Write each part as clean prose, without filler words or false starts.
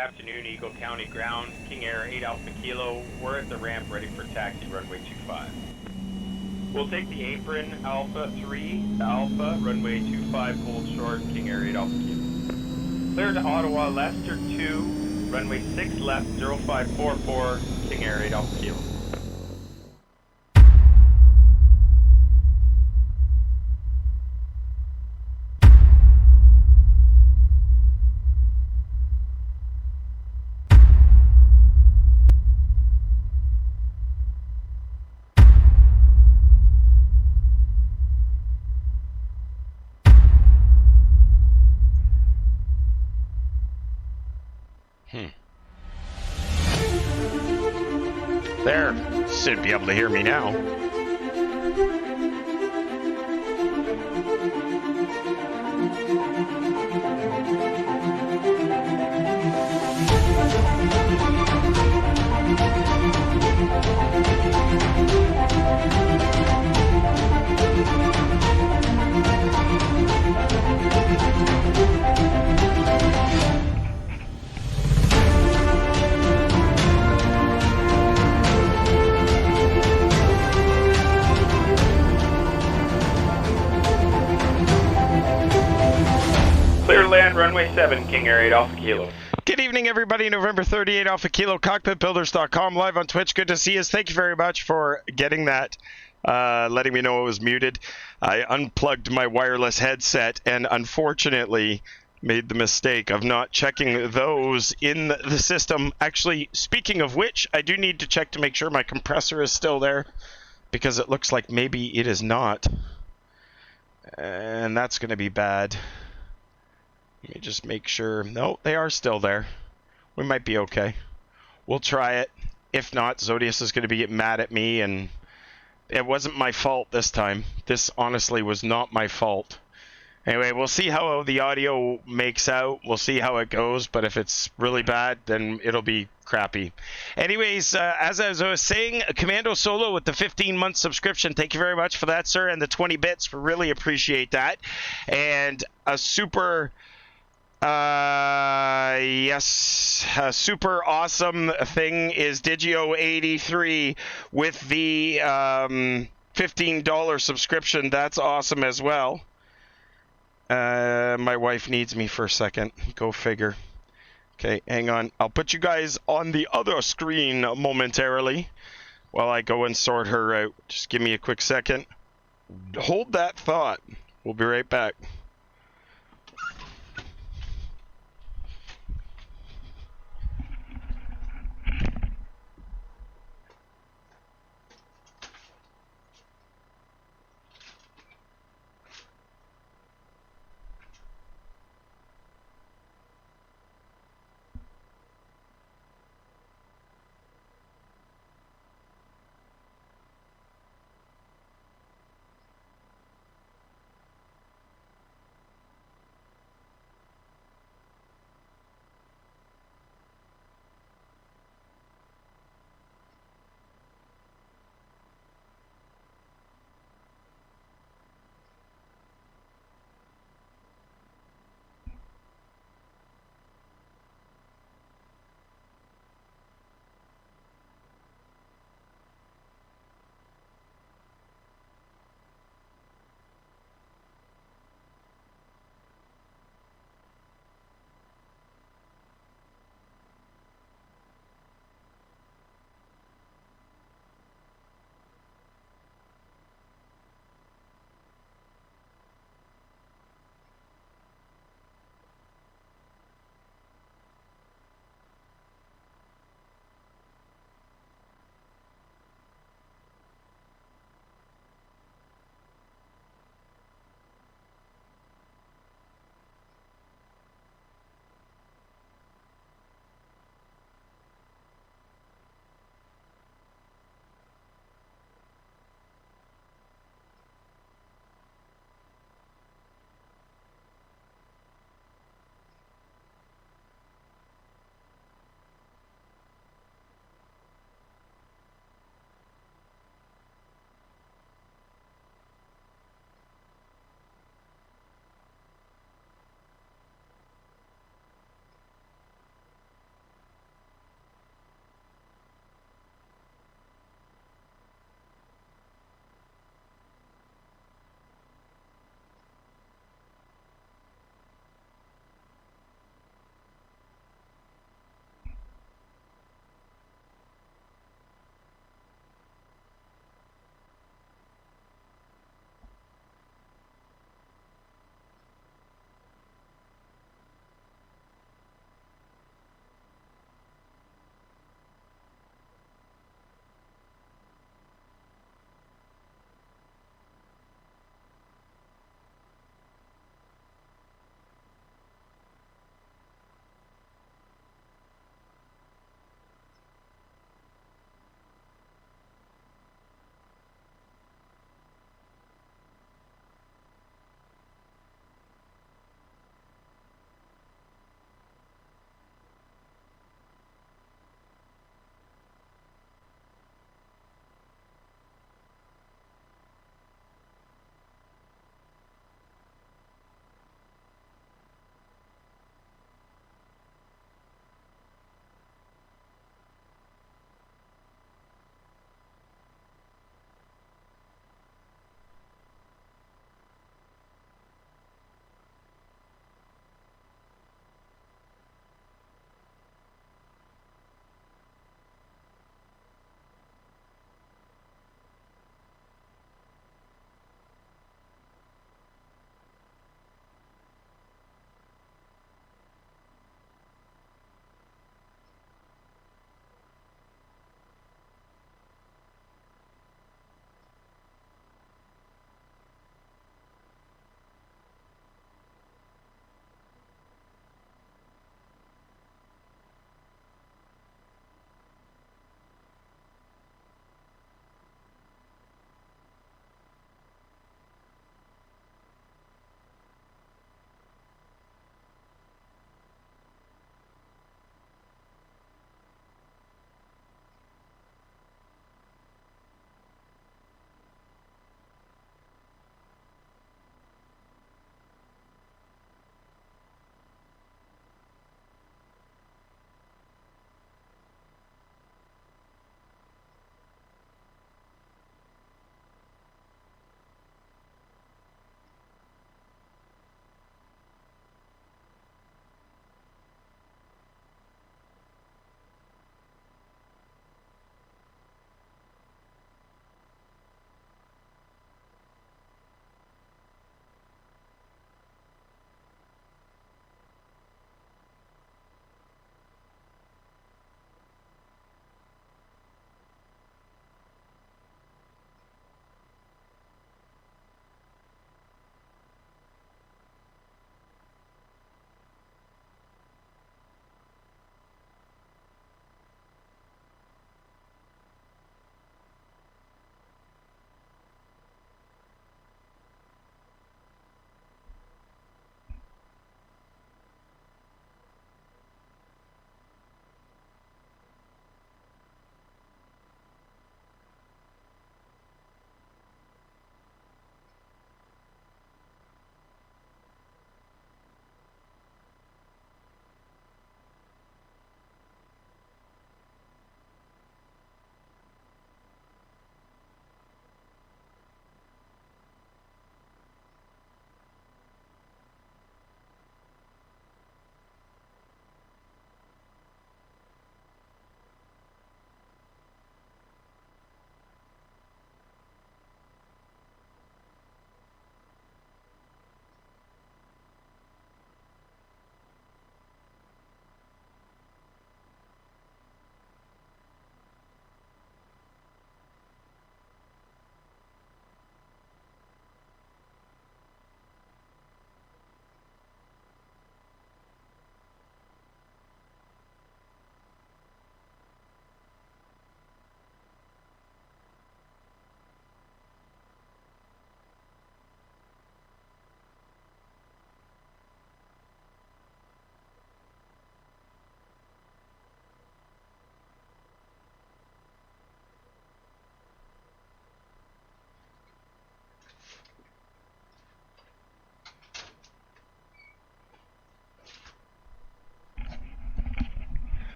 afternoon, Eagle County ground, KingAir 8 Alpha Kilo. We're at the ramp ready for taxi, runway 25. We'll take the apron, Alpha 3, Alpha, runway 25, hold short, KingAir 8 Alpha Kilo. Clear to Ottawa, Leicester 2, runway 6 left, 0544, KingAir 8 Alpha Kilo. There, should be able to hear me now. Clear to land, runway 7, KingAir 8 Alpha Kilo. Good evening, everybody. November 38 Alpha Kilo, Cockpitbuilders.com, live on Twitch. Good to see you. Thank you very much for getting that, letting me know it was muted. I unplugged my wireless headset and unfortunately made the mistake of not checking those in the system. Actually, speaking of which, I do need to check to make sure my compressor is still there, because it looks like maybe it is not. And that's going to be bad. Let me just make sure. No, they are still there. We might be okay. We'll try it. If not, Zodius is going to be mad at me, and it wasn't my fault this time. This honestly was not my fault. Anyway, we'll see how the audio makes out. We'll see how it goes, but if it's really bad, then it'll be crappy. Anyways, as I was saying, Commando Solo with the 15-month subscription. Thank you very much for that, sir, and the 20 bits. We really appreciate that. And a super... yes, a super awesome thing is Digio83 with the $15 subscription. That's awesome as well. My wife needs me for a second. Go figure. Okay, hang on. I'll put you guys on the other screen momentarily while I go and sort her out. Just give me a quick second. Hold that thought. We'll be right back.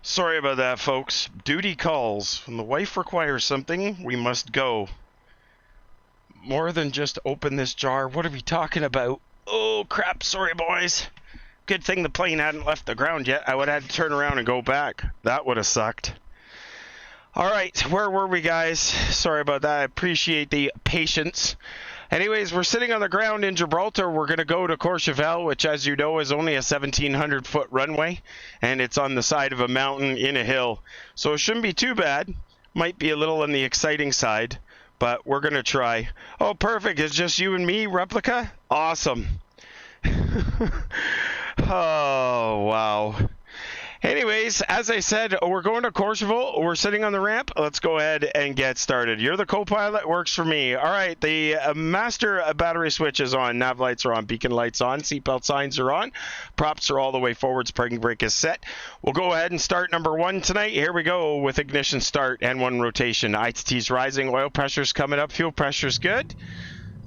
Sorry about that, folks. Duty calls. When the wife requires something, we must go. More than just open this jar. What are we talking about? Oh, crap. Sorry, boys. Good thing the plane hadn't left the ground yet. I would have had to turn around and go back. That would have sucked. All right, where were we, guys? Sorry about that. I appreciate the patience. Anyways, we're sitting on the ground in Gibraltar. We're going to go to Courchevel, which, as you know, is only a 1,700-foot runway, and it's on the side of a mountain in a hill. So it shouldn't be too bad. Might be a little on the exciting side, but we're going to try. Oh, perfect. It's just you and me, Replica? Awesome. Oh, wow. Anyways, as I said, we're going to Courchevel. We're sitting on the ramp. Let's go ahead and get started. You're the co-pilot. Works for me. All right, the master battery switch is on. Nav lights are on. Beacon lights on. Seatbelt signs are on. Props are all the way forwards. Parking brake is set. We'll go ahead and start number 1 tonight. Here we go with ignition start and 1 rotation. ITT's rising. Oil pressure's coming up. Fuel pressure's good.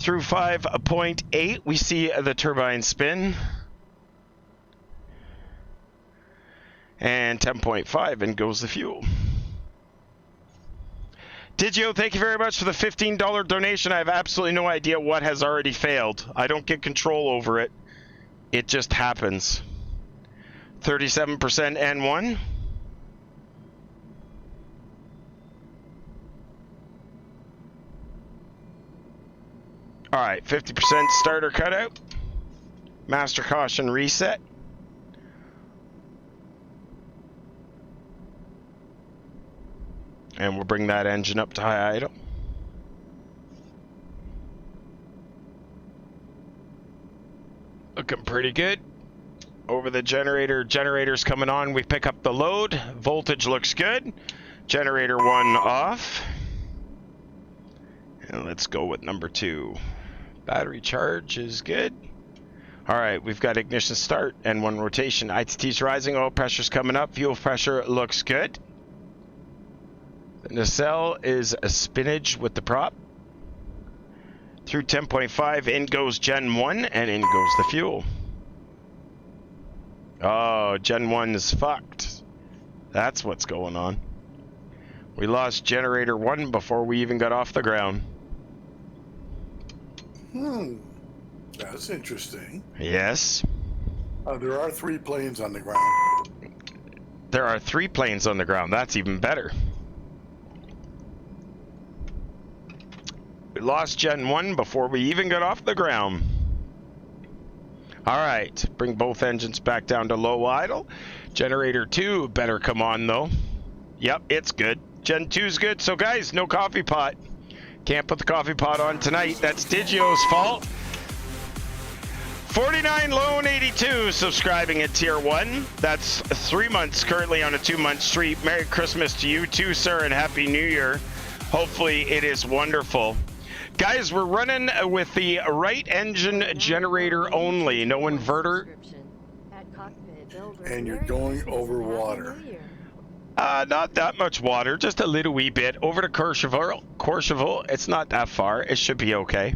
Through 5.8, we see the turbine spin. And 10.5, and goes the fuel. Digio, thank you very much for the $15 donation. I have absolutely no idea what has already failed. I don't get control over it. It just happens. 37% N1. All right, 50% starter cutout. Master caution reset. And we'll bring that engine up to high idle. Looking pretty good. Over the generator. Generator's coming on. We pick up the load. Voltage looks good. Generator 1 off. And let's go with number 2. Battery charge is good. Alright, we've got ignition start and 1 rotation. ITT's rising. Oil pressure's coming up. Fuel pressure looks good. The nacelle is a spinach with the prop. Through 10.5, in goes Gen 1, and in goes the fuel. Oh, Gen 1 is fucked. That's what's going on. We lost generator 1 before we even got off the ground. That's interesting. Yes. There are 3 planes on the ground. There are 3 planes on the ground. That's even better. We lost Gen 1 before we even got off the ground. Alright, bring both engines back down to low idle. Generator 2 better come on though. Yep, it's good. Gen 2's good. So guys, no coffee pot. Can't put the coffee pot on tonight. That's Digio's fault. 49 Lone 82 subscribing at tier 1. That's 3 months currently on a 2-month streak. Merry Christmas to you too, sir, and Happy New Year. Hopefully it is wonderful. Guys, we're running with the right engine generator only, no inverter. And you're going over water. Not that much water, just a little wee bit. Over to Courchevel, it's not that far. It should be okay.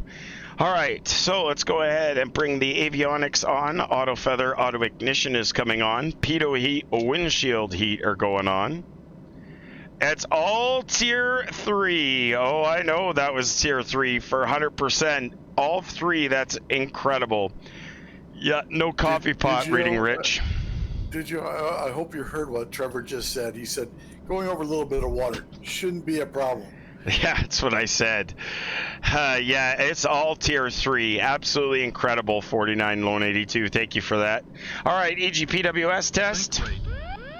All right, so let's go ahead and bring the avionics on. Auto feather, auto ignition is coming on. Pitot heat, windshield heat are going on. It's all tier 3. Oh, I know that was tier 3 for 100%. All 3, that's incredible. Yeah, no coffee pot reading, Rich. I hope you heard what Trevor just said. He said, going over a little bit of water shouldn't be a problem. Yeah, that's what I said. Yeah, it's all tier 3. Absolutely incredible, 49 Lone 82. Thank you for that. All right, EGPWS test.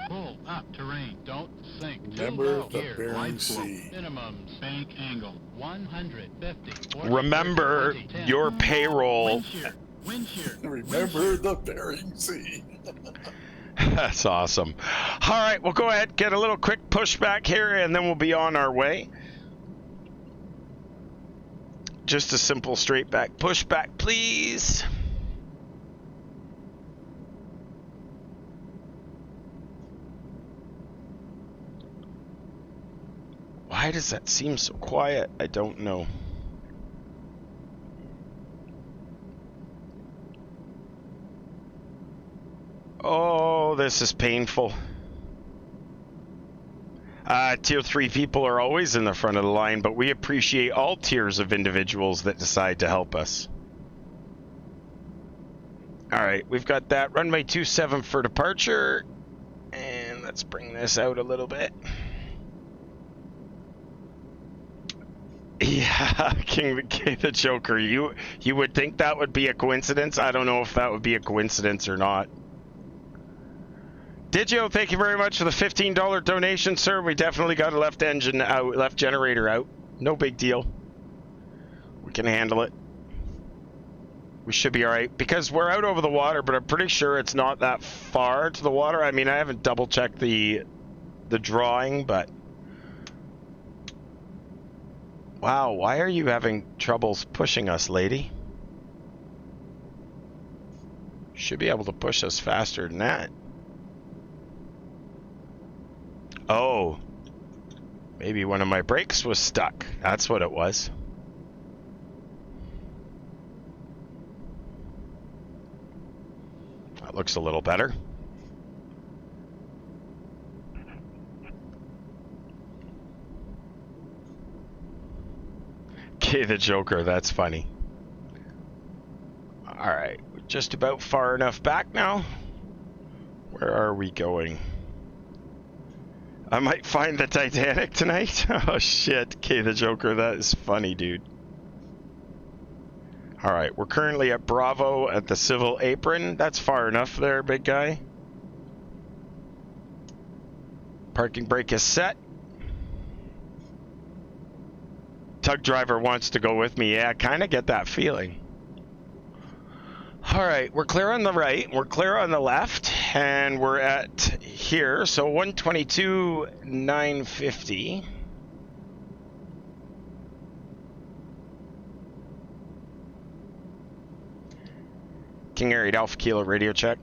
Pull up terrain. Don't sink. Remember the Bering Sea. Minimum spank angle 150. Remember your payroll. Wind shear. Remember the Bering Sea. That's awesome. All right, we'll go ahead, get a little quick pushback here, and then we'll be on our way. Just a simple straight back pushback, please. Why does that seem so quiet? I don't know. Oh, this is painful. Tier 3 people are always in the front of the line, but we appreciate all tiers of individuals that decide to help us. Alright, we've got that runway 27 for departure. And let's bring this out a little bit. Yeah, King the Joker, you would think that would be a coincidence? I don't know if that would be a coincidence or not. Digio, thank you very much for the $15 donation, sir. We definitely got a left engine out, left generator out. No big deal. We can handle it. We should be alright, because we're out over the water, but I'm pretty sure it's not that far to the water. I mean, I haven't double checked the drawing, but wow, why are you having troubles pushing us, lady? Should be able to push us faster than that. Oh, maybe one of my brakes was stuck. That's what it was. That looks a little better. Okay, the Joker, that's funny. Alright, just about far enough back now. Where are we going? I might find the Titanic tonight. Oh shit, okay, the Joker, that is funny, dude. Alright, we're currently at Bravo at the Civil Apron. That's far enough there, big guy. Parking brake is set. Tug driver wants to go with me. Yeah, I kind of get that feeling. Alright, we're clear on the right, we're clear on the left, and we're at here, so 122,950. KingAir 8 Alpha Kilo radio check.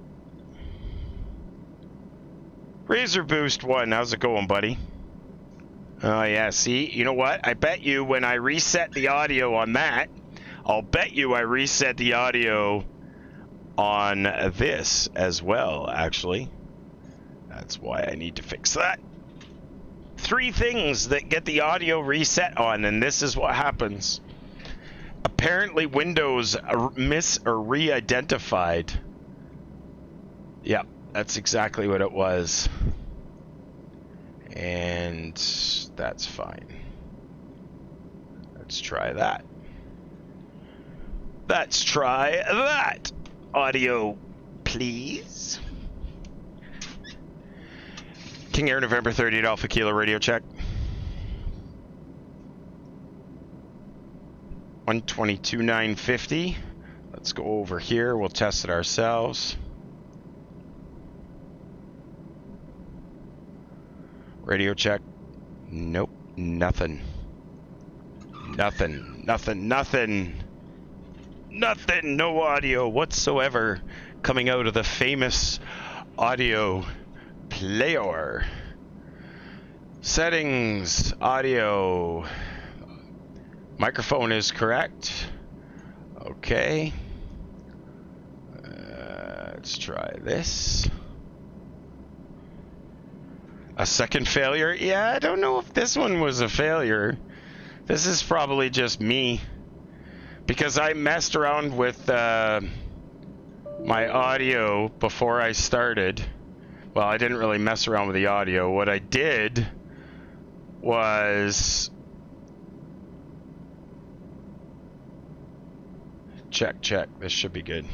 Razor Boost 1, how's it going, buddy? Oh yeah, see, you know what? I bet you when I reset the audio on that, I'll bet you I reset the audio on this as well, actually. That's why I need to fix that. 3 things that get the audio reset on, and this is what happens. Apparently Windows re-identified. Yep, that's exactly what it was. And that's fine. Let's try that. Let's try that. Audio, please. KingAir November 38 Alpha Kilo radio check. 122,950. Let's go over here. We'll test it ourselves. Radio check. Nope. Nothing. Nothing. Nothing. Nothing. Nothing. No audio whatsoever coming out of the famous audio player. Settings. Audio. Microphone is correct. Okay. Let's try this. A second failure? Yeah, I don't know if this one was a failure. This is probably just me. Because I messed around with my audio before I started. Well, I didn't really mess around with the audio. What I did was check. This should be good.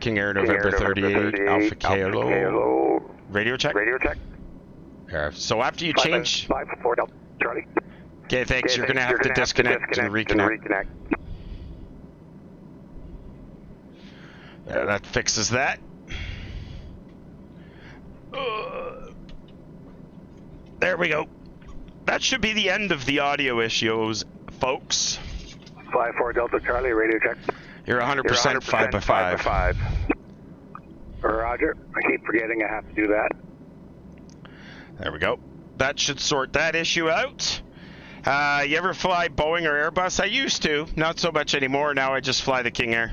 KingAir November 38 Alpha Kilo. Radio check? Radio check. Yeah, so after you change... 5-4 Delta Charlie. Okay, thanks. You're going to have to disconnect and reconnect. Yeah, that fixes that. There we go. That should be the end of the audio issues, folks. 5-4 Delta Charlie, radio check. You're 100% 5x5. Roger. I keep forgetting I have to do that. There we go. That should sort that issue out. You ever fly Boeing or Airbus? I used to. Not so much anymore. Now I just fly the KingAir.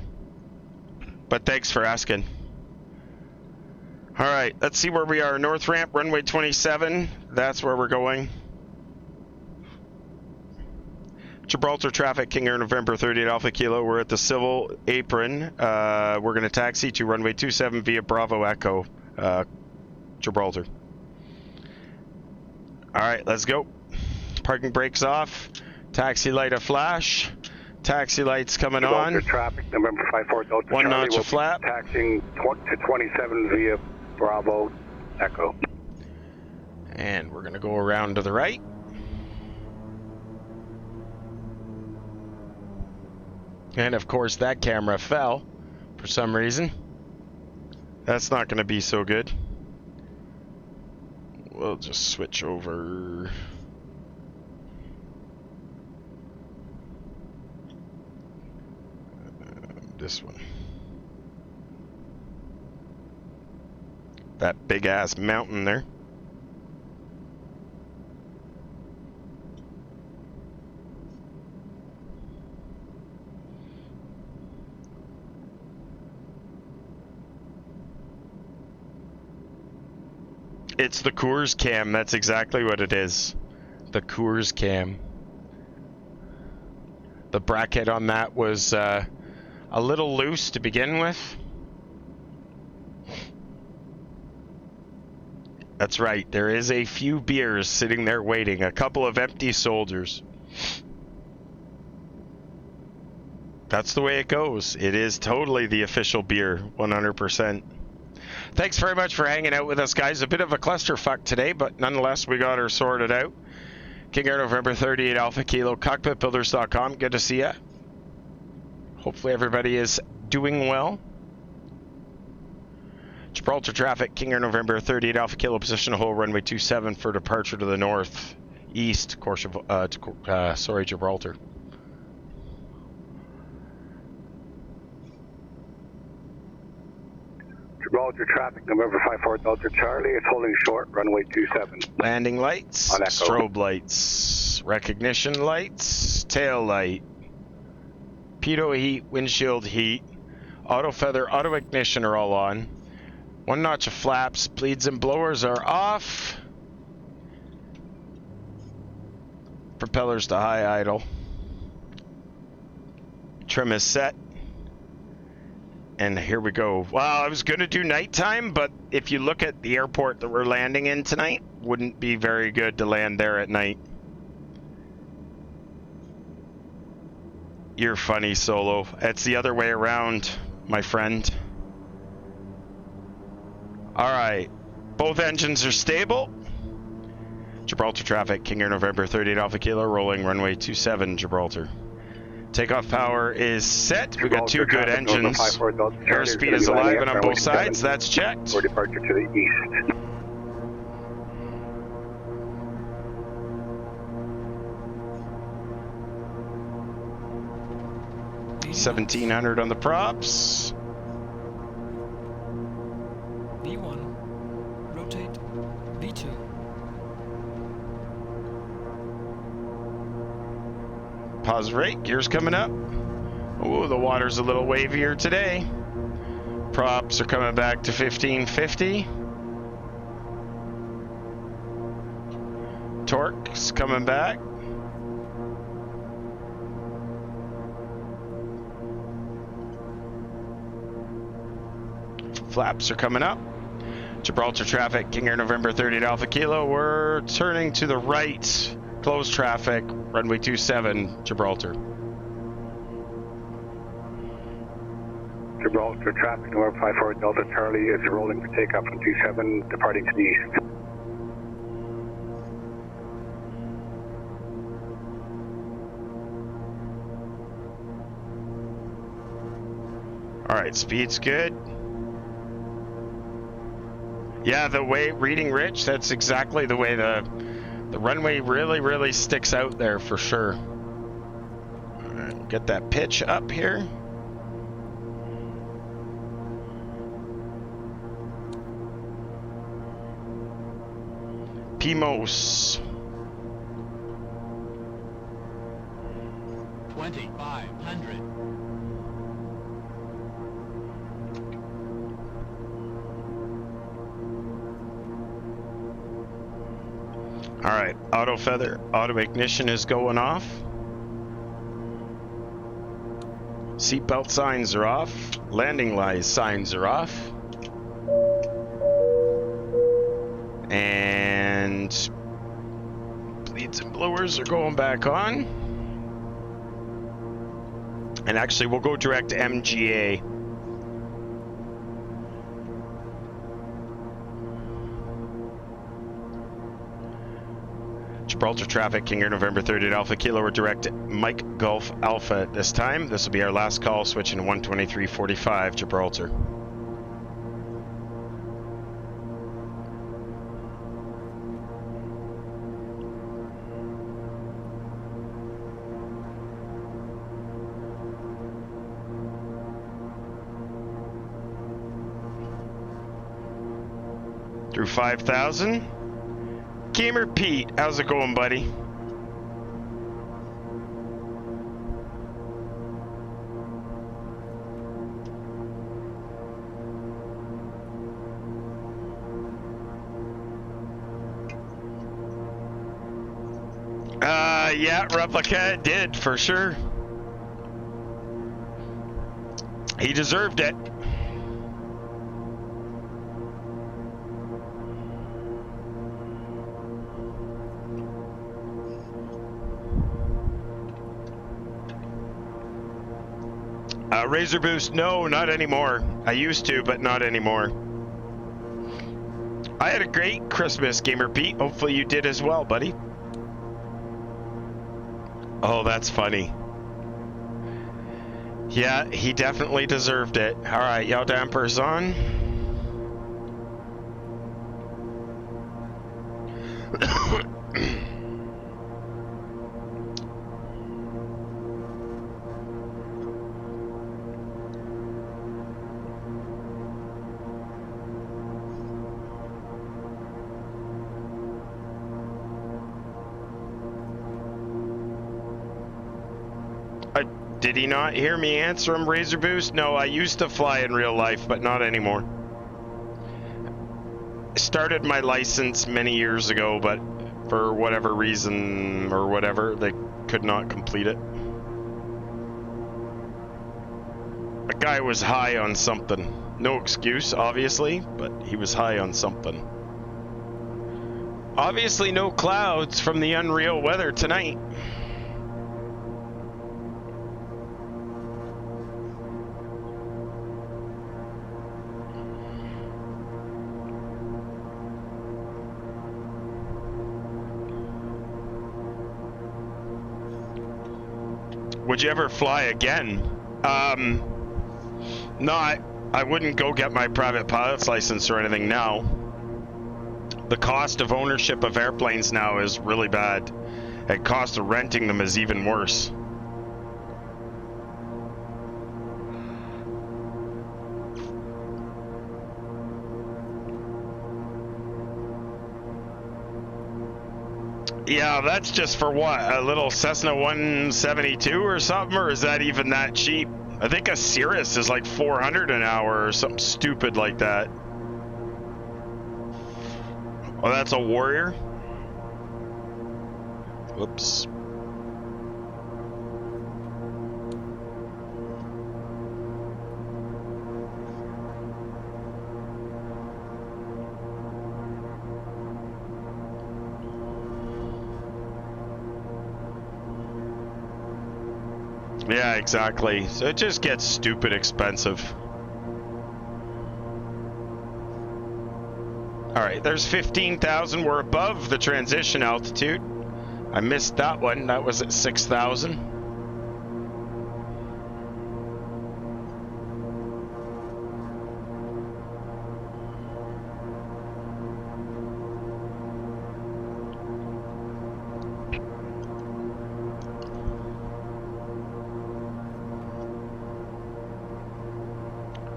But thanks for asking. All right, let's see where we are. North ramp, runway 27. That's where we're going. Gibraltar traffic, King Air November 38 Alpha Kilo. We're at the civil apron. We're going to taxi to runway 27 via Bravo Echo, Gibraltar. All right, let's go. Parking brakes off. Taxi light a flash. Taxi lights coming Gibraltar on. traffic, November 54 Delta One Charlie. notch of flap. Taxiing to 27 via Bravo Echo. And we're going to go around to the right. And of course that camera fell for some reason. That's not going to be so good. We'll just switch over. This one. That big ass mountain there. It's the Coors cam. That's exactly what it is. The Coors cam. The bracket on that was a little loose to begin with. That's right. There is a few beers sitting there waiting. A couple of empty soldiers. That's the way it goes. It is totally the official beer. 100%. Thanks very much for hanging out with us, guys. A bit of a clusterfuck today, but nonetheless, we got her sorted out. King Air November 38 Alpha Kilo, Cockpitbuilders.com. Good to see ya. Hopefully everybody is doing well. Gibraltar traffic, King Air November 38 Alpha Kilo, position hold runway 27 for departure to the northeast, Gibraltar. Gibraltar traffic, November 54 Delta Charlie. It's holding short, runway 27. Landing lights, On Echo. strobe lights, recognition lights, tail light, pitot heat, windshield heat, auto feather, auto ignition are all on. One notch of flaps, bleeds and blowers are off. Propellers to high idle. Trim is set. And here we go. Well, I was going to do nighttime, but if you look at the airport that we're landing in tonight, wouldn't be very good to land there at night. You're funny, Solo. It's the other way around, my friend. All right. Both engines are stable. Gibraltar traffic, King Air November 38 Alpha Kilo, rolling runway 27, Gibraltar. Takeoff power is set. We got two good engines. Airspeed is alive and on both sides. That's checked. For departure to the east. 1700 on the props. V1. Rotate. V2. Pause rate, gears coming up. Oh, the water's a little wavier today. Props are coming back to 1550. Torque's coming back. Flaps are coming up. Gibraltar traffic, King Air November 38 Alpha Kilo. We're turning to the right. Closed traffic, runway 27, Gibraltar. Gibraltar traffic, November 54 Delta Charlie is rolling for takeoff from 27, departing to the east. All right, speed's good. Yeah, the way reading Rich, that's exactly the way the runway really sticks out there for sure. All right, get that pitch up here. PMOS. 2,500. Alright, auto feather, auto ignition is going off. Seatbelt signs are off. Landing light signs are off. And bleeds and blowers are going back on. And actually, we'll go direct to MGA. Gibraltar traffic, KingAir November 30 Alpha Kilo, we're direct Mike Golf Alpha at this time. This will be our last call, switching to 123.45 Gibraltar. Through 5,000. Gamer Pete, how's it going, buddy? Yeah, Replica did, for sure. He deserved it. Razor Boost, no, not anymore. I used to, but not anymore. I had a great Christmas, Gamer Pete. Hopefully you did as well, buddy. Oh, that's funny. Yeah, he definitely deserved it. All right, yaw dampers on. Did he not hear me answer him, Razor Boost? No, I used to fly in real life, but not anymore. I started my license many years ago, but for whatever reason or whatever, they could not complete it. A guy was high on something. No excuse, obviously, but he was high on something. Obviously no clouds from the unreal weather tonight. Would you ever fly again? No, I wouldn't go get my private pilot's license or anything now. The cost of ownership of airplanes now is really bad. The cost of renting them is even worse. Yeah, that's just for what? A little Cessna 172 or something? Or is that even that cheap? I think a Cirrus is like 400 an hour or something stupid like that. Oh, that's a Warrior? Whoops. Yeah, exactly. So it just gets stupid expensive. Alright, there's 15,000. We're above the transition altitude. I missed that one. That was at 6,000.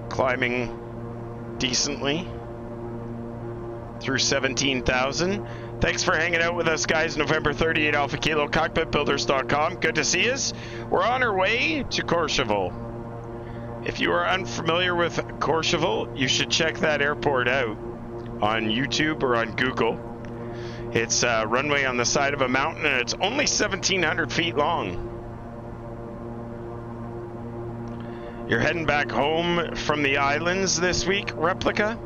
Climbing decently through 17,000. Thanks for hanging out with us, guys. November 38 Alpha Kilo, Cockpitbuilders.com. Good to see us. We're on our way to Courchevel. If you are unfamiliar with Courchevel, you should check that airport out on YouTube or on Google. It's a runway on the side of a mountain, and it's only 1,700 feet long. You're heading back home from the islands this week, Replica?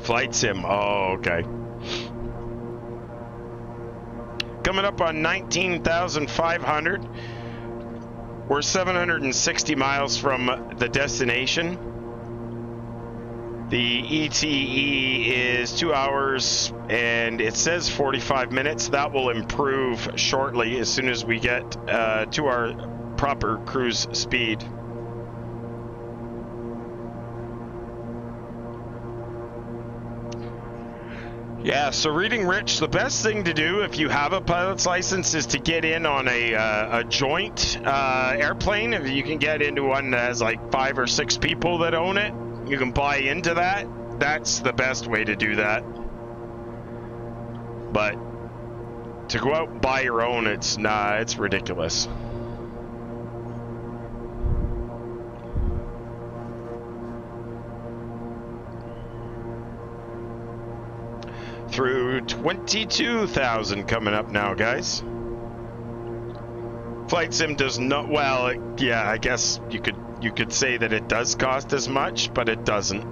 Flight sim. Oh, okay. Coming up on 19,500. We're 760 miles from the destination. The ETE is 2 hours and it says 45 minutes. That will improve shortly as soon as we get to our proper cruise speed. Yeah, so reading Rich, the best thing to do if you have a pilot's license is to get in on a joint airplane. If you can get into one that has like 5 or 6 people that own it, you can buy into that. That's the best way to do that. But to go out and buy your own, it's ridiculous. Through 22,000 coming up now, guys. Flight sim does not, well, yeah, I guess you could say that it does cost as much, but it doesn't.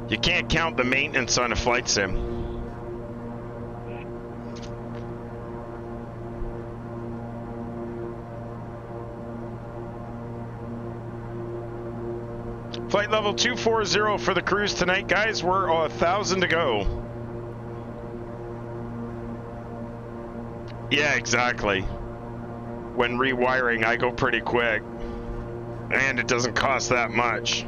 You can't count the maintenance on a flight sim. Flight level 240 for the cruise tonight, guys. We're 1,000 to go. Yeah, exactly. When rewiring, I go pretty quick. And it doesn't cost that much.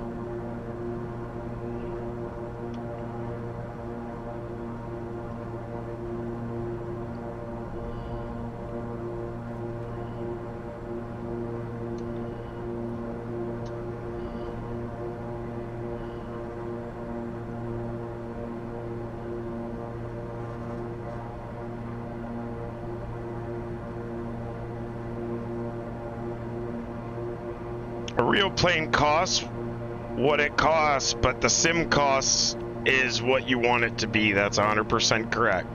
A real plane costs what it costs, but the sim costs is what you want it to be. That's 100% correct.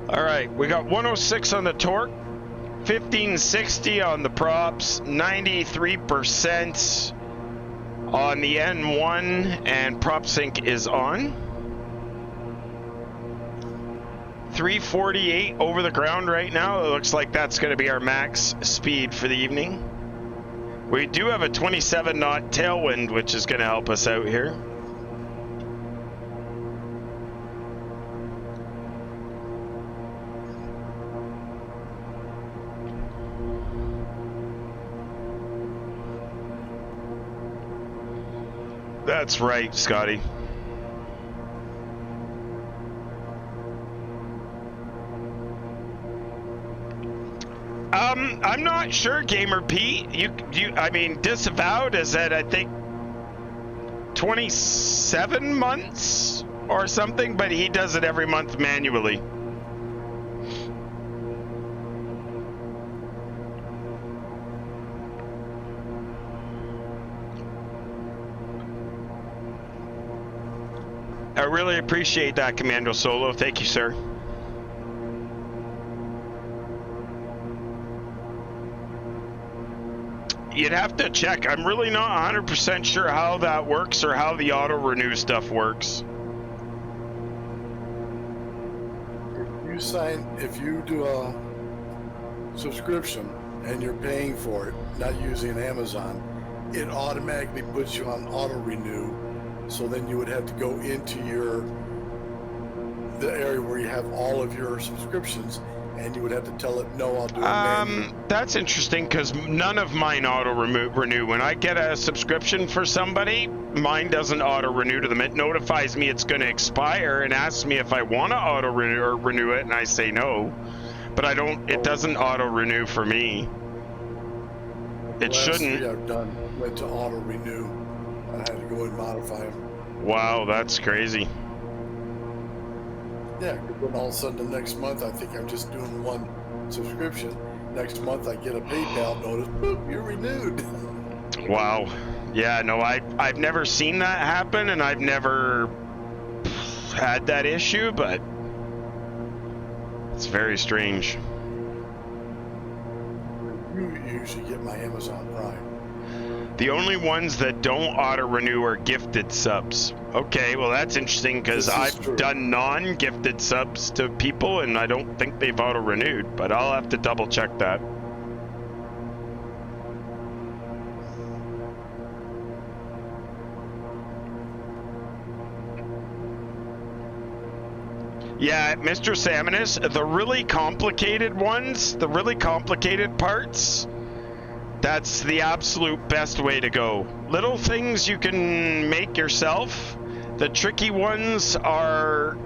All right, we got 106 on the torque, 1560 on the props, 93% on the N1, and prop sync is on. 348 over the ground right now. It looks like that's going to be our max speed for the evening. We do have a 27 knot tailwind, which is going to help us out here. That's right, Scotty. I'm not sure, Gamer Pete. I mean, disavowed is at, I think, 27 months or something, but he does it every month manually. I really appreciate that, Commando Solo. Thank you, sir. You'd have to check. I'm really not 100% sure how that works or how the auto renew stuff works. If you do a subscription and you're paying for it, not using Amazon, it automatically puts you on auto renew. So then you would have to go into the area where you have all of your subscriptions, and you would have to tell it, no, I'll do it manually. That's interesting because none of mine auto renew. When I get a subscription for somebody, mine doesn't auto renew to them. It notifies me it's going to expire and asks me if I want to auto renew it, and I say no. But I don't. It doesn't auto renew for me. It shouldn't. Last 3 I've done went to auto renew. I had to go and modify them. Wow, that's crazy. Yeah, 'cause then all of a sudden the next month I think I'm just doing one subscription. Next month I get a PayPal notice, boop, you're renewed. Wow. Yeah, no, I've never seen that happen, and I've never had that issue, but it's very strange. You usually get my Amazon Prime. The only ones that don't auto-renew are gifted subs. Okay, well that's interesting because This is I've true. done non-gifted subs to people and I don't think they've auto-renewed, but I'll have to double check that. Yeah, Mr. Salmonis, the really complicated ones, the really complicated parts, that's the absolute best way to go. Little things you can make yourself. The tricky ones are,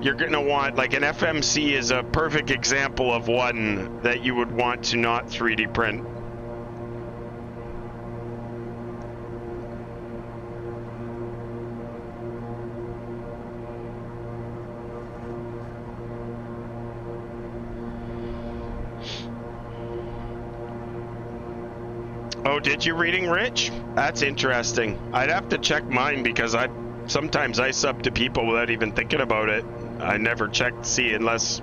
you're going to want, like an FMC is a perfect example of one that you would want to not 3D print. Oh, did you reading Rich? That's interesting. I'd have to check mine because sometimes I sub to people without even thinking about it. I never check to see unless,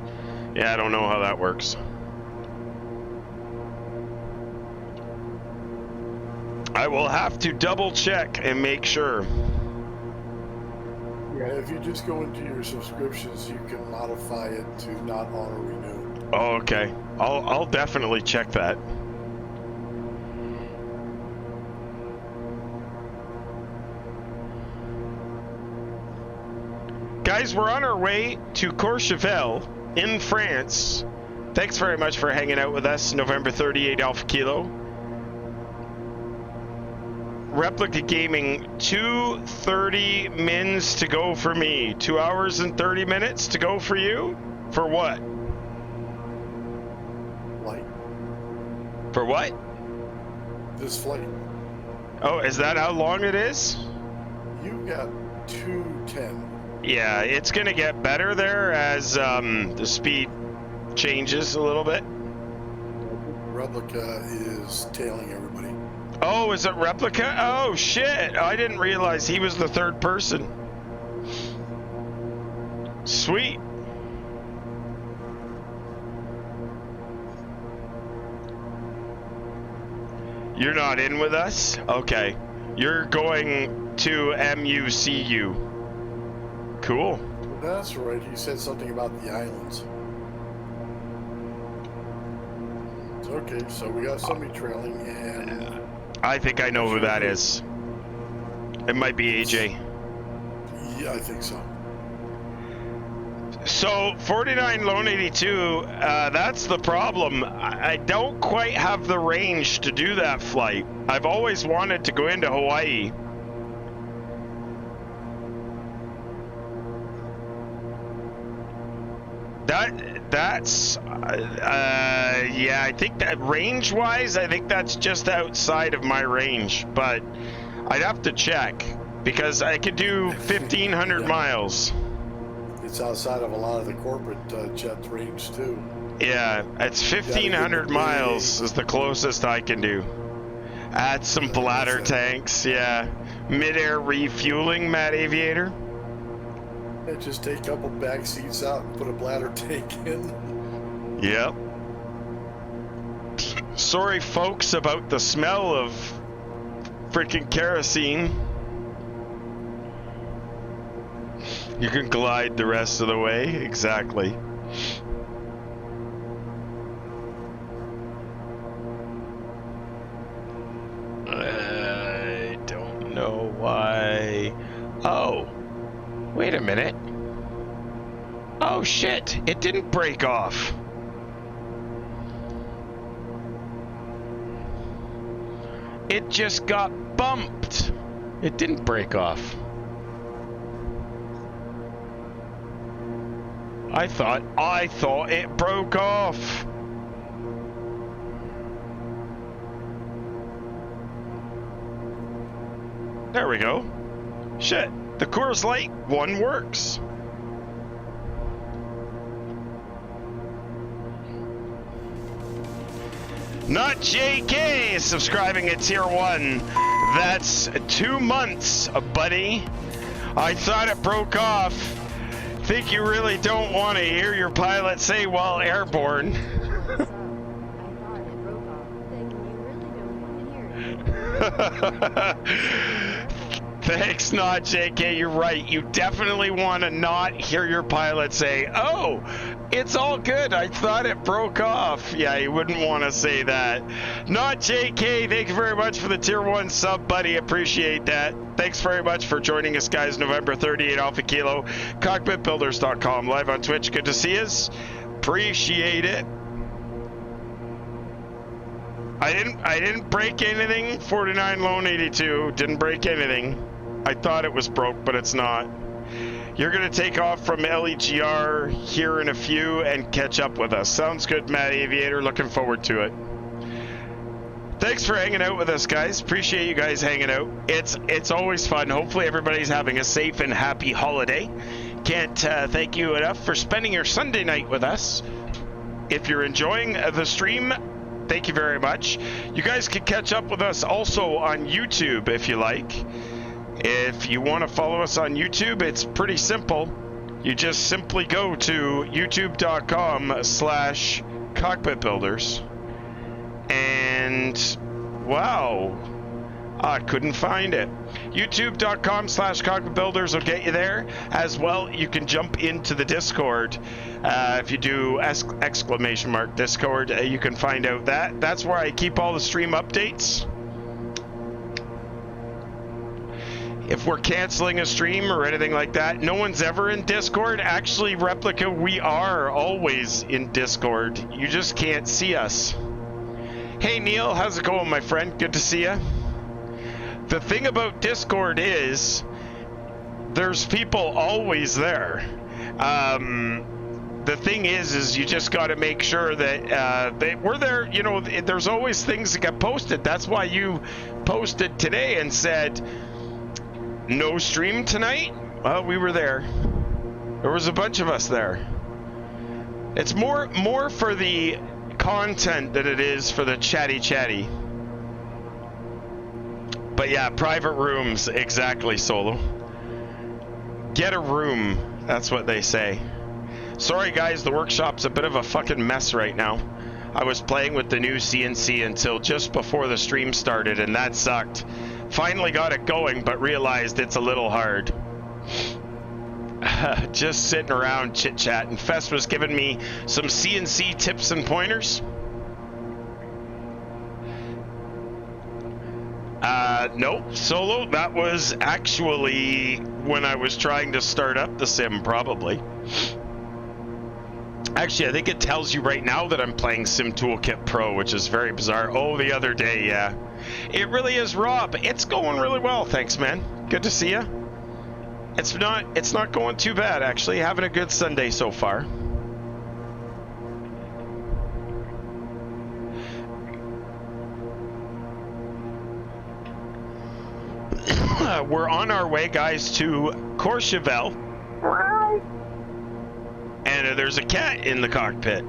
yeah, I don't know how that works. I will have to double check and make sure. Yeah, if you just go into your subscriptions, you can modify it to not auto renew. Oh, okay. I'll definitely check that. Guys, we're on our way to Courchevel in France. Thanks very much for hanging out with us. November 38 Alpha Kilo. Replica Gaming, 2:30 mins to go for me. 2 hours and 30 minutes to go for you? For what? Like For what? this flight, Oh, is that how long it is? you got 210. Yeah, it's gonna get better there as the speed changes a little bit. Replica is tailing everybody. Oh, is it Replica? Oh, shit. I didn't realize he was the third person. Sweet. You're not in with us? Okay. You're going to MUCU. Cool. That's right. He said something about the islands. Okay, so we got somebody trailing, and I think I know who that is. It might be AJ. yeah, I think so. So 49 Lone 82, that's the problem. I don't quite have the range to do that flight. I've always wanted to go into Hawaii. That's yeah, I think that range-wise, I think that's just outside of my range, but I'd have to check because I could do 1,500 Yeah. miles. It's outside of a lot of the corporate jet range too. Yeah, it's 1,500 miles is the closest I can do. Add some bladder tanks, yeah. Mid-air refueling, Matt Aviator. Yeah, just take a couple back seats out and put a bladder tank in. Yep. Sorry, folks, about the smell of freaking kerosene. You can glide the rest of the way. Exactly. I don't know why. Oh, wait a minute. Oh shit, it didn't break off. It just got bumped. It didn't break off. I thought it broke off. There we go. Shit, the Coors Light one works. Not JK subscribing at tier 1. That's 2 months, buddy. I thought it broke off. Think you really don't want to hear your pilot say while airborne. Thanks, not JK. You're right. You definitely want to not hear your pilot say, "Oh, it's all good. I thought it broke off." Yeah, you wouldn't want to say that. Not JK. Thank you very much for the tier 1 sub, buddy. Appreciate that. Thanks very much for joining us, guys. November 38 Alpha Kilo. Cockpitbuilders.com. Live on Twitch. Good to see us. Appreciate it. I didn't break anything. 49 Lone 82. Didn't break anything. I thought it was broke, but it's not. You're going to take off from LEGR here in a few and catch up with us. Sounds good, Matt Aviator. Looking forward to it. Thanks for hanging out with us, guys. Appreciate you guys hanging out. It's always fun. Hopefully everybody's having a safe and happy holiday. Can't thank you enough for spending your Sunday night with us. If you're enjoying the stream, thank you very much. You guys can catch up with us also on YouTube if you like. If you want to follow us on YouTube, it's pretty simple. You just simply go to youtube.com/cockpitbuilders. And wow, I couldn't find it. youtube.com/cockpitbuilders will get you there. As well, you can jump into the Discord. If you do !Discord, you can find out that. That's where I keep all the stream updates. If we're canceling a stream or anything like that, no one's ever in Discord. Actually, Replica, we are always in Discord. You just can't see us. Hey Neil, how's it going, my friend? Good to see you. The thing about Discord is there's people always there. The thing is you just got to make sure that we're there. You know, there's always things that get posted. That's why you posted today and said no stream tonight. Well, we were there. There was a bunch of us there. It's more for the content than it is for the chatty. But yeah, private rooms, exactly, Solo. Get a room, that's what they say. Sorry guys, the workshop's a bit of a fucking mess right now. I was playing with the new CNC until just before the stream started, and that sucked. Finally got it going, but realized it's a little hard. Just sitting around chit-chatting. Fest was giving me some CNC tips and pointers. Nope, Solo, that was actually when I was trying to start up the sim, probably. Actually, I think it tells you right now that I'm playing Sim Toolkit Pro, which is very bizarre. Oh, the other day, yeah. It really is, Rob. It's going really well, thanks, man. Good to see you. It's not going too bad, actually. Having a good Sunday so far. We're on our way, guys, to Courchevel. And there's a cat in the cockpit.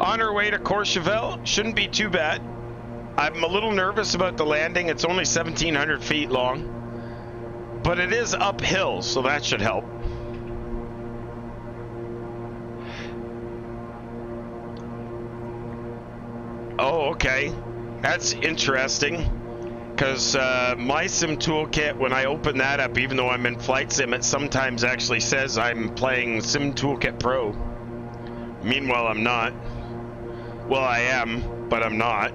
On our way to Courchevel. Shouldn't be too bad. I'm a little nervous about the landing. It's only 1,700 feet long. But it is uphill, so that should help. Oh, okay. That's interesting. Because my Sim Toolkit, when I open that up, even though I'm in Flight Sim, it sometimes actually says I'm playing Sim Toolkit Pro. Meanwhile, I'm not. Well, I am, but I'm not.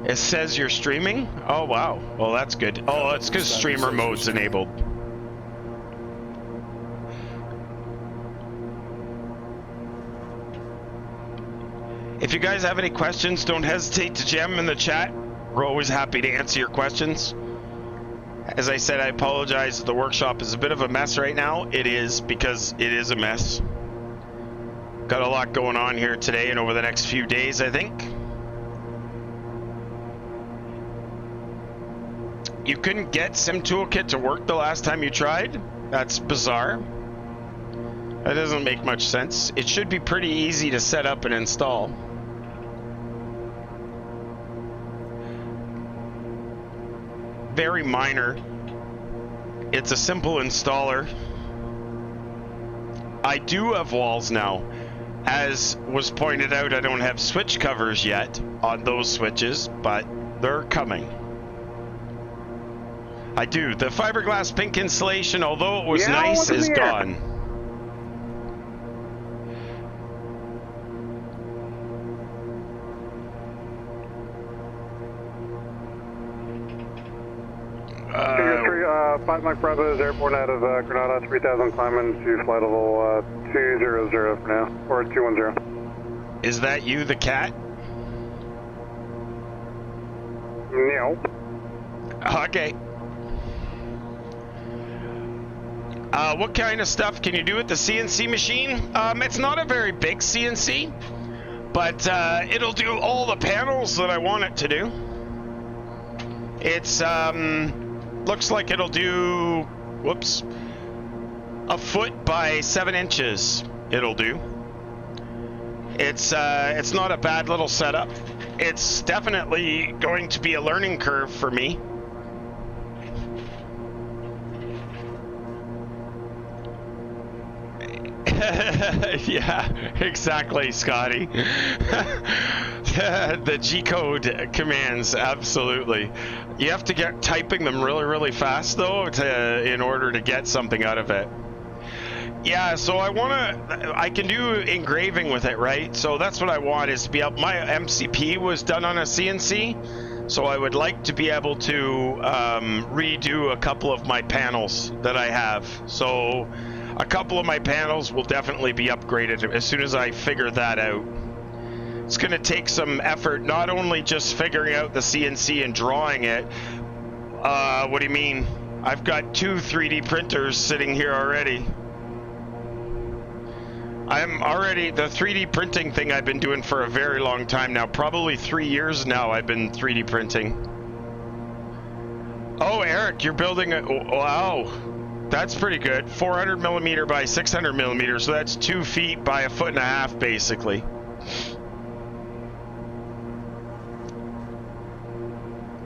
It says you're streaming? Oh, wow. Well, that's good. Oh, it's because streamer mode's enabled. If you guys have any questions, don't hesitate to jam them in the chat. We're always happy to answer your questions. As I said, I apologize. The workshop is a bit of a mess right now. It is, because it is a mess. Got a lot going on here today and over the next few days, I think. You couldn't get Sim Toolkit to work the last time you tried? That's bizarre. That doesn't make much sense. It should be pretty easy to set up and install. Very minor. It's a simple installer. I do have walls now. As was pointed out, I don't have switch covers yet on those switches, but they're coming. I do. The fiberglass pink insulation, although it was nice, is gone. Figure 3, 5 Mike Bravo is airborne out of Granada, 3000 climbing to flight level 200 for now, or 210. Is that you, the cat? No. Okay. What kind of stuff can you do with the CNC machine? It's not a very big CNC, but it'll do all the panels that I want it to do. It's looks like it'll do, whoops, a foot by 7 inches. It'll do. It's not a bad little setup. It's definitely going to be a learning curve for me. Yeah, exactly, Scotty. The G-code commands, absolutely. You have to get typing them really, really fast, though, in order to get something out of it. Yeah, so I can do engraving with it, right? So that's what I want, is to be able, my MCP was done on a CNC, so I would like to be able to redo a couple of my panels that I have. So a couple of my panels will definitely be upgraded as soon as I figure that out. It's going to take some effort, not only just figuring out the CNC and drawing it. What do you mean? I've got 2 3D printers sitting here already. I'm already, the 3D printing thing I've been doing for a very long time now, probably 3 years now I've been 3D printing. Oh, Eric, you're building a, wow. That's pretty good. 400 millimeter by 600 millimeters, so that's 2 feet by 1.5 feet, basically.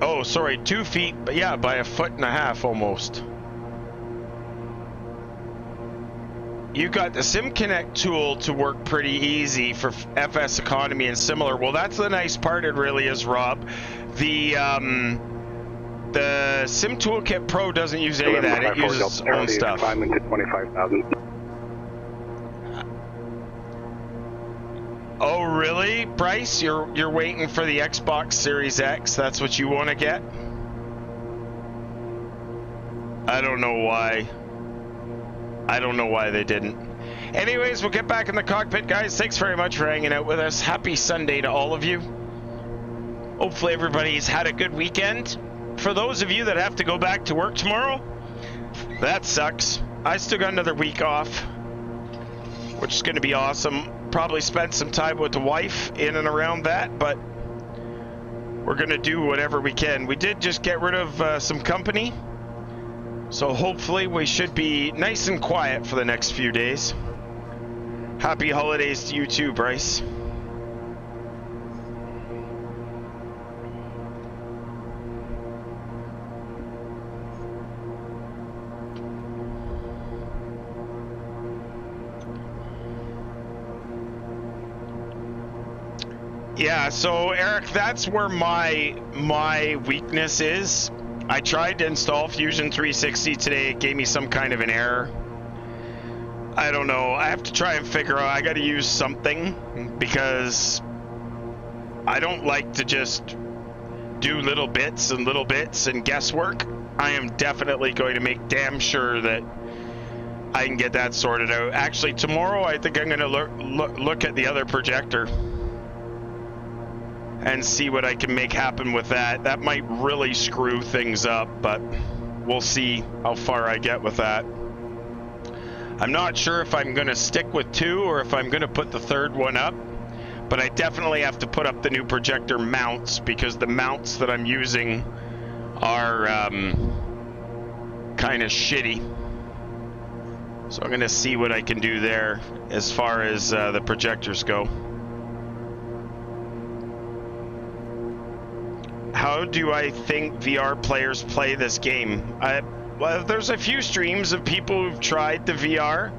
Oh, sorry, 2 feet, but yeah, by 1.5 feet almost. You got the SimConnect tool to work pretty easy for FS Economy and similar. Well, that's the nice part, it really is, Rob. The Sim Toolkit Pro doesn't use any of that. It uses its own stuff. Climbing to 25,000. Oh, really, Bryce? You're waiting for the Xbox Series X? That's what you want to get? I don't know why. I don't know why they didn't. Anyways, we'll get back in the cockpit, guys. Thanks very much for hanging out with us. Happy Sunday to all of you. Hopefully everybody's had a good weekend. For those of you that have to go back to work tomorrow, that sucks. I still got another week off, which is going to be awesome. Probably spend some time with the wife in and around that, but we're going to do whatever we can. We did just get rid of some company, so hopefully we should be nice and quiet for the next few days. Happy holidays to you too, Bryce. Yeah, so Eric, that's where my weakness is. I tried to install Fusion 360 today. It gave me some kind of an error. I don't know. I have to try and figure out. I got to use something because I don't like to just do little bits and guesswork. I am definitely going to make damn sure that I can get that sorted out. Actually, tomorrow I think I'm going to look at the other projector and see what I can make happen with that. That might really screw things up, but we'll see how far I get with that. I'm not sure if I'm going to stick with 2 or if I'm going to put the third one up, but I definitely have to put up the new projector mounts because the mounts that I'm using are kind of shitty. So I'm going to see what I can do there as far as the projectors go. How do I think VR players play this game? Well, there's a few streams of people who've tried the VR.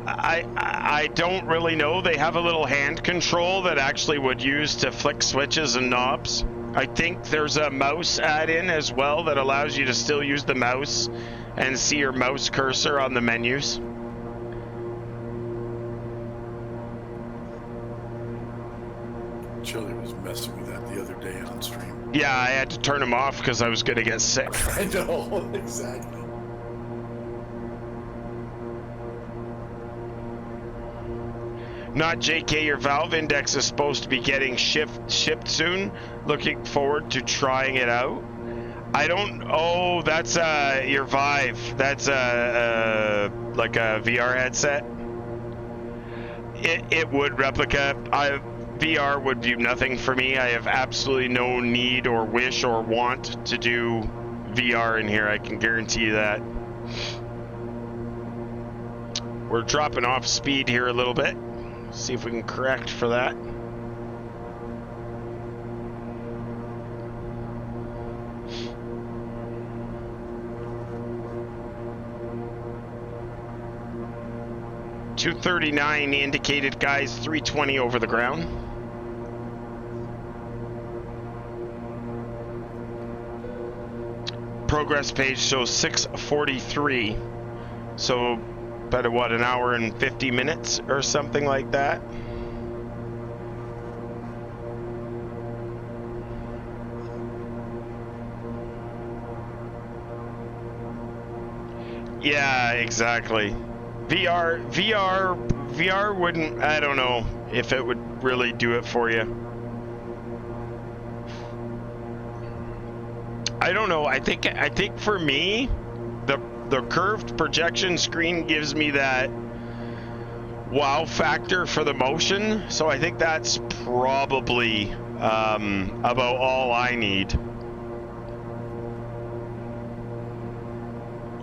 I don't really know. They have a little hand control that actually would use to flick switches and knobs. I think there's a mouse add-in as well that allows you to still use the mouse and see your mouse cursor on the menus. Chili was messing with that the other day on stream. Yeah, I had to turn him off because I was going to get sick. I know, exactly. Not JK, your valve index is supposed to be getting shipped soon. Looking forward to trying it out. I don't. Oh, that's your Vive. That's like a VR headset. It would replica. VR would do nothing for me. I have absolutely no need or wish or want to do VR in here. I can guarantee you that. We're dropping off speed here a little bit. See if we can correct for that. .239 indicated, guys. 320 over the ground. Progress page shows 6:43. So about what, an hour and 50 minutes or something like that. Yeah, exactly. VR wouldn't, I don't know if it would really do it for you. I don't know. I think for me, the curved projection screen gives me that wow factor for the motion, so I think that's probably about all I need.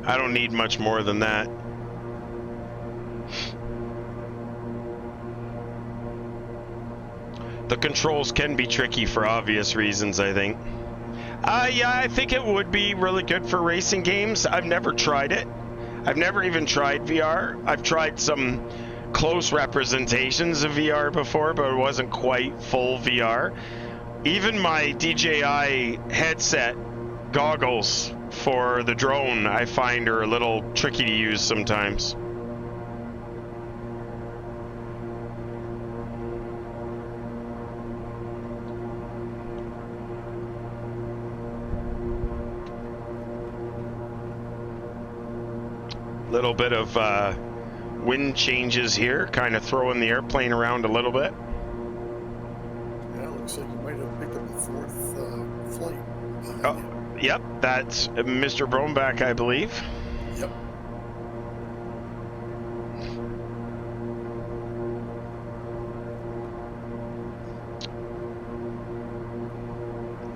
I don't need much more than that. The controls can be tricky for obvious reasons, I think. Yeah, I think it would be really good for racing games. I've never tried it. I've never even tried VR. I've tried some close representations of VR before, but it wasn't quite full VR. Even my DJI headset goggles for the drone, I find are a little tricky to use sometimes. Little bit of wind changes here, kind of throwing the airplane around a little bit. Yeah, it looks like you might have picked up a fourth flight. Oh, yep, that's Mr. Brombach, I believe. Yep.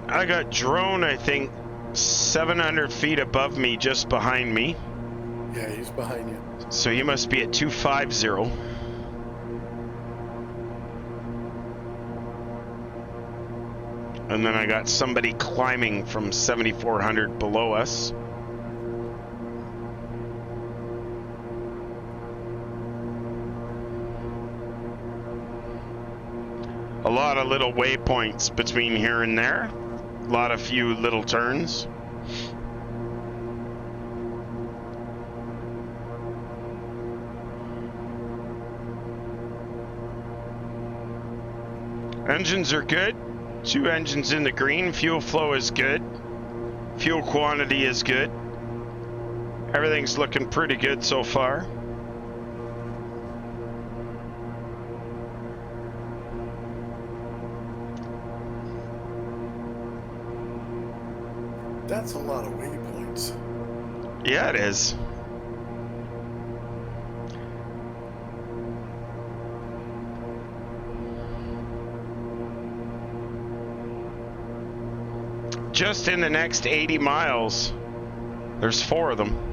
I got drone, I think, 700 feet above me, just behind me. Yeah, he's behind you. So you must be at 250. And then I got somebody climbing from 7,400 below us. A lot of little waypoints between here and there. A lot of few little turns. Engines are good. 2 engines in the green. Fuel flow is good. Fuel quantity is good. Everything's looking pretty good so far. That's a lot of waypoints. Yeah, it is. just in the next 80 miles. There's 4 of them.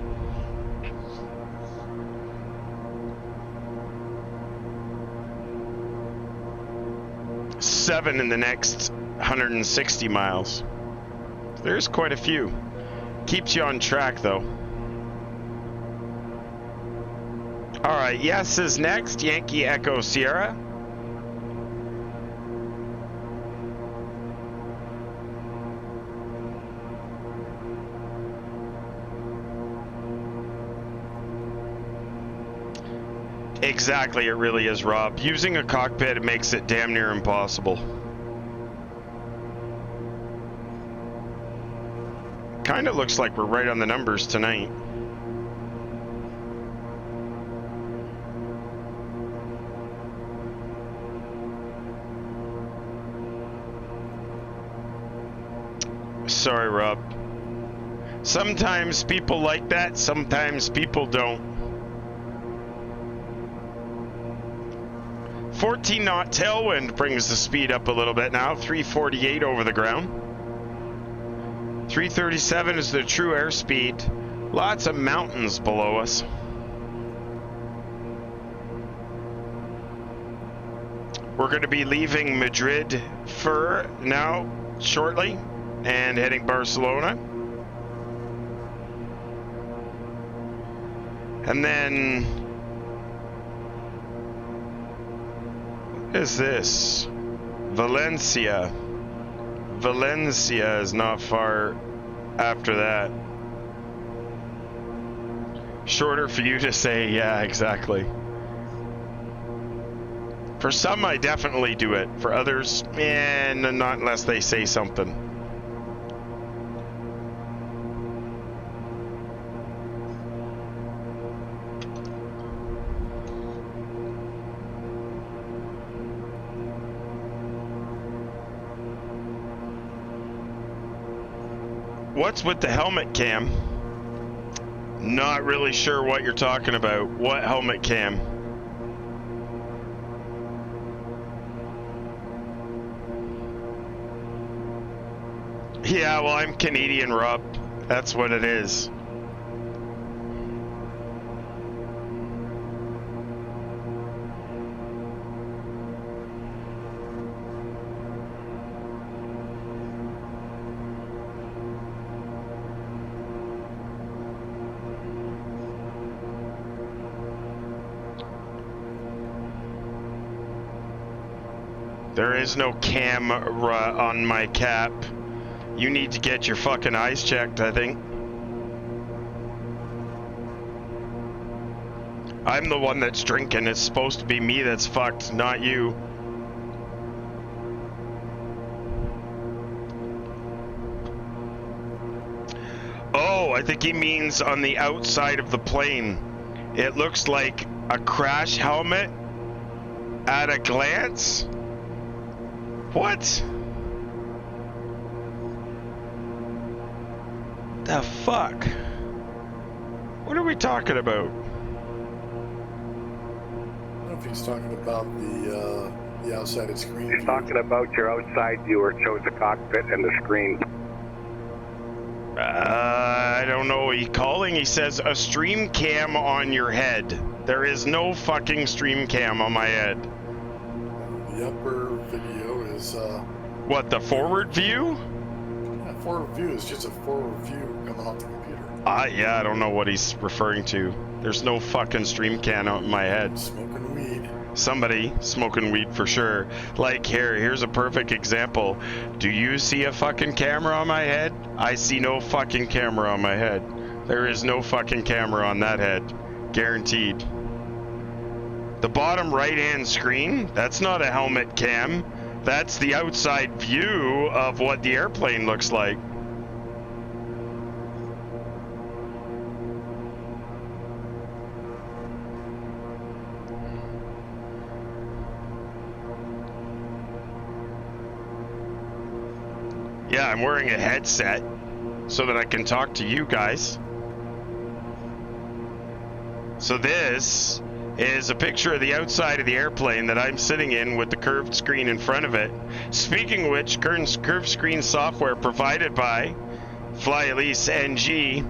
Seven in the next 160 miles. There's quite a few. Keeps you on track though. Alright, yes is next. Yankee Echo Sierra. Exactly, it really is, Rob. Using a cockpit, it makes it damn near impossible. Kind of looks like we're right on the numbers tonight. Sorry, Rob. Sometimes people like that, sometimes people don't. 14 knot tailwind brings the speed up a little bit now, 348 over the ground. 337 is the true airspeed. Lots of mountains below us. We're going to be leaving Madrid for now shortly and heading Barcelona. And then what is this? Valencia. Valencia is not far after that. Shorter for you to say, yeah, exactly. For some, I definitely do it. For others, not unless they say something. What's with the helmet cam? Not really sure what you're talking about. What helmet cam? Yeah, well, I'm Canadian, Rob. That's what it is. There is no camera on my cap. You need to get your fucking eyes checked, I think. I'm the one that's drinking. It's supposed to be me that's fucked, not you. Oh, I think he means on the outside of the plane. It looks like a crash helmet at a glance. What? The fuck? What are we talking about? I don't know if he's talking about the outside of screen. He's talking about your outside view where it shows the cockpit and the screen. I don't know. He says a stream cam on your head. There is no fucking stream cam on my head. The upper video is what, the forward view? Yeah, forward view is just a forward view coming off the computer. Yeah, I don't know what he's referring to. There's no fucking stream cam on my head. Smoking weed. Somebody smoking weed for sure. Like, here's a perfect example. Do you see a fucking camera on my head? I see no fucking camera on my head. There is no fucking camera on that head. Guaranteed. The bottom right hand screen, that's not a helmet cam. That's the outside view of what the airplane looks like. Yeah, I'm wearing a headset so that I can talk to you guys. So this is a picture of the outside of the airplane that I'm sitting in with the curved screen in front of it. Speaking of which, curved screen software provided by Fly Elise NG,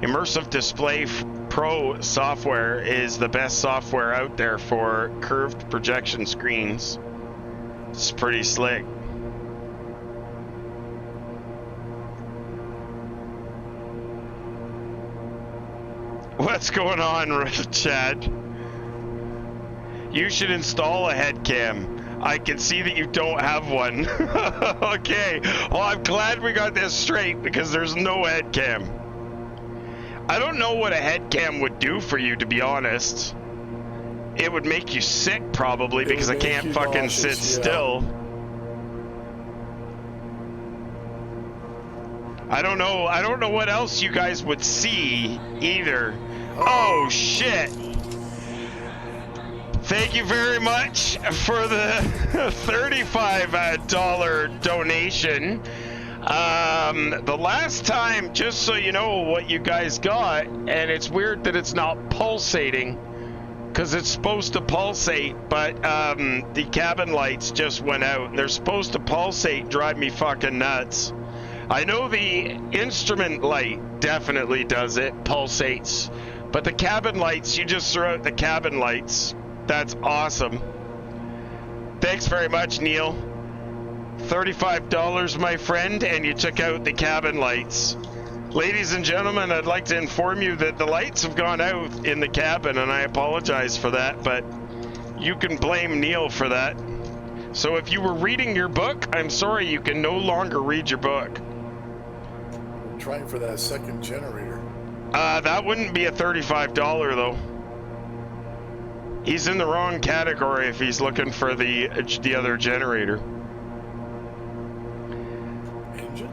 Immersive Display Pro software is the best software out there for curved projection screens. It's pretty slick. What's going on, Chad? You should install a head cam. I can see that you don't have one. Okay, well, I'm glad we got this straight because there's no head cam. I don't know what a head cam would do for you, to be honest. It would make you sick, probably, because I can't fucking sit still. I don't know what else you guys would see, either. Oh, shit. Thank you very much for the $35 donation. The last time, just so you know what you guys got, and it's weird that it's not pulsating, because it's supposed to pulsate, but the cabin lights just went out. They're supposed to pulsate, drive me fucking nuts. I know the instrument light definitely does it, pulsates, but the cabin lights, you just throw out the cabin lights. That's awesome. Thanks very much, Neil. $35, my friend, and you took out the cabin lights. Ladies and gentlemen, I'd like to inform you that the lights have gone out in the cabin, and I apologize for that, but you can blame Neil for that. So if you were reading your book, I'm sorry, you can no longer read your book. I'm trying for that second generator. That wouldn't be a $35 though. He's in the wrong category if he's looking for the other generator. Engine?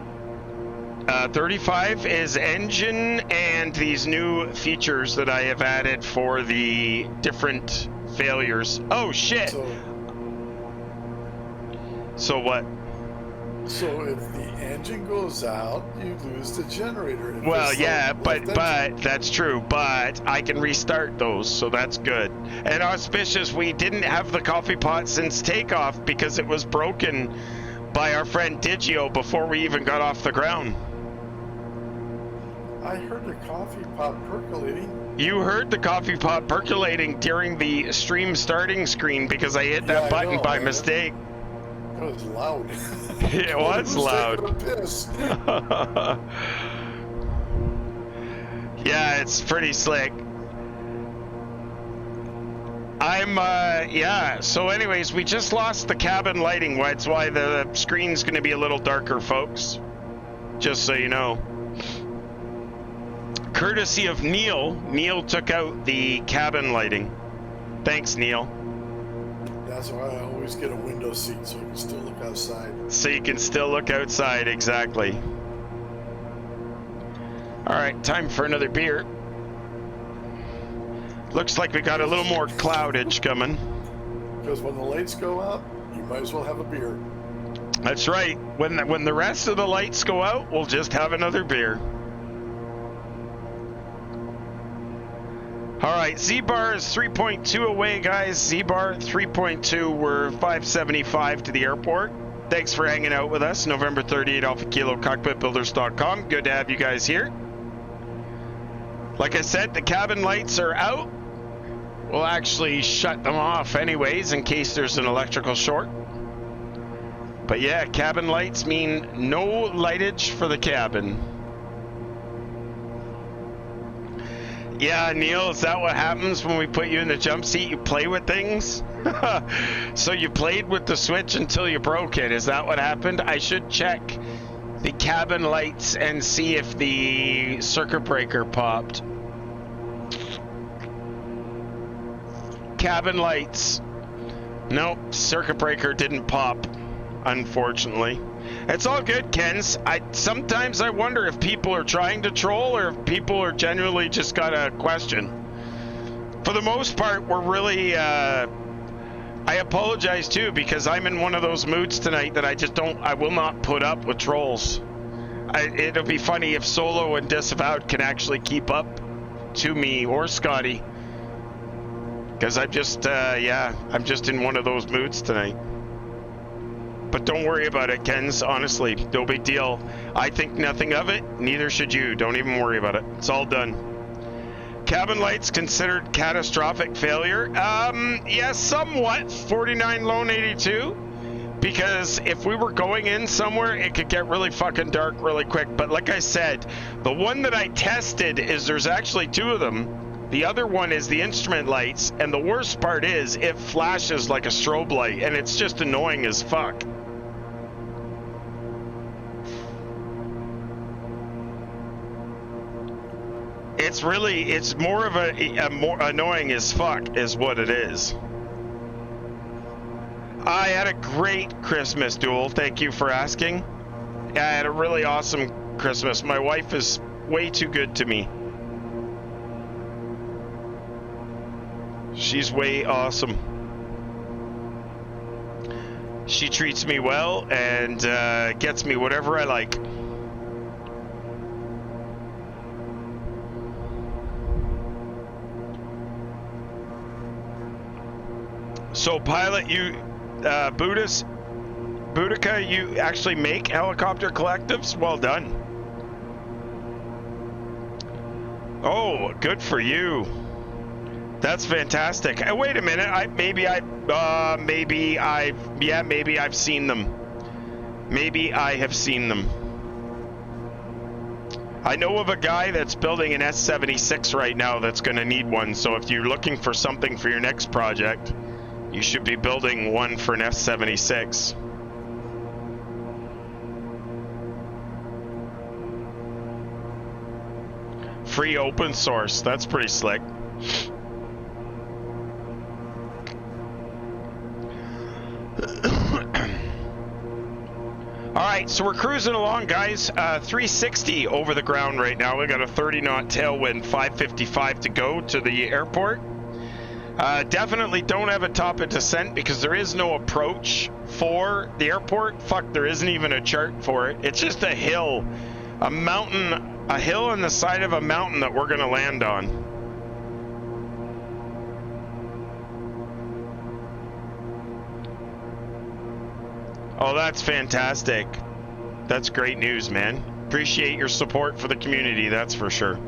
35 is engine and these new features that I have added for the different failures. Oh shit! So what? So if the engine goes out, you lose the generator. If Well, it's yeah, the but that's true. But I can restart those, so that's good. And auspicious, we didn't have the coffee pot since takeoff because it was broken by our friend Digio before we even got off the ground. I heard the coffee pot percolating. You heard the coffee pot percolating during the stream starting screen because I hit that button by mistake. It was loud. It was loud. Yeah, it's pretty slick. Yeah, so anyways, we just lost the cabin lighting. That's why the screen's going to be a little darker, folks. Just so you know. Courtesy of Neil. Neil took out the cabin lighting. Thanks, Neil. That's why I always get a window seat so you can still look outside. So you can still look outside, exactly. Alright, time for another beer. Looks like we got a little more cloudage coming. Because when the lights go out, you might as well have a beer. That's right. When the rest of the lights go out, we'll just have another beer. All right, Z-Bar is 3.2 away, guys. Z-Bar 3.2. We're 575 to the airport. Thanks for hanging out with us. November 38 Alpha Kilo, Cockpitbuilders.com. Good to have you guys here. Like I said, the cabin lights are out. We'll actually shut them off anyways in case there's an electrical short. But yeah, cabin lights mean no lightage for the cabin. Yeah, Neil, is that what happens when we put you in the jump seat? You play with things? So you played with the switch until you broke it. Is that what happened? I should check the cabin lights and see if the circuit breaker popped. Cabin lights. Nope, circuit breaker didn't pop, unfortunately. It's all good, Kens. Sometimes I wonder if people are trying to troll or if people are genuinely just got a question. For the most part, we're really, I apologize too, because I'm in one of those moods tonight that I will not put up with trolls. It'll be funny if Solo and Disavowed can actually keep up to me or Scotty. Because I'm just, I'm just in one of those moods tonight. But don't worry about it, Kens. Honestly, no big deal. I think nothing of it. Neither should you. Don't even worry about it. It's all done. Cabin lights considered catastrophic failure? Yes, somewhat. 49 lone 82. Because if we were going in somewhere, it could get really fucking dark really quick. But like I said, the one that I tested is there's actually two of them. The other one is the instrument lights, and the worst part is it flashes like a strobe light, and it's just annoying as fuck. It's more of a more annoying as fuck is what it is. I had a great Christmas, Duel. Thank you for asking. I had a really awesome Christmas. My wife is way too good to me. She's way awesome. She treats me well and gets me whatever I like. So, pilot, you, Boudica, you actually make helicopter collectives? Well done. Oh, good for you. That's fantastic. Wait a minute. Maybe I've seen them. Maybe I have seen them. I know of a guy that's building an S-76 right now that's going to need one. So if you're looking for something for your next project, you should be building one for an S-76. Free open source. That's pretty slick. Alright, so we're cruising along, guys. 360 over the ground right now. We got a 30-knot tailwind, 555 to go to the airport. Definitely don't have a top of descent because there is no approach for the airport. Fuck, there isn't even a chart for it. It's just a hill, a mountain, a hill on the side of a mountain that we're going to land on. Oh, that's fantastic. That's great news, man. Appreciate your support for the community, that's for sure.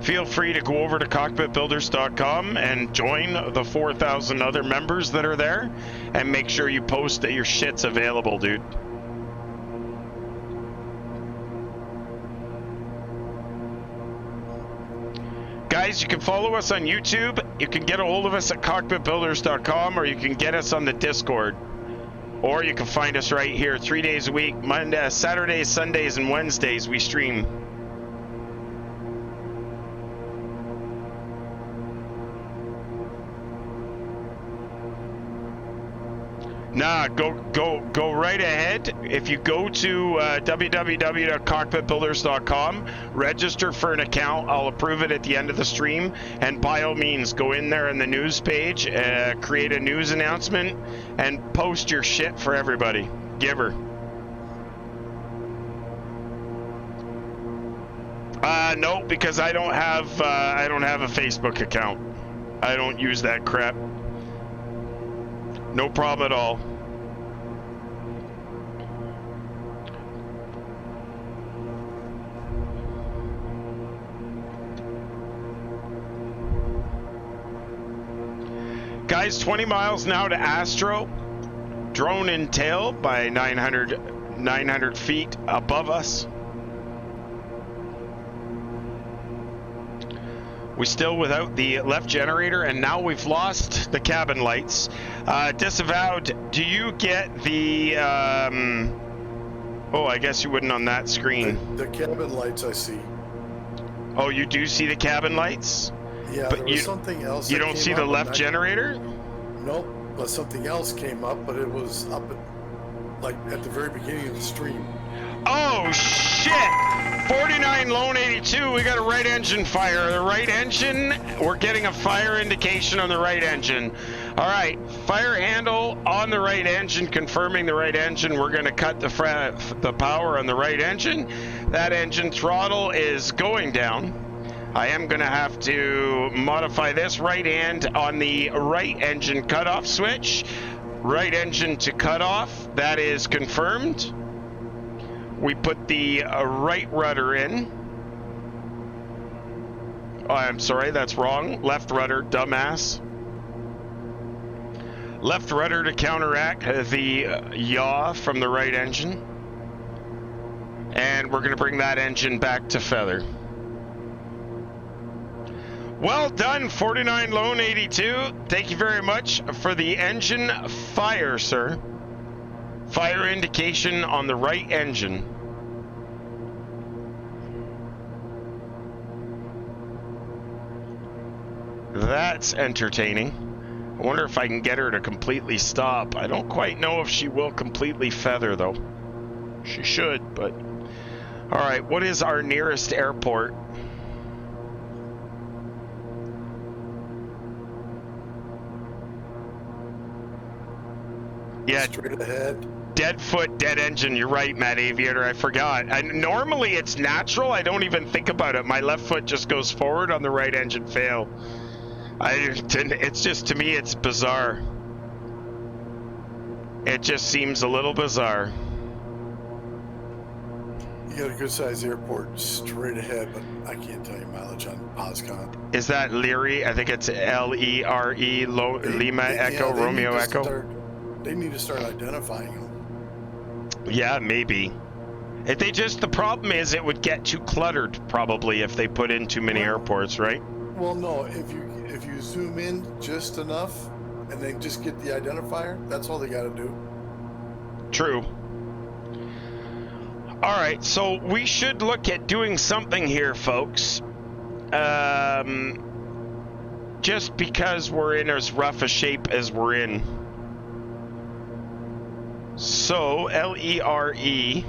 Feel free to go over to cockpitbuilders.com and join the 4,000 other members that are there, and make sure you post that your shit's available, dude. Guys, you can follow us on YouTube. You can get a hold of us at cockpitbuilders.com, or you can get us on the Discord. Or you can find us right here 3 days a week, Monday, Saturdays, Sundays, and Wednesdays we stream. Nah, go right ahead. If you go to www.cockpitbuilders.com, register for an account. I'll approve it at the end of the stream. And by all means, go in there in the news page, create a news announcement, and post your shit for everybody. Give her. No, because I don't have a Facebook account. I don't use that crap. No problem at all. Guys, 20 miles now to Astro. Drone in tail by 900 feet above us. We're still without the left generator, and now we've lost the cabin lights. Disavowed, do you get the... Oh, I guess you wouldn't on that screen. The cabin lights I see. Oh, you do see the cabin lights? Yeah, but there was something else. You don't see the left generator? Nope, but something else came up, but it was up at the very beginning of the stream. Oh, shit! 49 lone 82, we got a right engine fire. The right engine, we're getting a fire indication on the right engine. All right, fire handle on the right engine, confirming the right engine. We're going to cut the power on the right engine. That engine throttle is going down. I am going to have to modify this right hand on the right engine cutoff switch. Right engine to cutoff. That is confirmed. We put the right rudder in. Oh, I'm sorry, that's wrong. Left rudder, dumbass. Left rudder to counteract the yaw from the right engine. And we're going to bring that engine back to feather. Well done, 49 Lone 82. Thank you very much for the engine fire, sir. Fire indication on the right engine. That's entertaining. I wonder if I can get her to completely stop. I don't quite know if she will completely feather, though. She should, but... Alright, what is our nearest airport? Yeah, Straight ahead. dead foot, dead engine. You're right, Matt Aviator. I forgot. Normally, it's natural. I don't even think about it. My left foot just goes forward on the right engine fail. It's just, to me, it's bizarre. It just seems a little bizarre. You got a good sized airport straight ahead, but I can't tell you mileage on POSCON. Is that Leary? I think it's L-E-R-E, Lima Echo, Romeo Echo. They need to start identifying them. Yeah, maybe. The problem is it would get too cluttered, probably, if they put in too many airports, right? Well, no, if you zoom in just enough and then just get the identifier, that's all they got to do. True. All right, so we should look at doing something here, folks. Just because we're in as rough a shape as we're in. So, L-E-R-E,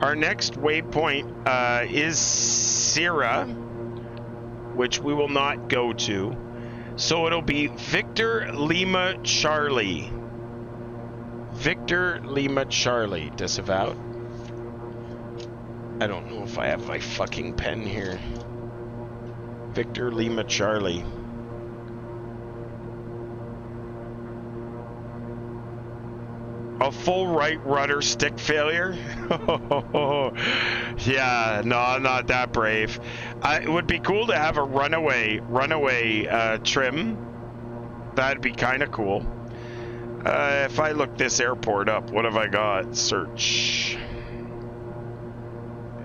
our next waypoint is Sierra, which we will not go to. So it'll be Victor Lima Charlie. Victor Lima Charlie, disavowed. I don't know if I have my fucking pen here. Victor Lima Charlie. A full right rudder stick failure? Yeah, no, I'm not that brave. It would be cool to have a runaway trim. That'd be kind of cool. If I look this airport up, what have I got? Search.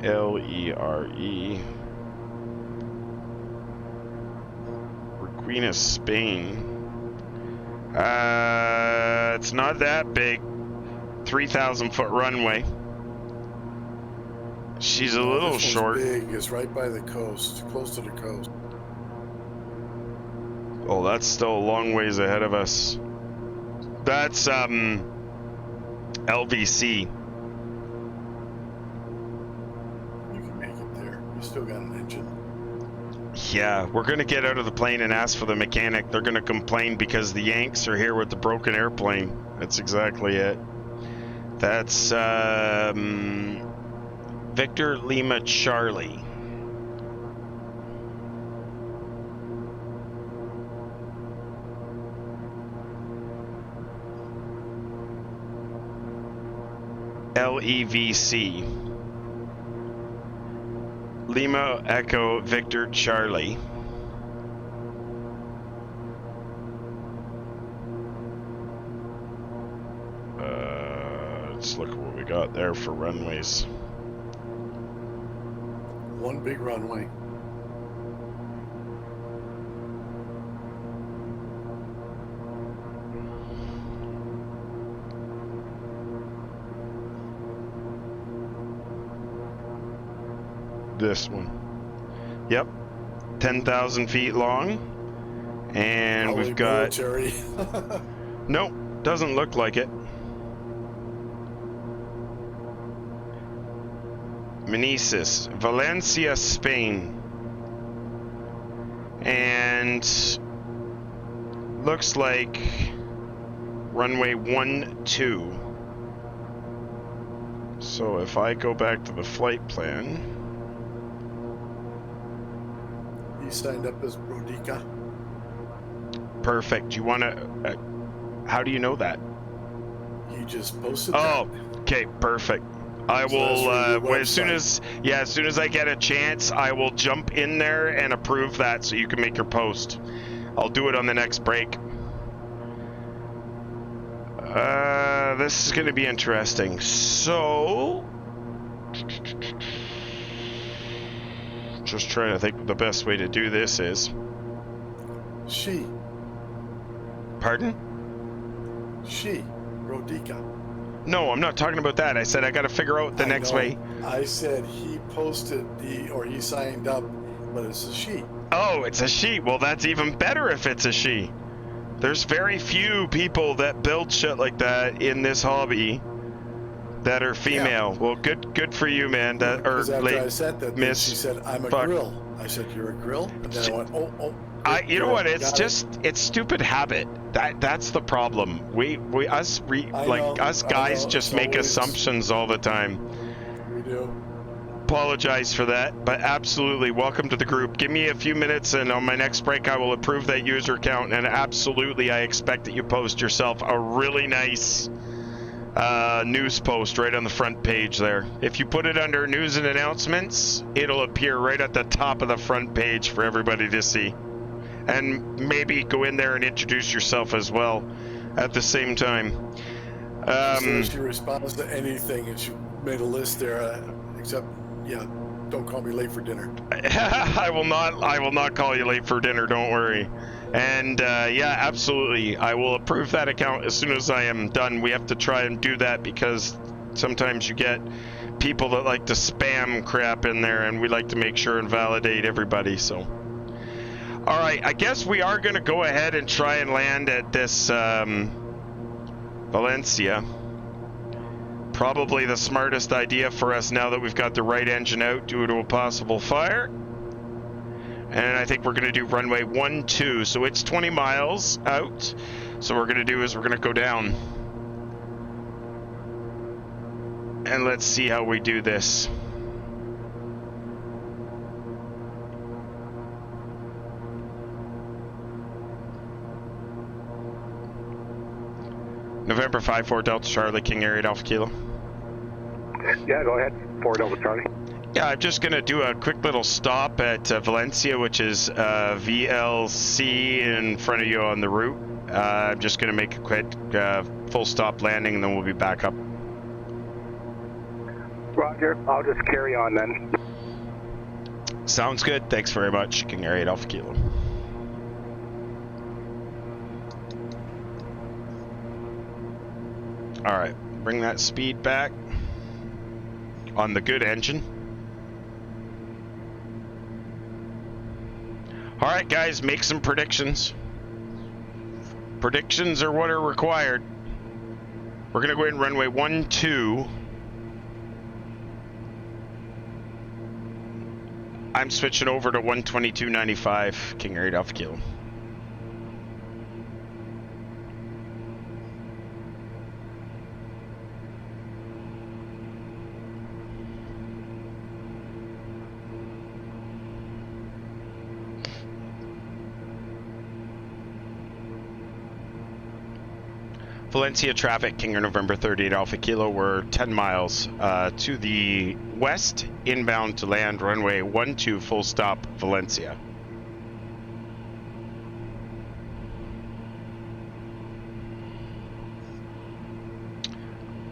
L-E-R-E. Requena, Spain. It's not that big. 3,000 foot runway. She's a little this short. Big. It's right by the coast, close to the coast. Oh, that's still a long ways ahead of us. That's LVC. You can make it there. You still got an engine. Yeah, we're gonna get out of the plane and ask for the mechanic. They're gonna complain because the Yanks are here with the broken airplane. That's exactly it. That's Victor Lima Charlie. LEVC. Lima Echo Victor Charlie. Let's look at what we got there for runways. One big runway. This one. Yep. 10,000 feet long. And Probably we've got... military. Nope, doesn't look like it. Meneses, Valencia, Spain. And looks like runway 12. So if I go back to the flight plan, He signed up as Brodica. Perfect. You want to... how do you know that? He just posted Oh, that. okay, perfect. I So that's will, for your as soon as, yeah, as soon as I get a chance, I will jump in there and approve that so you can make your post. I'll do it on the next break. This is going to be interesting. So, just trying to think what the best way to do this is. She. Pardon? She. Brodica. No, I'm not talking about that. I said I got to figure out the next way. I said he posted he signed up, but it's a she. Oh, it's a she. Well, that's even better if it's a she. There's very few people that build shit like that in this hobby that are female. Yeah. Well, good for you, man. That or after I said that, miss. She said, "I'm a grill." I said, "You're a grill," and then I went, "Oh." You know what? It's it's stupid habit. That's the problem. Us guys just make assumptions all the time. We do. Apologize for that, but absolutely welcome to the group. Give me a few minutes and on my next break I will approve that user account, and absolutely I expect that you post yourself a really nice news post right on the front page there. If you put it under news and announcements, it'll appear right at the top of the front page for everybody to see. And maybe go in there and introduce yourself as well at the same time. She responds to anything, and she made a list there, except, yeah, don't call me late for dinner. I will not call you late for dinner, don't worry. And yeah, absolutely, I will approve that account as soon as I am done. We have to try and do that because sometimes you get people that like to spam crap in there, and we like to make sure and validate everybody, so. All right, I guess we are going to go ahead and try and land at this Valencia. Probably the smartest idea for us now that we've got the right engine out due to a possible fire. And I think we're going to do runway 12, so it's 20 miles out. So what we're going to do is we're going to go down. And let's see how we do this. November 5-4 Delta Charlie, KingAir 8 Alpha Kilo. Yeah, go ahead. 4 Delta Charlie. Yeah, I'm just going to do a quick little stop at Valencia, which is VLC in front of you on the route. I'm just going to make a quick full stop landing, and then we'll be back up. Roger. I'll just carry on then. Sounds good. Thanks very much. KingAir 8 Alpha Kilo. All right, bring that speed back on the good engine. All right, guys, make some predictions. Predictions are what are required. We're going to go ahead and runway 12. I'm switching over to 122.95, KingAir 8 Alpha Kilo. Valencia traffic, KingAir November 38 Alpha Kilo. We're 10 miles to the west, inbound to land runway 12, full stop, Valencia.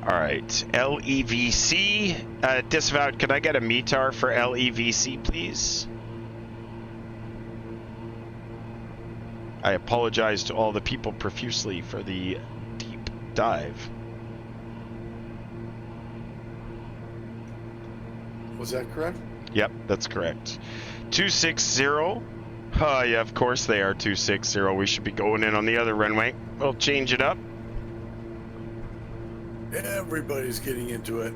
All right, LEVC, disavowed, could I get a METAR for LEVC, please? I apologize to all the people profusely for the dive. Was that correct? Yep, that's correct. 260. Oh, yeah, of course they are 260. We should be going in on the other runway. We'll change it up. Everybody's getting into it.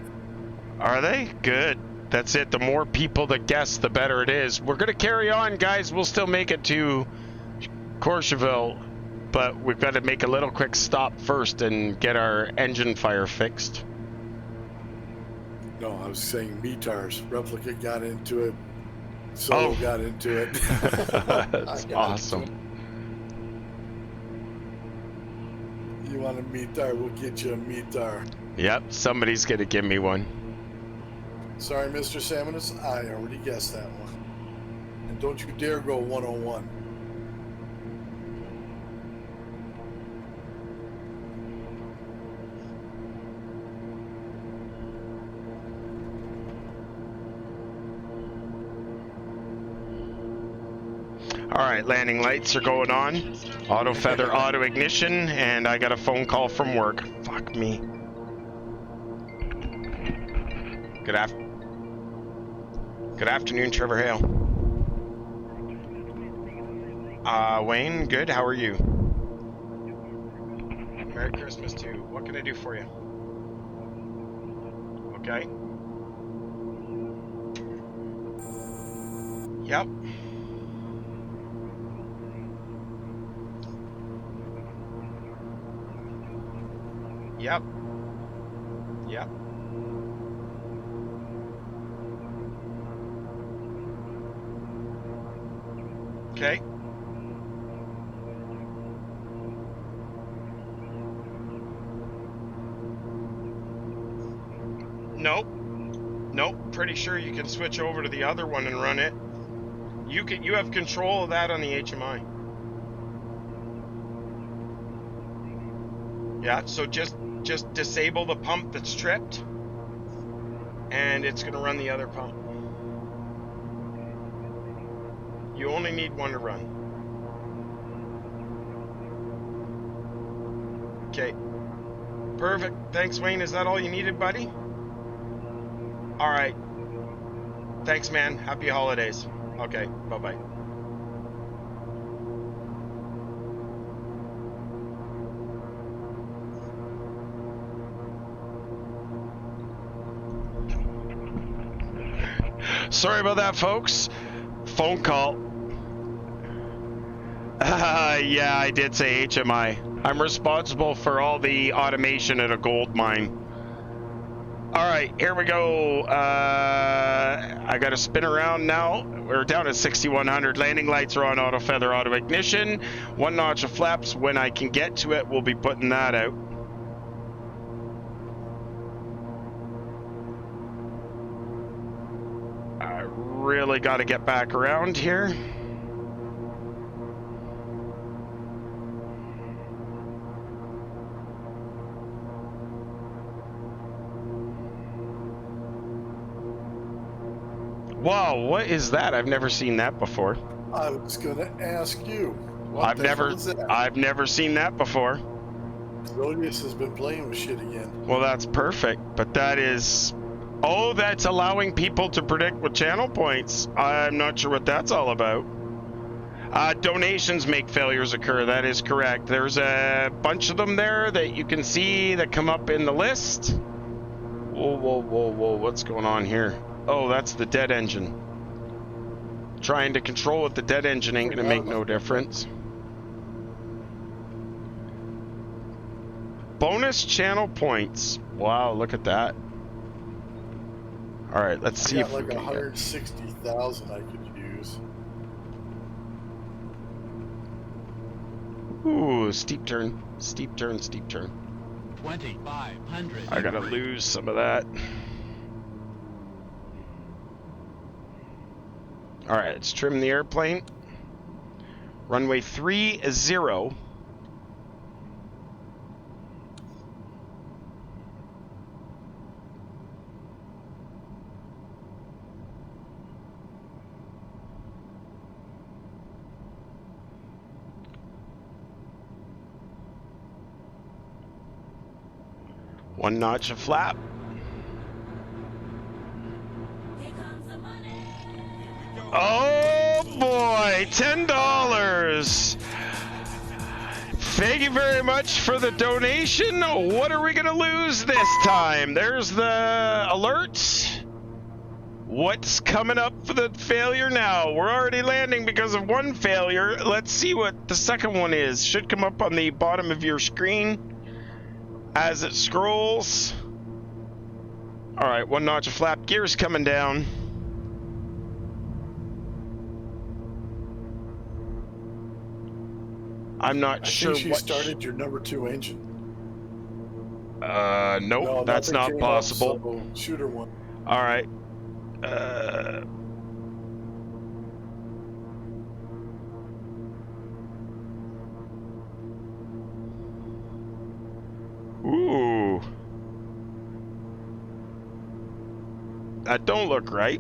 Are they? Good. That's it. The more people that guess, the better it is. We're going to carry on, guys. We'll still make it to Courchevel, but we've got to make a little quick stop first and get our engine fire fixed. No, I was saying METARs. Replica got into it. so got into it. That's awesome. You want a METAR? We'll get you a METAR. Yep, somebody's gonna give me one. Sorry, Mr. Salmonus, I already guessed that one. And don't you dare go 101. Alright, landing lights are going on. Auto feather, auto ignition, and I got a phone call from work. Fuck me. Good afternoon, Trevor Hale. Wayne, good, how are you? Merry Christmas too. What can I do for you? Okay. Yep. Yep. Yep. Okay. Nope. Nope. Pretty sure you can switch over to the other one and run it. You have control of that on the HMI. Yeah, so just disable the pump that's tripped, and it's going to run the other pump. You only need one to run. Okay. Perfect. Thanks, Wayne. Is that all you needed, buddy? All right. Thanks, man. Happy holidays. Okay. Bye-bye. Sorry about that, folks. Phone call. Yeah, I did say HMI. I'm responsible for all the automation at a gold mine. Alright, here we go. I gotta spin around now. We're down at 6100. Landing lights are on auto feather, auto ignition. One notch of flaps. When I can get to it, we'll be putting that out. I really gotta get back around here. Wow, what is that? I've never seen that before. I was gonna ask you. I've never seen that before. Zodius has been playing with shit again. Well, that's perfect, but that is... Oh, that's allowing people to predict with channel points. I'm not sure what that's all about. Donations make failures occur. That is correct. There's a bunch of them there that you can see that come up in the list. Whoa, whoa, whoa, whoa. What's going on here? Oh, that's the dead engine. Trying to control with the dead engine ain't gonna make no difference. Bonus channel points. Wow, look at that. All right, let's see if like we can 160,000 I could use. Ooh, steep turn, steep turn, steep turn. 2,500. I gotta lose some of that. All right, let's trim the airplane. Runway 30. One notch of flap. Oh boy, $10. Thank you very much for the donation. What are we gonna lose this time? There's the alert. What's coming up for the failure now? We're already landing because of one failure. Let's see what the second one is. Should come up on the bottom of your screen as it scrolls. All right, one notch of flap. Gears coming down. I'm not I sure think she what. started your number 2 engine. Nope, No, that's nothing not came up, possible. so shoot her one. All right. Ooh. That don't look right.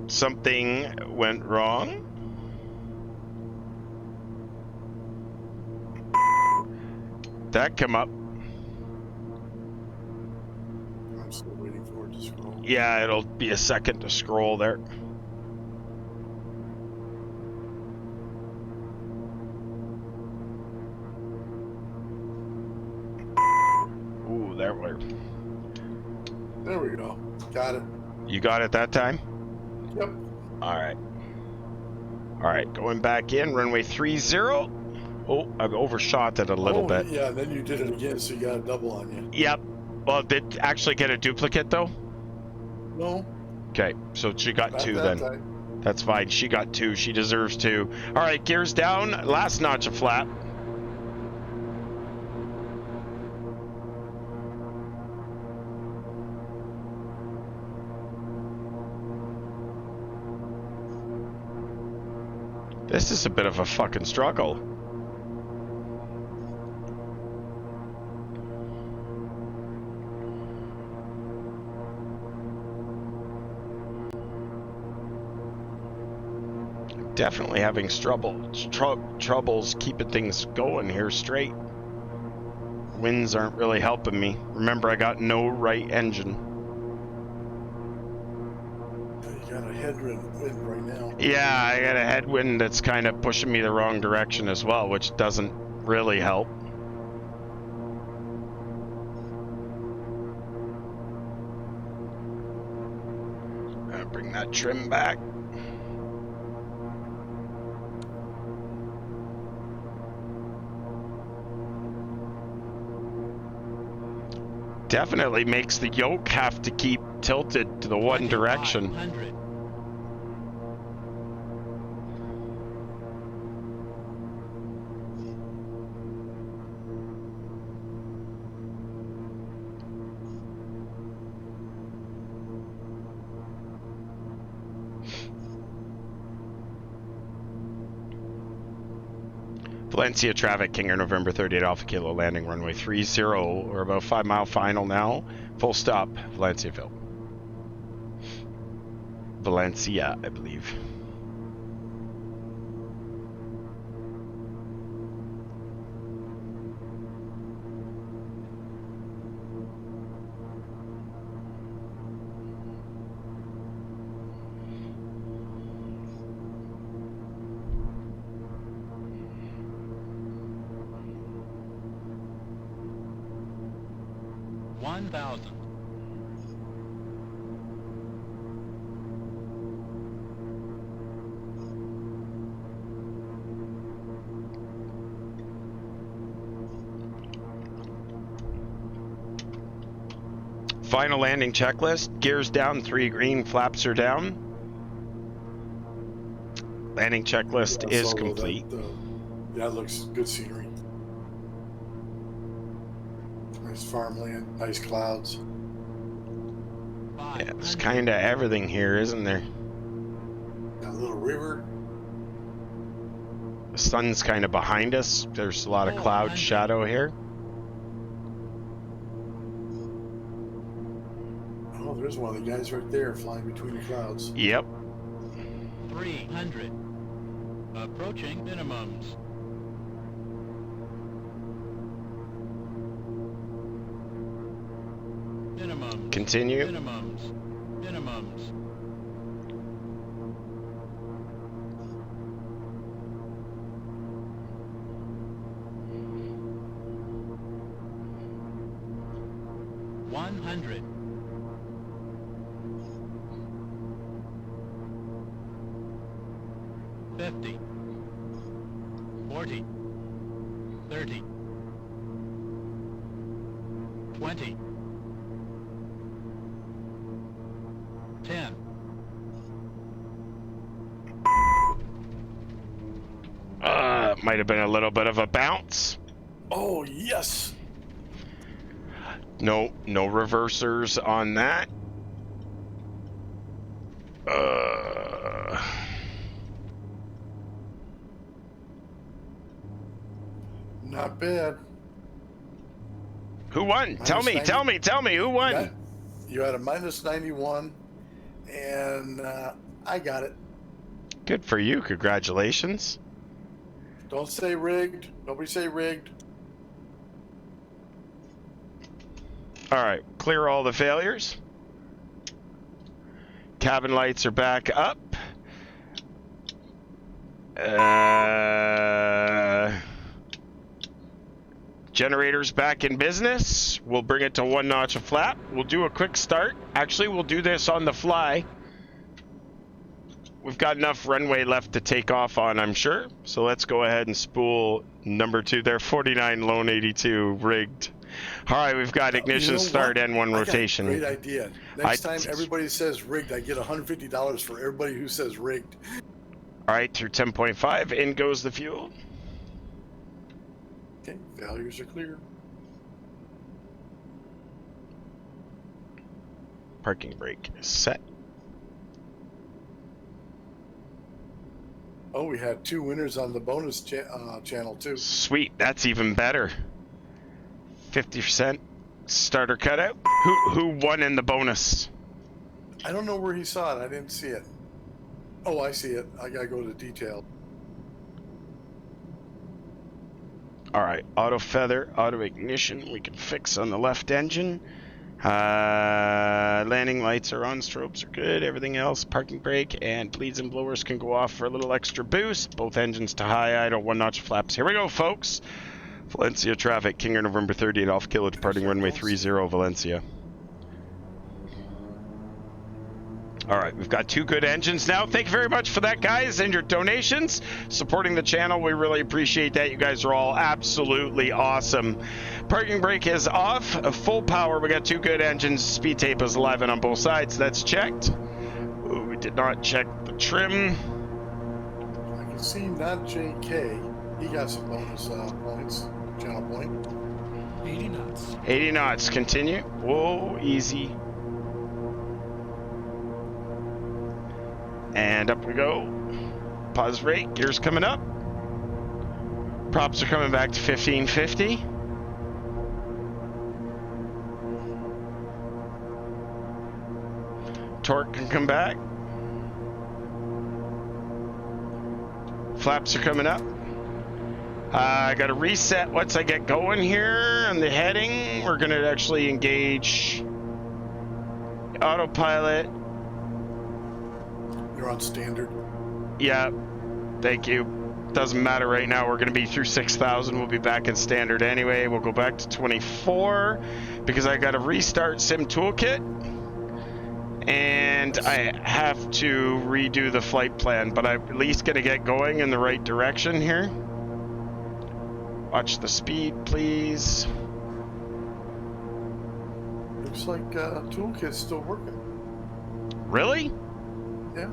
Something went wrong. That come up. I'm still waiting for it to scroll. Yeah, it'll be a second to scroll there. Ooh, there we There we go. Got it. You got it that time? Yep. All right. All right, going back in, runway 30. Oh, I've overshot it a little bit. Yeah, and then you did it again, so you got a double on you. Yep. Well, did actually get a duplicate though? No. Okay, so she got Not 2 that then. time. That's fine. She got 2. She deserves 2. All right, gears down. Last notch of flap. This is a bit of a fucking struggle. Definitely having troubles keeping things going here straight. Winds aren't really helping me. Remember, I got no right engine. You got a headwind right now. Yeah, I got a headwind that's kind of pushing me the wrong direction as well, which doesn't really help. Bring that trim back. Definitely makes the yoke have to keep tilted to the one direction. 2500. Valencia traffic, KingAir November 38 Alpha Kilo, landing runway 30. We're about 5 mile final now. Full stop, Valenciaville. Valencia, I believe. $1,000. Final landing checklist. Gears down, 3 green, flaps are down. Landing checklist is So complete. That looks good scenery. Nice farmland, nice clouds. Yeah, it's kind of everything here, isn't there? Got a little river. The sun's kind of behind us. There's a lot of cloud shadow here. Oh, there's one of the guys right there flying between the clouds. Yep. 300. Approaching minimums. Minimums. Continue. Minimums. Minimums. $100. 50. 40. 30. 20. 10. that might have been a little bit of a bounce. Oh, yes. No reversers on that. Not bad. Who won? Tell me, who won? You had a minus 91, and I got it. Good for you. Congratulations. Don't say rigged. Nobody say rigged. All right, clear all the failures. Cabin lights are back up. Generators back in business. We'll bring it to 1 notch of flap. We'll do a quick start. Actually, we'll do this on the fly. We've got enough runway left to take off on, I'm sure. So let's go ahead and spool number 2 there. 49 lone 82 rigged. All right, we've got ignition start what? N1 rotation. Great idea. Next time everybody says rigged, I get $150 for everybody who says rigged. All right, through 10.5, in goes the fuel. Okay, failures are clear. Parking brake is set. Oh, we had 2 winners on the bonus channel too. Sweet, that's even better. 50% starter cutout. Who won in the bonus? I don't know where he saw it. I didn't see it. Oh, I see it. I gotta go to detail. All right, auto feather, auto ignition. We can fix on the left engine. Landing lights are on, strobes are good. Everything else, parking brake and bleeds and blowers can go off for a little extra boost. Both engines to high idle, 1 notch flaps. Here we go, folks. Valencia traffic, KingAir November 30 at Alpha Kilo, departing runway 30 Valencia. All right, we've got 2 good engines now. Thank you very much for that, guys, and your donations. Supporting the channel, we really appreciate that. You guys are all absolutely awesome. Parking brake is off, full power. We got 2 good engines. Speed tape is alive and on both sides. That's checked. Ooh, we did not check the trim. I can see not JK. He got some bonus points. Channel point. 80 knots. 80 knots. Continue. Whoa, easy. And up we go. Pause rate. Gears coming up. Props are coming back to 1550. Torque can come back. Flaps are coming up. I got to reset once I get going here on the heading. We're going to actually engage autopilot. You're on standard. Yeah, thank you. Doesn't matter right now. We're going to be through 6,000. We'll be back in standard anyway. We'll go back to 24 because I got to restart Sim Toolkit. And I have to redo the flight plan, but I'm at least going to get going in the right direction here. Watch the speed, please. Looks like Toolkit's still working. Really? Yeah.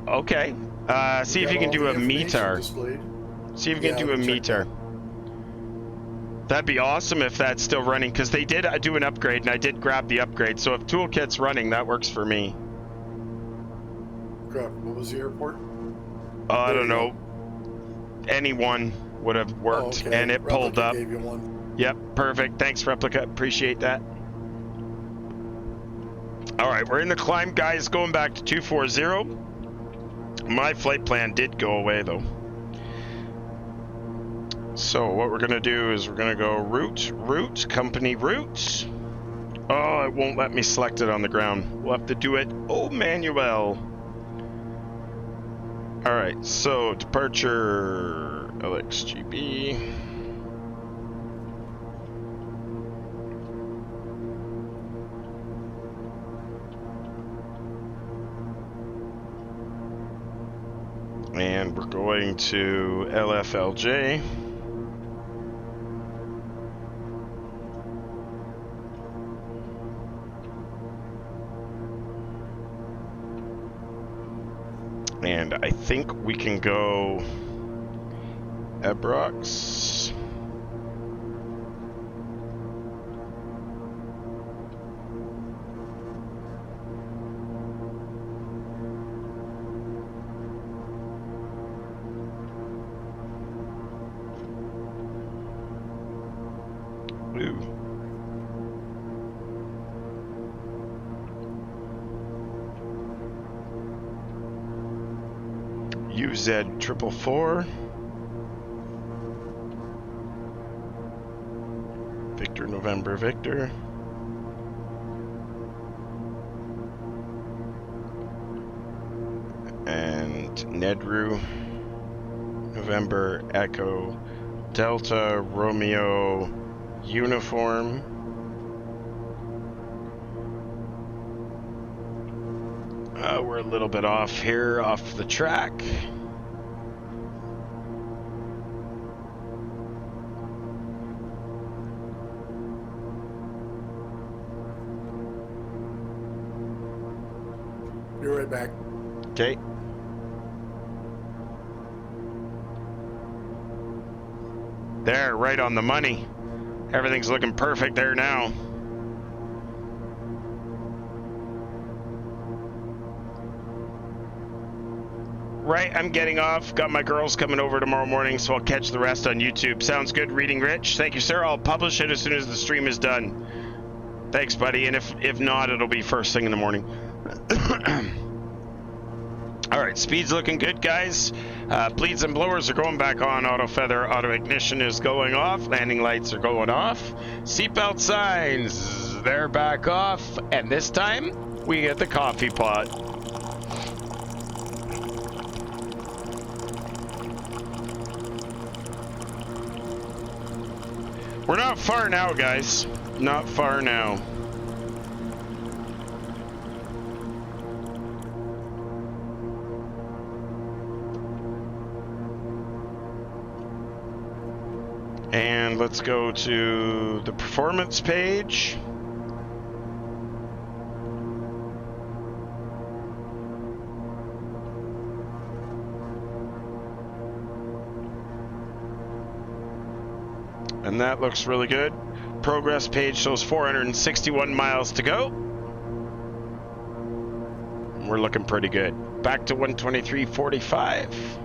Okay. See if you can do a meter. See if you can do a meter. That'd be awesome if that's still running, because they did do an upgrade, and I did grab the upgrade. So if Toolkit's running, that works for me. Crap, what was the airport? I don't know. Anyone would have worked, and it pulled up. Gave you one. Yep, perfect. Thanks, Replica. Appreciate that. All right, we're in the climb, guys. Going back to 240. My flight plan did go away, though. So what we're going to do is we're going to go route, company route. Oh, it won't let me select it on the ground. We'll have to do it manual. All right, so departure LXGB. And we're going to LFLJ. And I think we can go Ebrox. Ooh. UZ 444. Victor November Victor. And Nedru November Echo Delta Romeo Uniform. We're a little bit off here, off the track. Be right back. Okay. There, right on the money. Everything's looking perfect there now. Right, I'm getting off. Got my girls coming over tomorrow morning, so I'll catch the rest on YouTube. Sounds good, Reading Rich. Thank you, sir. I'll publish it as soon as the stream is done. Thanks, buddy. And if not, it'll be first thing in the morning. All right, speed's looking good, guys. Bleeds and blowers are going back on. Auto feather, auto ignition is going off. Landing lights are going off. Seatbelt signs, they're back off. And this time, we get the coffee pot. We're not far now, guys. Not far now. And let's go to the performance page. And that looks really good. Progress page shows 461 miles to go. We're looking pretty good. Back to 123.45.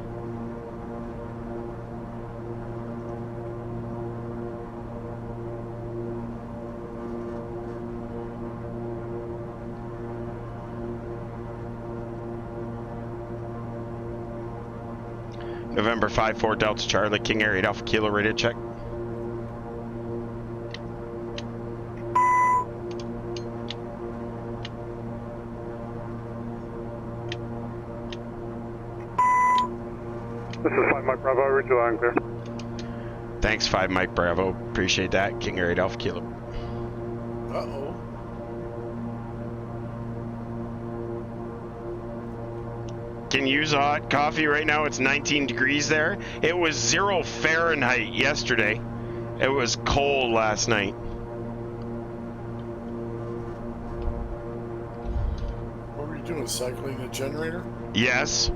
November 5-4 Delta Charlie, King Air 8 Alpha Kilo, radio check. This is 5 Mike Bravo, reach you loud and clear. Thanks, 5 Mike Bravo. Appreciate that. King Air 8 Alpha Kilo. Uh-oh. Can use hot coffee right now. It's 19 degrees there. It was 0 Fahrenheit yesterday. It was cold last night. What were you doing, cycling the generator? Yes.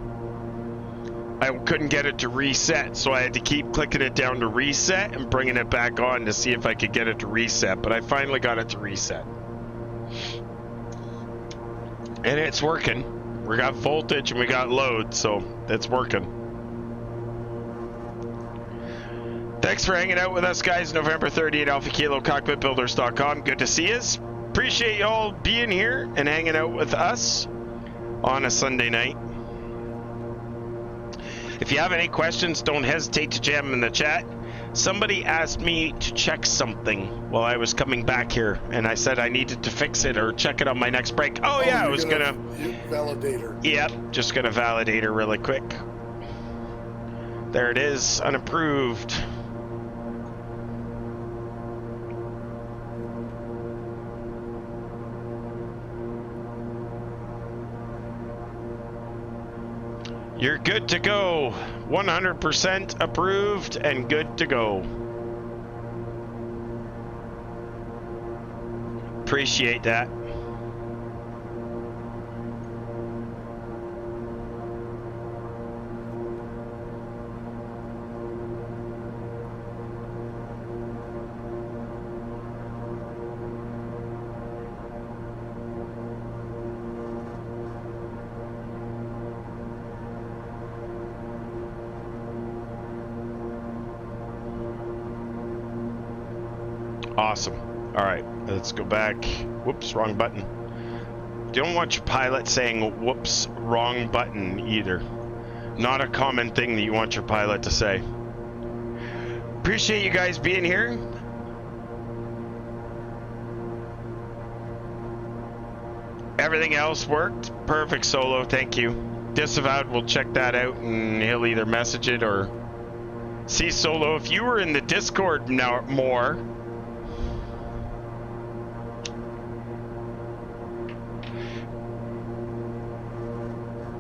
I couldn't get it to reset, so I had to keep clicking it down to reset and bringing it back on to see if I could get it to reset, but I finally got it to reset. And it's working. We got voltage and we got load, so it's working. Thanks for hanging out with us, guys. November 30 at Alpha Kilo, Cockpitbuilders.com. Good to see us. Appreciate you all being here and hanging out with us on a Sunday night. If you have any questions, don't hesitate to jam them in the chat. Somebody asked me to check something while I was coming back here, and I said I needed to fix it or check it on my next break. Oh yeah, I was gonna validate her. Yep, just gonna validate her really quick. There it is, unapproved. You're good to go. 100% approved and good to go. Appreciate that. Awesome. All right, let's go back. Whoops, wrong button. You don't want your pilot saying, whoops, wrong button either. Not a common thing that you want your pilot to say. Appreciate you guys being here. Everything else worked. Perfect, Solo. Thank you. Disavowed, we'll check that out and he'll either message it or... See, Solo, if you were in the Discord now more...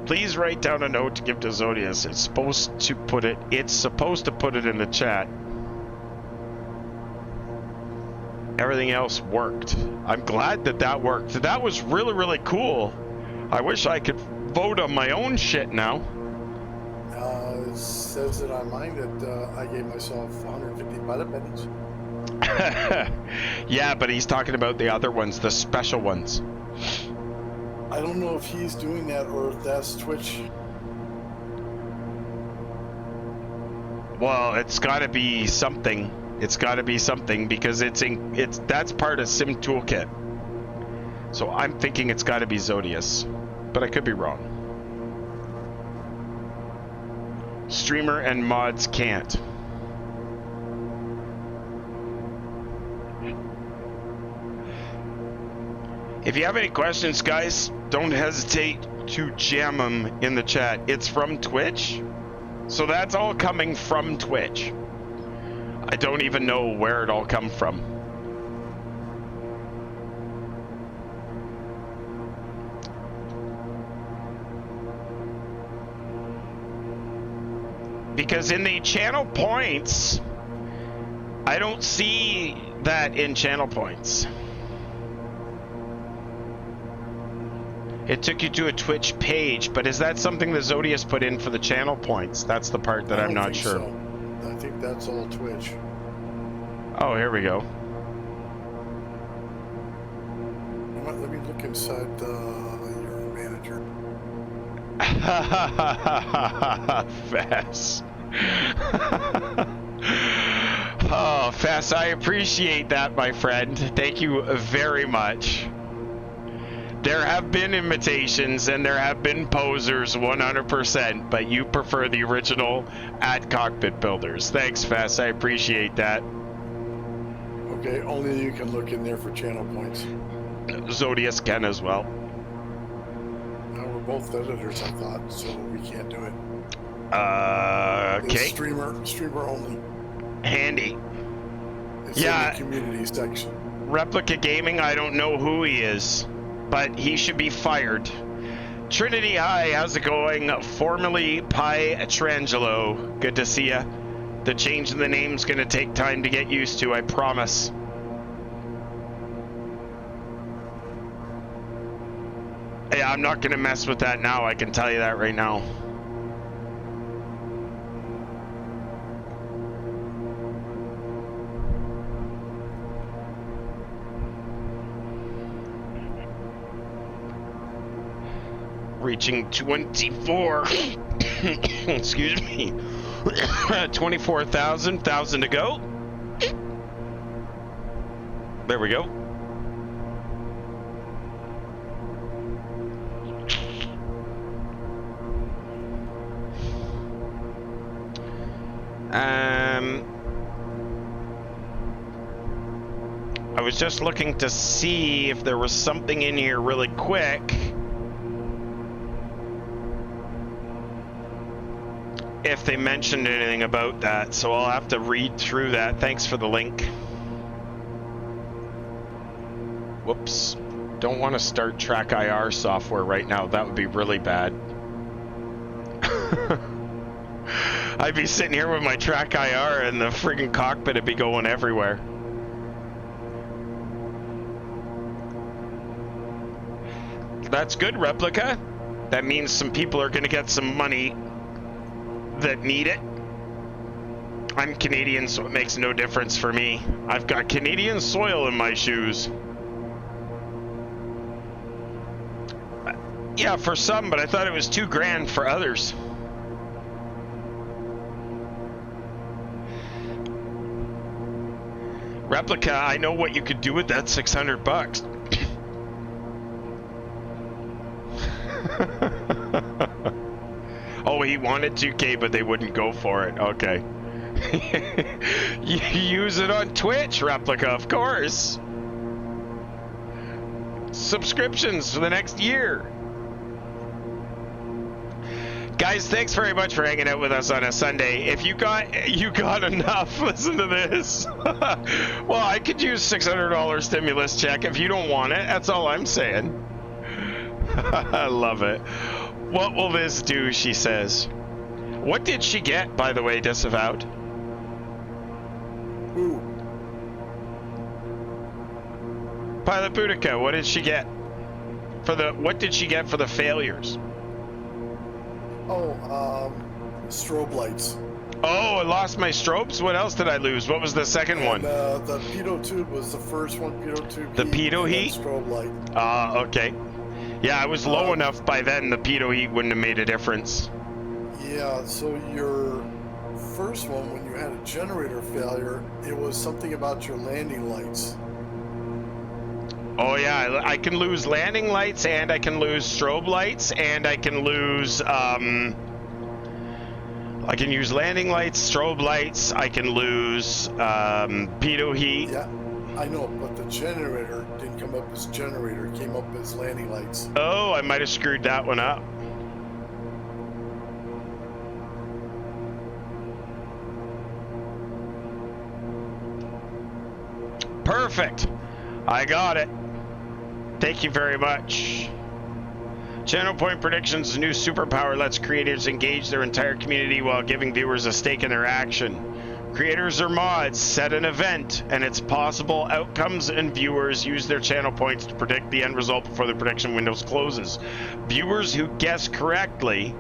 Please write down a note to give to Zodius. It's supposed to put it in the chat. Everything else worked. I'm glad that that worked. That was really, really cool. I wish I could vote on my own shit now. It says it on mine that I gave myself 150 pilot pennies. Yeah, but he's talking about the other ones, the special ones. I don't know if he's doing that or if that's Twitch. Well, it's got to be something. It's got to be something because that's part of Sim Toolkit. So I'm thinking it's got to be Zodius, but I could be wrong. Streamer and mods can't. If you have any questions, guys, don't hesitate to jam them in the chat. It's from Twitch, so that's all coming from Twitch. I don't even know where it all come from. Because in the channel points, I don't see that in channel points. It took you to a Twitch page, but is that something that Zodius put in for the channel points? That's the part that I'm not sure. So. I think that's all Twitch. Oh, here we go. Let me look inside your manager. Fess. Oh, Fess, I appreciate that, my friend. Thank you very much. There have been imitations and there have been posers 100%, but you prefer the original at Cockpit Builders. Thanks, Fess. I appreciate that. Okay, only you can look in there for channel points. Zodius can as well. Now we're both editors, I thought, so we can't do it. Okay. It's streamer only. Handy. It's yeah. in the community section. Replica Gaming, I don't know who he is, but he should be fired. Trinity, hi, how's it going? Formerly Pi Trangelo, good to see ya. The change in the name's gonna take time to get used to, I promise. Yeah, I'm not gonna mess with that now, I can tell you that right now. Reaching 24. Excuse me. 24,000 to go. There we go. I was just looking to see if there was something in here really quick. If they mentioned anything about that, so I'll have to read through that. Thanks for the link. Whoops. Don't want to start Track IR software right now. That would be really bad. I'd be sitting here with my Track IR and the friggin' cockpit would be going everywhere. That's good, Replica. That means some people are going to get some money that need it. I'm Canadian, so it makes no difference for me. I've got Canadian soil in my shoes. Yeah, for some, but I thought it was $2,000 for others. Replica, I know what you could do with that $600. Oh, he wanted 2K, but they wouldn't go for it. Okay. You use it on Twitch, Replica, of course. Subscriptions for the next year. Guys, thanks very much for hanging out with us on a Sunday. If you got enough, listen to this. Well, I could use $600 stimulus check if you don't want it. That's all I'm saying. I love it. What will this do, she says. What did she get, by the way, Disavowed? Who? Pilot Boudica, what did she get? What did she get for the failures? Oh, strobe lights. Oh, I lost my strobes? What else did I lose? What was the second one? The pitot tube was the first one, pitot tube. The pitot heat? Strobe light. Okay. Yeah, I was low enough by then, the pitot heat wouldn't have made a difference. Yeah, so your first one, when you had a generator failure, it was something about your landing lights. Oh yeah, I can lose landing lights, and I can lose strobe lights, and I can lose, I can use landing lights, strobe lights, I can lose, pitot heat. Yeah, I know, but the generator didn't come up as generator, it came up as landing lights. Oh, I might have screwed that one up. Perfect. I got it. Thank you very much. Channel Point Predictions' new superpower lets creators engage their entire community while giving viewers a stake in their action. Creators or mods set an event and its possible outcomes, and viewers use their channel points to predict the end result before the prediction window closes. Viewers who guess correctly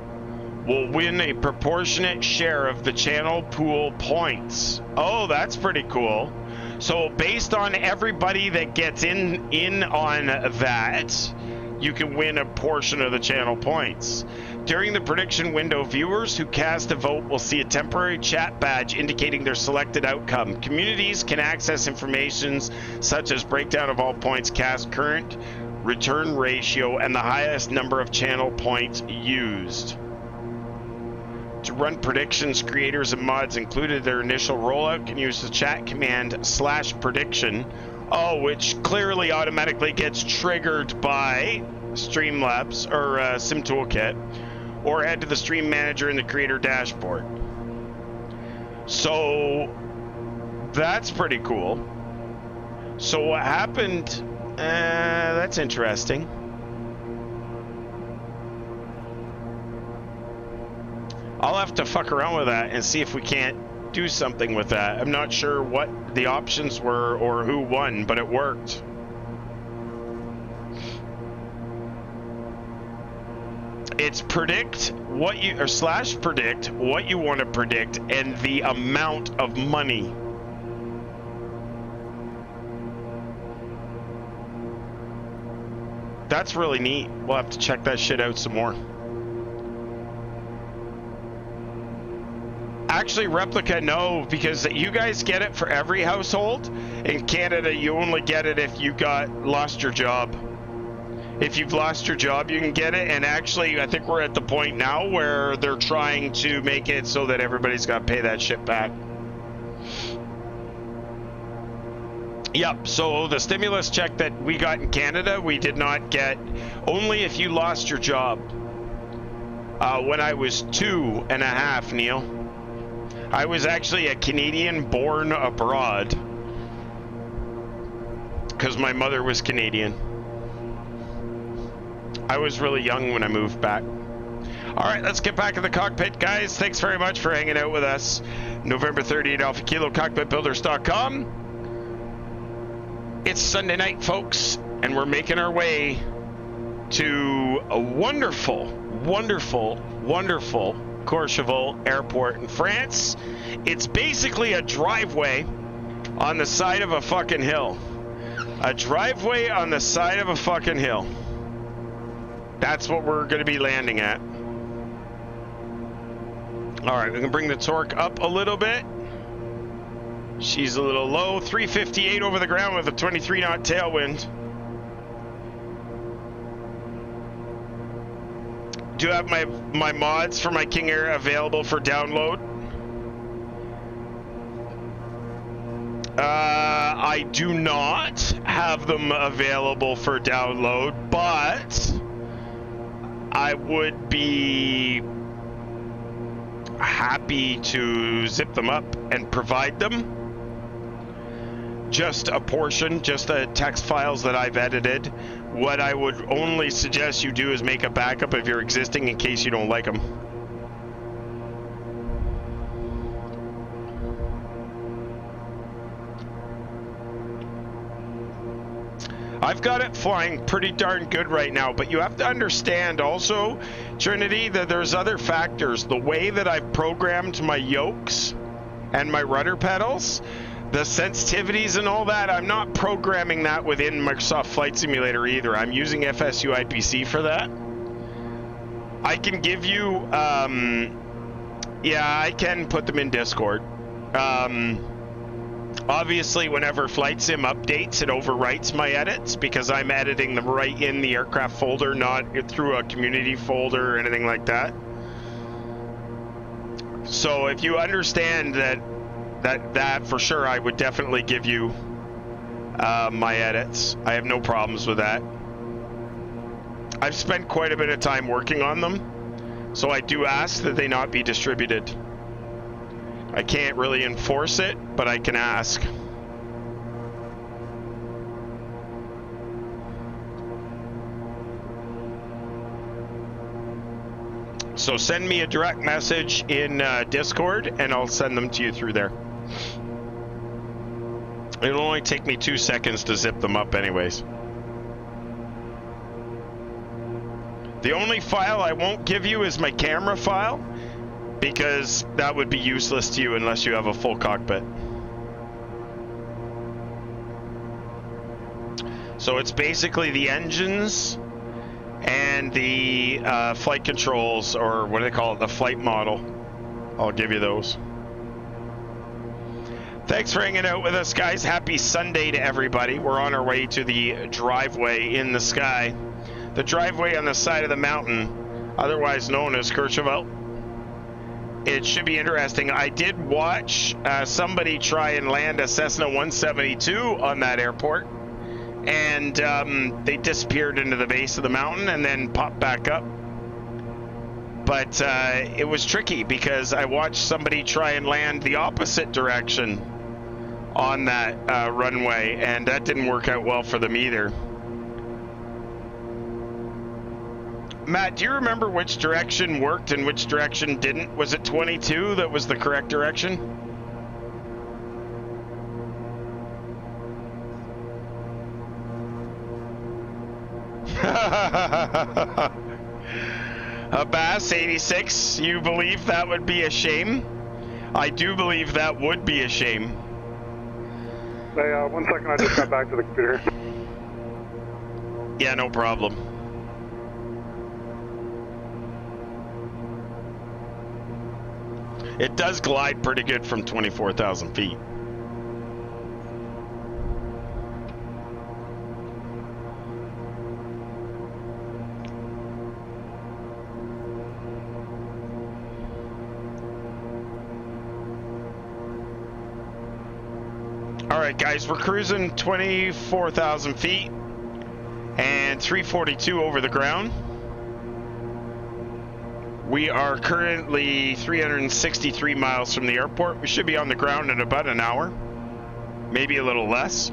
will win a proportionate share of the channel pool points. Oh, that's pretty cool. So based on everybody that gets in on that, you can win a portion of the channel points. During the prediction window, viewers who cast a vote will see a temporary chat badge indicating their selected outcome. Communities can access information such as breakdown of all points cast, current return ratio, and the highest number of channel points used. To run predictions, creators and mods included their initial rollout can use the chat command /prediction, which clearly automatically gets triggered by Streamlabs or SimToolkit, or head to the stream manager in the creator dashboard. So that's pretty cool. So what happened? That's interesting. I'll have to fuck around with that and see if we can't do something with that. I'm not sure what the options were or who won, but it worked. It's predict what you, or /predict what you want to predict and the amount of money. That's really neat. We'll have to check that shit out some more. Actually, Replica, no, because you guys get it for every household. In Canada, you only get it if you lost your job. If you've lost your job, you can get it. And actually, I think we're at the point now where they're trying to make it so that everybody's got to pay that shit back. Yep, so the stimulus check that we got in Canada, we did not get, only if you lost your job. When I was 2.5, Neil. I was actually a Canadian born abroad because my mother was Canadian. I was really young when I moved back. All right, let's get back in the cockpit, guys. Thanks very much for hanging out with us. November 30th, Alpha Kilo, Cockpitbuilders.com. It's Sunday night, folks, and we're making our way to a wonderful, wonderful, wonderful Courchevel Airport in France. It's basically a driveway on the side of a fucking hill. A driveway on the side of a fucking hill. That's what we're going to be landing at. All right, we can bring the torque up a little bit. She's a little low. 358 over the ground with a 23 knot tailwind. Do you have my mods for my KingAir available for download? I do not have them available for download, but I would be happy to zip them up and provide them. Just a portion, just the text files that I've edited. What I would only suggest you do is make a backup of your existing in case you don't like them. I've got it flying pretty darn good right now, but you have to understand also, Trinity, that there's other factors. The way that I've programmed my yokes and my rudder pedals, the sensitivities and all that, I'm not programming that within Microsoft Flight Simulator either. I'm using FSU IPC for that. I can give you, yeah, I can put them in Discord. Obviously, whenever Flight Sim updates, it overwrites my edits because I'm editing them right in the aircraft folder, not through a community folder or anything like that. So if you understand that for sure, I would definitely give you my edits. I have no problems with that. I've spent quite a bit of time working on them, so I do ask that they not be distributed. I can't really enforce it, but I can ask. So send me a direct message in Discord, and I'll send them to you through there. It'll only take me 2 seconds to zip them up anyways. The only file I won't give you is my camera file, because that would be useless to you unless you have a full cockpit. So it's basically the engines and the flight controls, or what do they call it, the flight model. I'll give you those. Thanks for hanging out with us, guys. Happy Sunday to everybody. We're on our way to the driveway in the sky. The driveway on the side of the mountain, otherwise known as Courchevel. It should be interesting. I did watch somebody try and land a Cessna 172 on that airport, and they disappeared into the base of the mountain and then popped back up. But it was tricky because I watched somebody try and land the opposite direction on that runway, and that didn't work out well for them either. Matt, do you remember which direction worked and which direction didn't? Was it 22 that was the correct direction? Bass 86, you believe that would be a shame? I do believe that would be a shame. Hey, 1 second, I just got back to the computer. Yeah, no problem. It does glide pretty good from 24,000 feet. All right, guys, we're cruising 24,000 feet and 342 over the ground. We are currently 363 miles from the airport. We should be on the ground in about an hour, maybe a little less.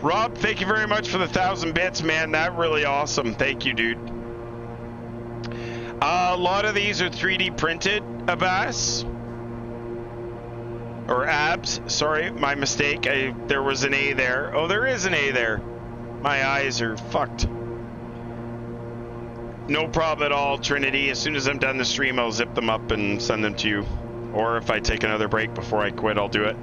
Rob, thank you very much for the 1,000 bits, man. That really awesome. Thank you, dude. A lot of these are 3D printed, Abbas. Or abs, sorry, my mistake. There was an A there. Oh, there is an A there. My eyes are fucked. No problem at all, Trinity. As soon as I'm done the stream, I'll zip them up and send them to you. Or if I take another break before I quit, I'll do it.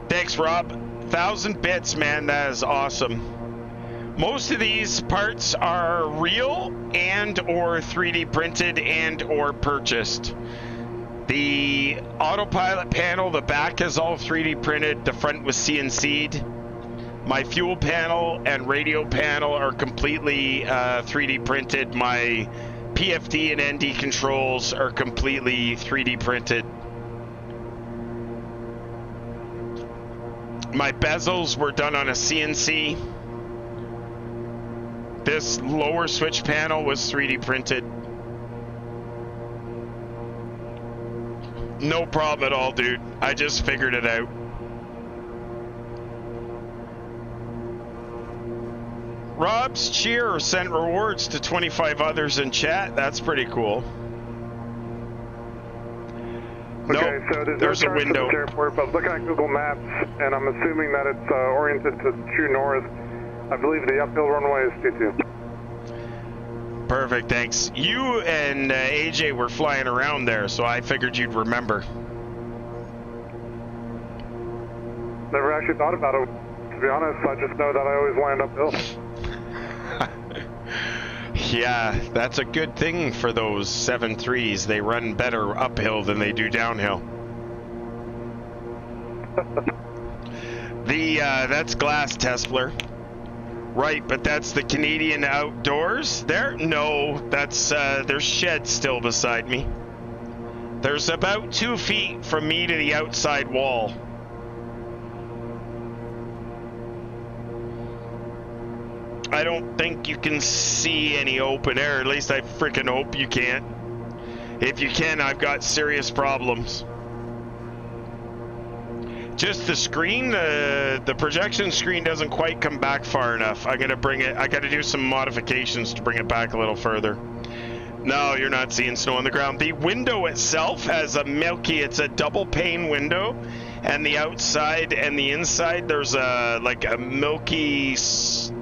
Thanks, Rob. 1,000 bits, man. That is awesome. Most of these parts are real and or 3D printed and or purchased. The autopilot panel, the back is all 3D printed, the front was CNC'd. My fuel panel and radio panel are completely 3D printed. My PFD and ND controls are completely 3D printed. My bezels were done on a CNC. This lower switch panel was 3D printed. No problem at all, dude. I just figured it out. Rob's cheer sent rewards to 25 others in chat. That's pretty cool. Okay, so there's a window. This airport, but looking at Google Maps, and I'm assuming that it's oriented to true north. I believe the uphill runway is 22. Perfect, thanks. You and AJ were flying around there, so I figured you'd remember. Never actually thought about it, to be honest. I just know that I always land uphill. Yeah, that's a good thing for those 7.3s. They run better uphill than they do downhill. That's Glass Tesla. Right, but that's the Canadian Outdoors there? No, that's, there's sheds still beside me. There's about 2 feet from me to the outside wall. I don't think you can see any open air. At least I freaking hope you can't. If you can, I've got serious problems. Just the screen, the projection screen doesn't quite come back far enough. I gotta do some modifications to bring it back a little further. No, you're not seeing snow on the ground. The window itself has it's a double pane window, and the outside and the inside, there's like a milky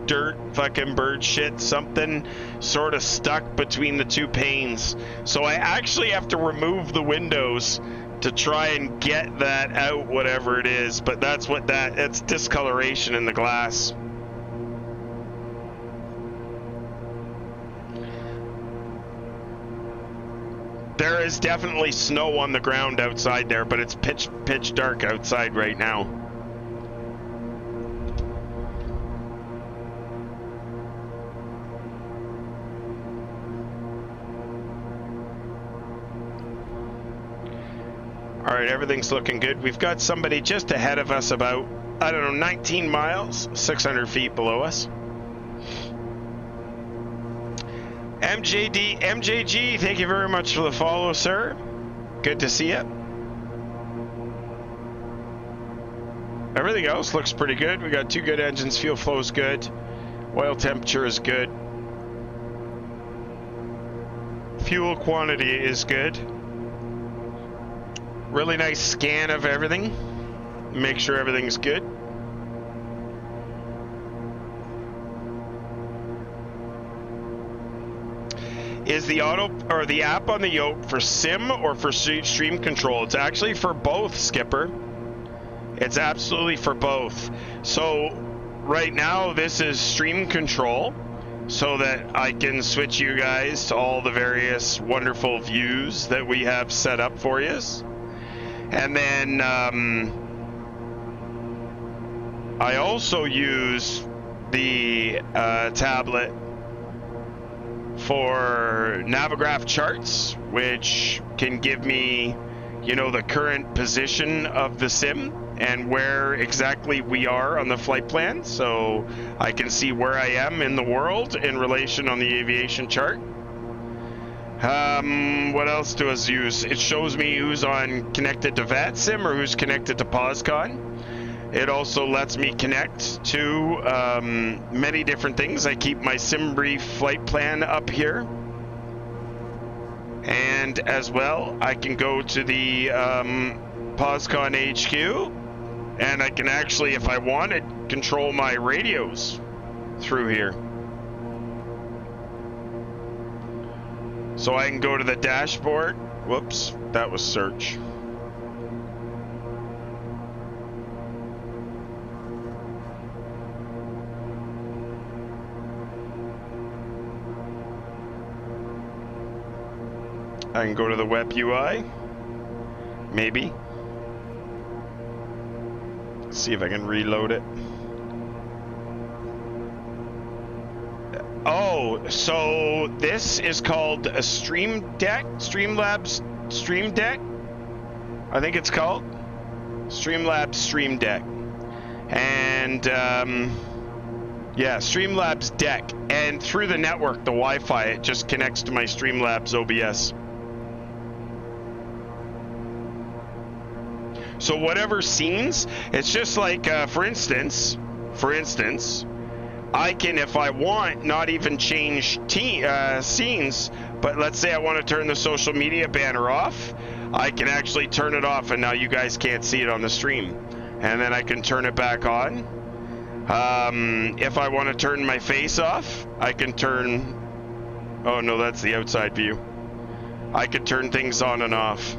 dirt fucking bird shit something sort of stuck between the 2 panes. So I actually have to remove the windows to try and get that out, whatever it is. But that's what it's discoloration in the glass. There is definitely snow on the ground outside there, but it's pitch dark outside right now. All right, everything's looking good. We've got somebody just ahead of us about, I don't know, 19 miles, 600 feet below us. MJG, thank you very much for the follow, sir. Good to see you. Everything else looks pretty good. We got 2 good engines, fuel flow is good, oil temperature is good, fuel quantity is good. Really nice scan of everything. Make sure everything's good. Is the the app on the yoke for sim or for stream control? It's actually for both, Skipper. It's absolutely for both. So right now this is stream control, so that I can switch you guys to all the various wonderful views that we have set up for you. And then I also use the tablet for Navigraph charts, which can give me, the current position of the sim and where exactly we are on the flight plan, so I can see where I am in the world in relation on the aviation chart. What else does it use? It shows me who's connected to VATSIM or who's connected to POSCON. It also lets me connect to many different things. I keep my SimBrief flight plan up here. And as well, I can go to the POSCON HQ, and I can actually, if I wanted, control my radios through here. So I can go to the dashboard. Whoops, that was search. I can go to the web UI. maybe. Let's see if I can reload it. Oh, so this is called a Stream Deck, Streamlabs Stream Deck, I think it's called. Streamlabs Stream Deck. And, yeah, Streamlabs Deck. And through the network, the Wi-Fi, it just connects to my Streamlabs OBS. So whatever scenes, it's just like, for instance, I can, if I want, not even change scenes, but let's say I want to turn the social media banner off, I can actually turn it off, and now you guys can't see it on the stream. And then I can turn it back on. If I want to turn my face off, I can turn... Oh, no, that's the outside view. I can turn things on and off.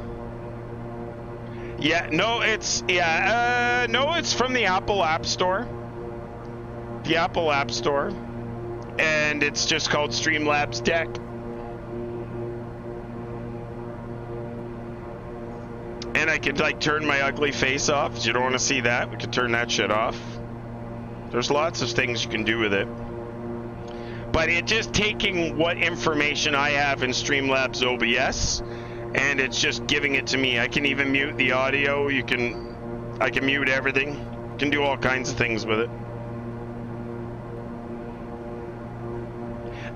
Yeah, no, it's... Yeah, no, it's from the Apple App Store. The Apple App Store. And it's just called Streamlabs Deck. And I could, like, turn my ugly face off. If you don't want to see that, we could turn that shit off. There's lots of things you can do with it. But it's just taking what information I have in Streamlabs OBS, and it's just giving it to me. I can even mute the audio. I can mute everything. You can do all kinds of things with it.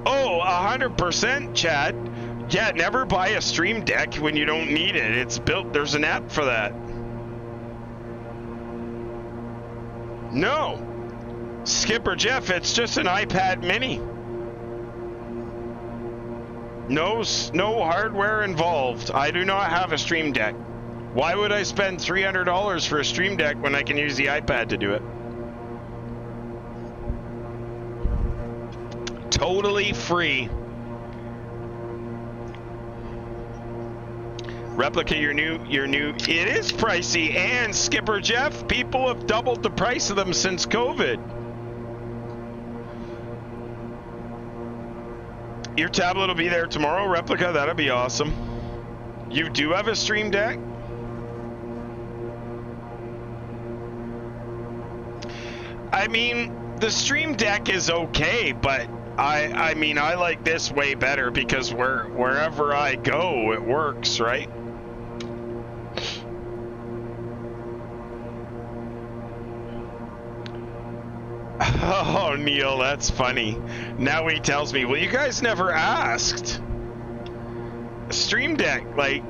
Oh, 100%, Chad. Yeah, never buy a Stream Deck when you don't need it. It's built, there's an app for that. No. Skipper Jeff, it's just an iPad mini. No hardware involved. I do not have a Stream Deck. Why would I spend $300 for a Stream Deck when I can use the iPad to do it? Totally free. Replica your new, it is pricey, and Skipper Jeff, people have doubled the price of them since COVID. Your tablet will be there tomorrow, Replica, that'll be awesome. You do have a Stream Deck? I mean, the Stream Deck is okay, but I mean, I like this way better because wherever I go, it works, right? Oh, Neil, that's funny. Now he tells me, well, you guys never asked. Stream Deck, like,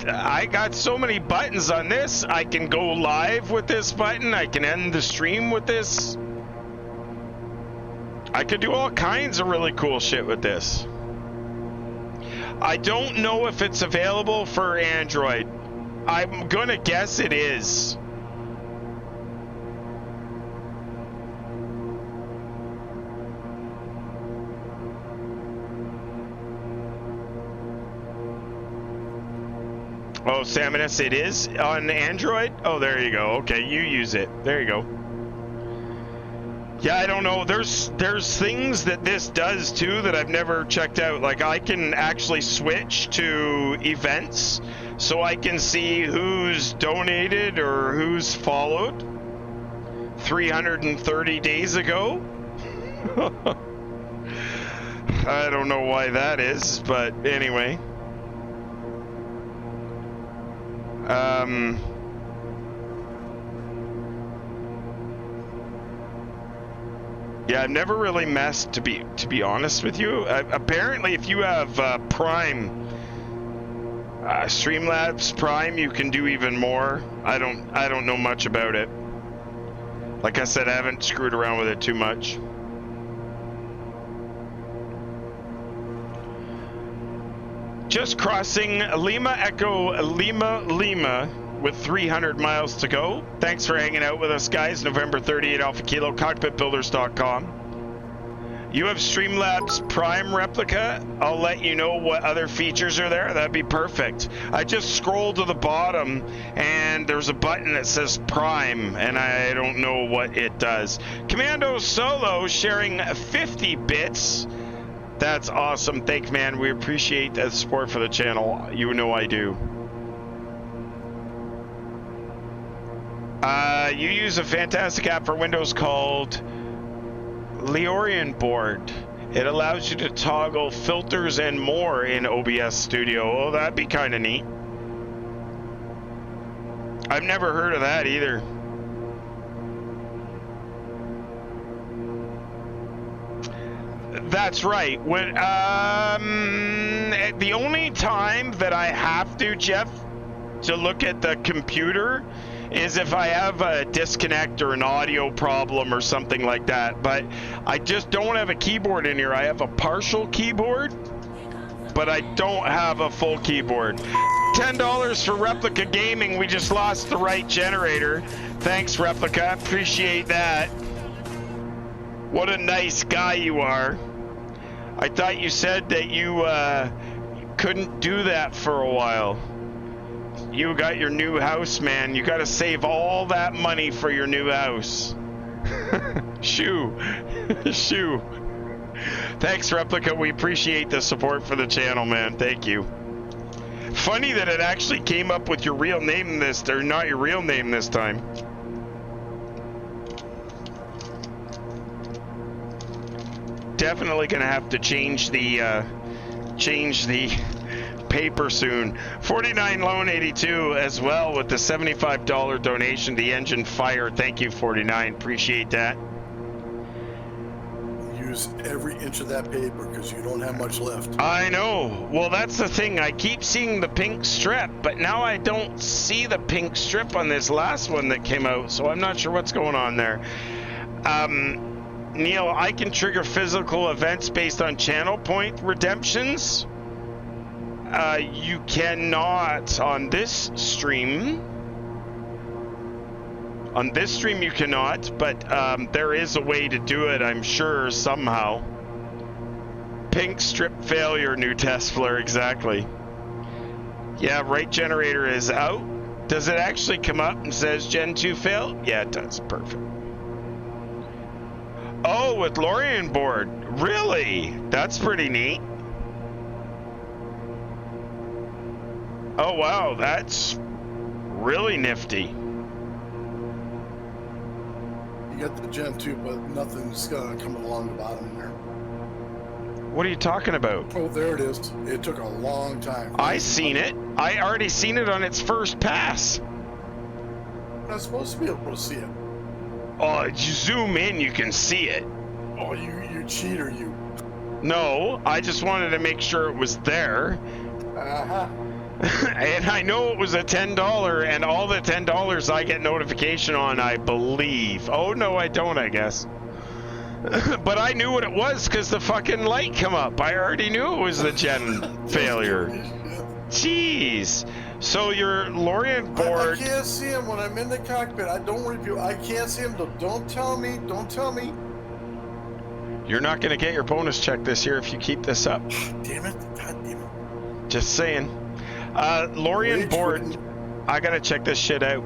I got so many buttons on this. I can go live with this button. I can end the stream with this. I could do all kinds of really cool shit with this. I don't know if it's available for Android. I'm gonna guess it is. Oh, Saminus, it is on Android? Oh, there you go. Okay, you use it. There you go. Yeah, I don't know. There's things that this does too that I've never checked out. Like I can actually switch to events so I can see who's donated or who's followed 330 days ago. I don't know why that is, but anyway. Yeah, I've never really messed, to be honest with you. Apparently, if you have Prime, Streamlabs Prime, you can do even more. I don't know much about it. Like I said, I haven't screwed around with it too much. Just crossing Lima Echo Lima with 300 miles to go. Thanks for hanging out with us, guys. November 38 Alpha Kilo, Cockpitbuilders.com. You have Streamlabs Prime Replica. I'll let you know what other features are there. That'd be perfect. I just scrolled to the bottom and there's a button that says Prime and I don't know what it does. Commando Solo sharing 50 bits. That's awesome. Thanks, man. We appreciate the support for the channel. You know I do. You use a fantastic app for Windows called Leorian Board. It allows you to toggle filters and more in OBS Studio. Oh, that'd be kind of neat. I've never heard of that either. That's right. When the only time that I have to, Jeff, to look at the computer is if I have a disconnect or an audio problem or something like that. But I just don't have a keyboard in here. I have a partial keyboard, but I don't have a full keyboard. $10 for Replica Gaming. We just lost the right generator. Thanks, Replica. Appreciate that. What a nice guy you are. I thought you said that you couldn't do that for a while. You got your new house, man. You got to save all that money for your new house. Shoo. Shoo. Thanks, Replica. We appreciate the support for the channel, man. Thank you. Funny that it actually came up with your real name this, or not your real name this time. Definitely gonna have to change the paper soon. 49 Loan 82 as well with the $75 donation. The engine fire. Thank you, 49. Appreciate that. Use every inch of that paper because you don't have much left. I know. Well, that's the thing. I keep seeing the pink strip, but now I don't see the pink strip on this last one that came out, so I'm not sure what's going on there. Neil, I can trigger physical events based on channel point redemptions. You cannot on this stream. On this stream you cannot, but there is a way to do it, I'm sure, somehow. Pink strip failure, new test flare, exactly. Yeah, right generator is out. Does it actually come up and says Gen 2 failed? Yeah, it does. Perfect. Oh, with Lorian board. Really? That's pretty neat. Oh, wow. That's really nifty. You got the Gen 2, but nothing's coming along the bottom there. What are you talking about? Oh, there it is. It took a long time. I seen it. I already seen it on its first pass. I'm not supposed to be able to see it. Oh, you zoom in, you can see it. Oh, you cheater, you. No, I just wanted to make sure it was there. Uh-huh. And I know it was a $10, and all the $10 I get notification on, I believe. Oh, no, I don't, I guess. But I knew what it was because the fucking light come up. I already knew it was the gen failure. Jeez. So your Lorian board... I can't see him when I'm in the cockpit. I don't review. I can't see him. Don't tell me. Don't tell me. You're not going to get your bonus check this year if you keep this up. Damn it. God damn it. Just saying. Lorian board... I got to check this shit out.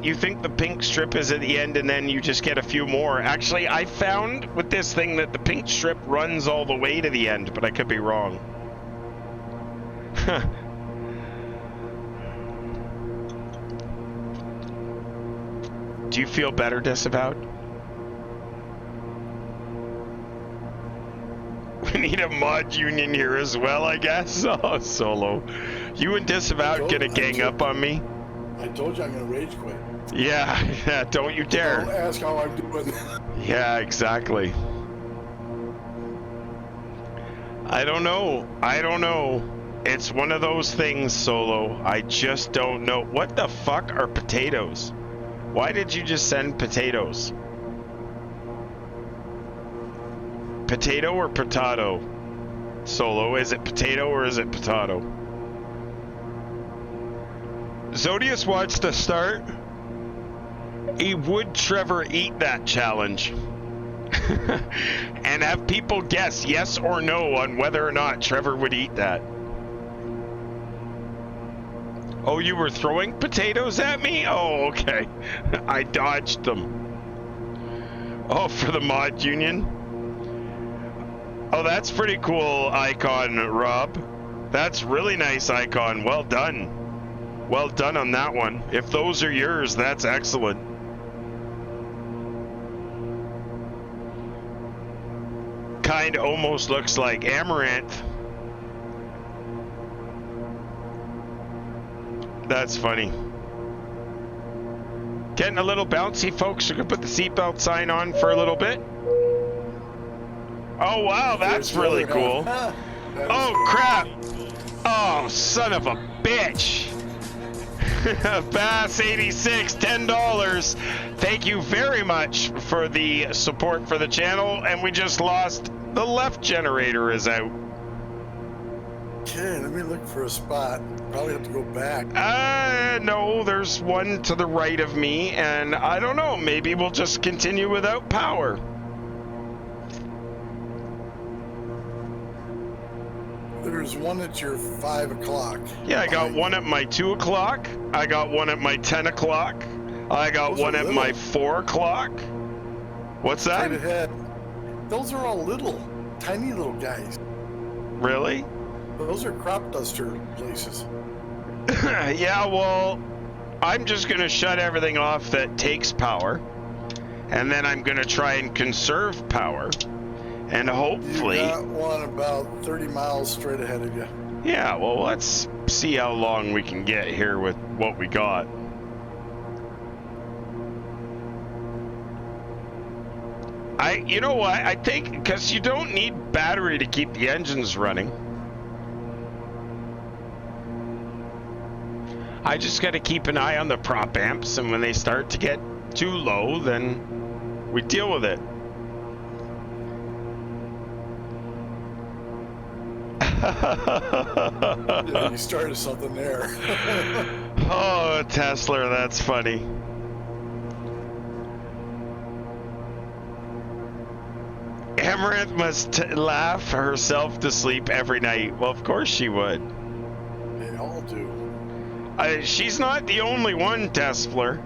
You think the pink strip is at the end and then you just get a few more. Actually, I found with this thing that the pink strip runs all the way to the end, but I could be wrong. Do you feel better, Disavowed? We need a mod union here as well, I guess. Oh, Solo. You and Disavowed gonna gang up on me? I told you I'm gonna rage quit. Yeah, don't you dare. Don't ask how I'm doing. Yeah, exactly. I don't know. It's one of those things, Solo. I just don't know. What the fuck are potatoes? Why did you just send potatoes? Potato or potato? Solo, is it potato or is it potato? Zodius wants to start a Would Trevor Eat That challenge. And have people guess yes or no on whether or not Trevor would eat that. Oh, you were throwing potatoes at me? Oh, okay. I dodged them. Oh, for the mod union? Oh, that's pretty cool icon, Rob. That's really nice icon. Well done. Well done on that one. If those are yours, that's excellent. Kind of almost looks like amaranth. That's funny. Getting a little bouncy, folks. We can put the seatbelt sign on for a little bit. Oh, wow, that's really cool. Oh, crap. Oh, son of a bitch. Bass 86, $10. Thank you very much for the support for the channel. And we just lost the left generator is out. Okay, let me look for a spot. Probably have to go back. No, there's one to the right of me, and I don't know, maybe we'll just continue without power. There's one at your 5 o'clock. Yeah, I got one at my 2 o'clock. I got one at my 10 o'clock. I got one at my 4 o'clock. What's that? Straight ahead. Those are all little, tiny little guys. Really? Those are crop duster places. Yeah, well, I'm just going to shut everything off that takes power. And then I'm going to try and conserve power. And hopefully... You got one about 30 miles straight ahead of you. Yeah, well, let's see how long we can get here with what we got. You know what? I think because you don't need battery to keep the engines running. I just got to keep an eye on the prop amps, and when they start to get too low, then we deal with it. Yeah, you started something there. Oh, Tesla, that's funny. Amaranth must laugh herself to sleep every night. Well, of course she would. They all do. She's not the only one, Tesla.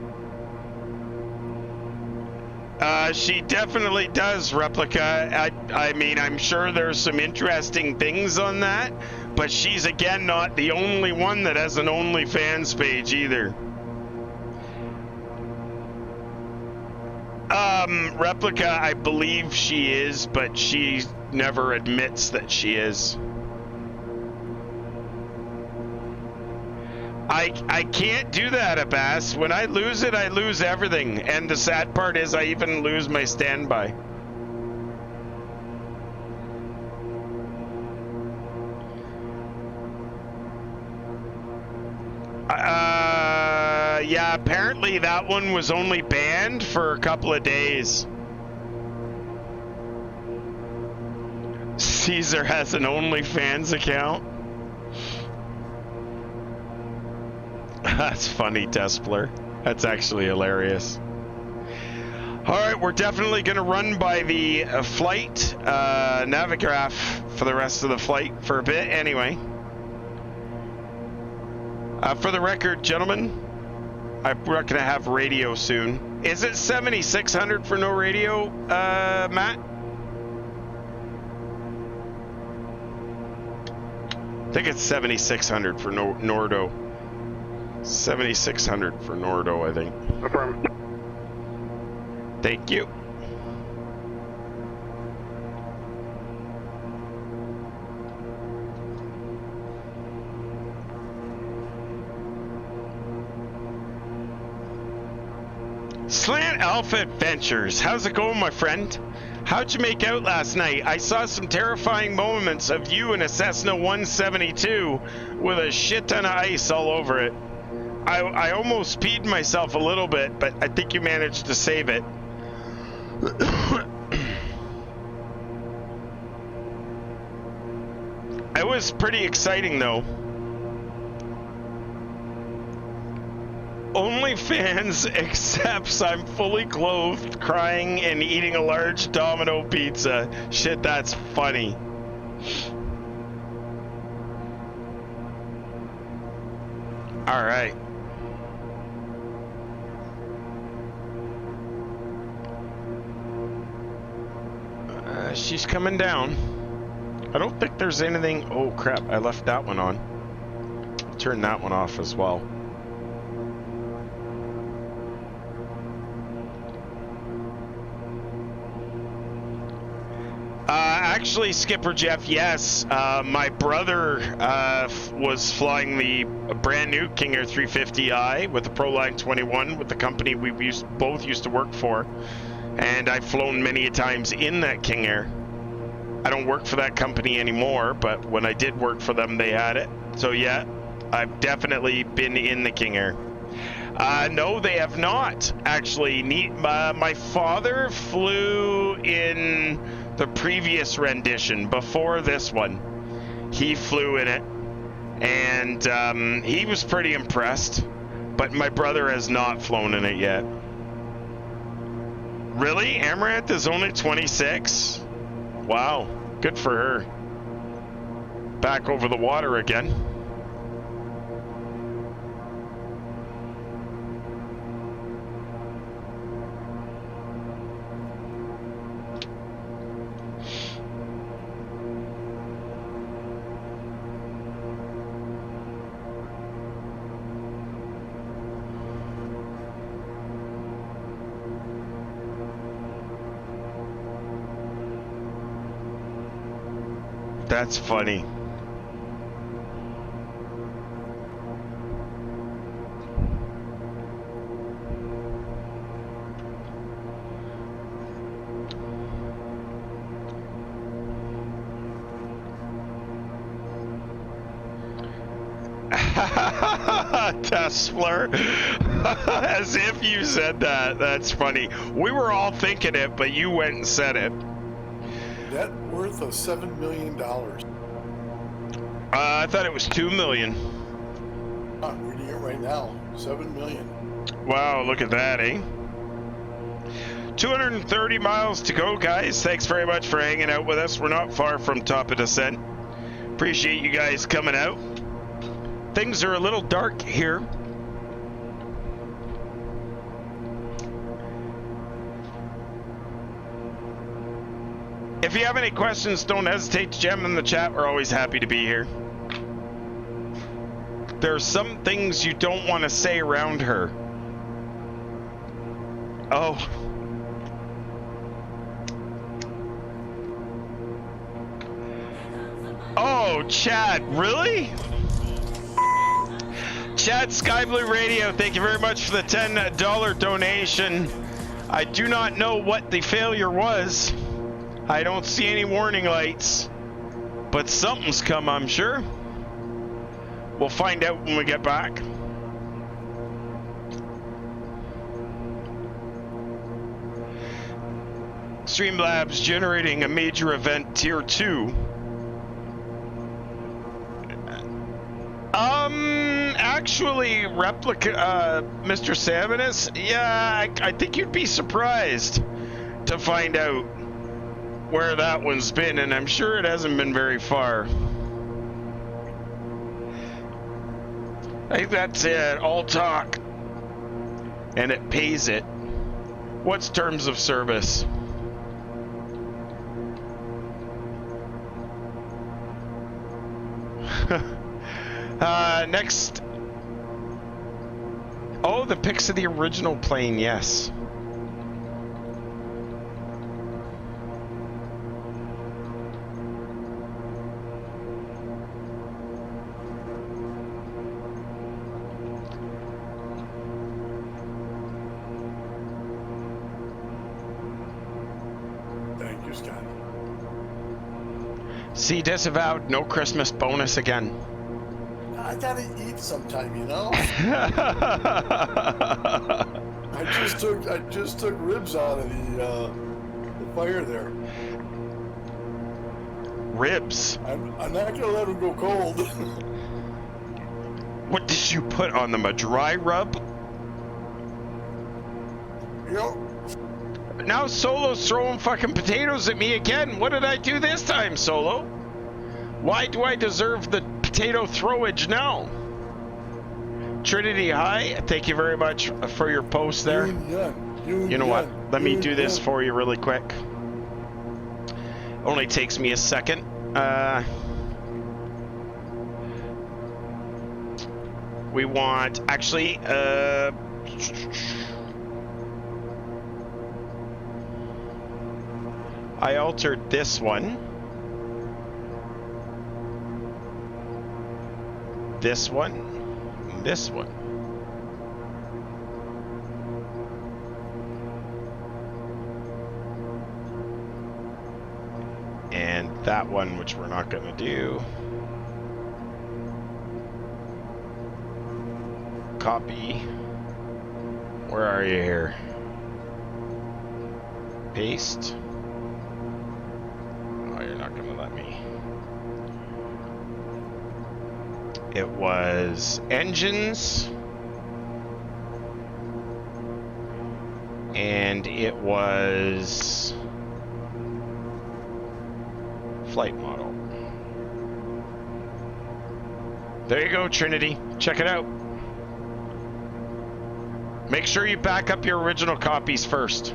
She definitely does, Replica. I mean, I'm sure there's some interesting things on that, but she's, again, not the only one that has an OnlyFans page either. Replica, I believe she is, but she never admits that she is. I can't do that, Abbas. When I lose it, I lose everything. And the sad part is I even lose my standby. Yeah, apparently that one was only banned for a couple of days. Caesar has an OnlyFans account. That's funny, Despler. That's actually hilarious. Alright, we're definitely going to run by the flight Navigraph for the rest of the flight for a bit anyway. For the record, gentlemen, I'm not going to have radio soon. Is it 7,600 for no radio, Matt? I think it's 7,600 for Nordo. 7,600 for Nordo, I think. Affirm. Thank you. Slant Alpha Adventures, how's it going, my friend? How'd you make out last night? I saw some terrifying moments of you in a Cessna 172 with a shit ton of ice all over it. I almost peed myself a little bit, but I think you managed to save it. It was pretty exciting, though. OnlyFans accepts I'm fully clothed, crying, and eating a large Domino pizza. Shit, that's funny. All right. She's coming down. I don't think there's anything. Oh crap, I left that one on. Turn that one off as well. Actually, Skipper Jeff, yes. My brother was flying the brand new KingAir 350i with the Proline 21 with the company we both used to work for. And I've flown many times in that KingAir. I don't work for that company anymore, but when I did work for them, they had it. So yeah, I've definitely been in the KingAir. No, they have not. Actually, my father flew in the previous rendition, before this one. He flew in it, and he was pretty impressed, but my brother has not flown in it yet. Really? Amaranth is only 26? Wow, good for her. Back over the water again. That's funny. Tesla. As if you said that. That's funny. We were all thinking it, but you went and said it. Net worth of $7 million. I thought it was 2 million. I'm reading it right now. 7 million. Wow, look at that, eh? 230 miles to go, guys. Thanks very much for hanging out with us. We're not far from top of descent. Appreciate you guys coming out. Things are a little dark here. If you have any questions, don't hesitate to jam in the chat. We're always happy to be here. There are some things you don't want to say around her. Oh. Oh, Chad, really? Chad Skyblue Radio, thank you very much for the $10 donation. I do not know what the failure was. I don't see any warning lights, but something's come, I'm sure. We'll find out when we get back. Streamlabs generating a major event tier 2. Actually, replica, Mr. Salmonus, yeah, I think you'd be surprised to find out where that one's been, and I'm sure it hasn't been very far. I think that's it, all talk, and it pays it. What's terms of service? Next. Oh, the pics of the original plane, yes. Thank you, Scott. See, disavowed, no Christmas bonus again. I gotta eat sometime, you know. I just took ribs out of the fire there. Ribs. I'm not gonna let them go cold. What did you put on them? A dry rub? Yep. Now Solo's throwing fucking potatoes at me again. What did I do this time, Solo? Why do I deserve the potato throwage now? Trinity, hi. Thank you very much for your post there. You know what? Let me do this for you really quick. Only takes me a second. We want, actually, I altered this one. this one, this one. And that one, which we're not gonna do. Copy. Where are you here? Paste. Oh, you're not gonna let me. It was engines. And it was flight model. There you go, Trinity. Check it out. Make sure you back up your original copies first.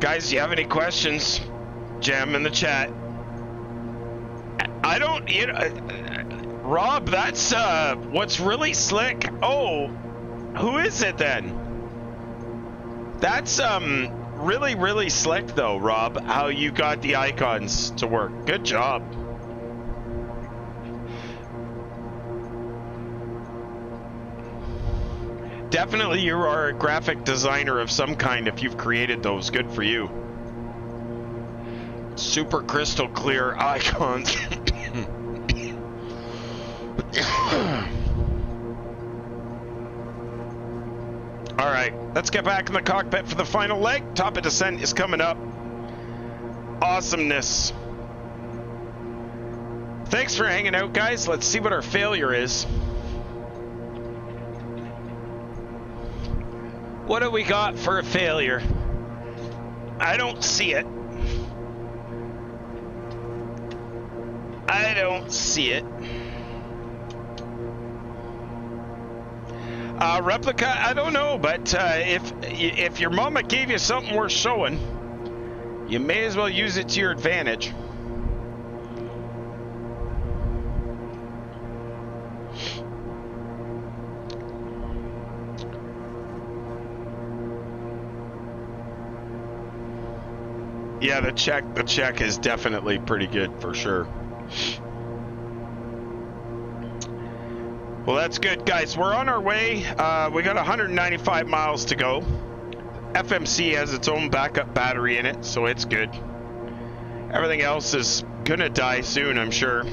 Guys, you have any questions? Jam in the chat. I don't, you know, Rob, that's what's really slick. Oh, who is it then? That's really, really slick though, Rob, how you got the icons to work. Good job. Definitely you are a graphic designer of some kind if you've created those. Good for you. Super crystal clear icons. All right, let's get back in the cockpit for the final leg. Top of descent is coming up. Awesomeness. Thanks for hanging out, guys. Let's see what our failure is. What do we got for a failure? I don't see it. I don't see it. Replica, I don't know, but if your mama gave you something worth showing, you may as well use it to your advantage. Yeah, the check is definitely pretty good for sure. Well, that's good, guys. We're on our way. We got 195 miles to go. FMC has its own backup battery in it, so it's good. Everything else is gonna die soon, I'm sure.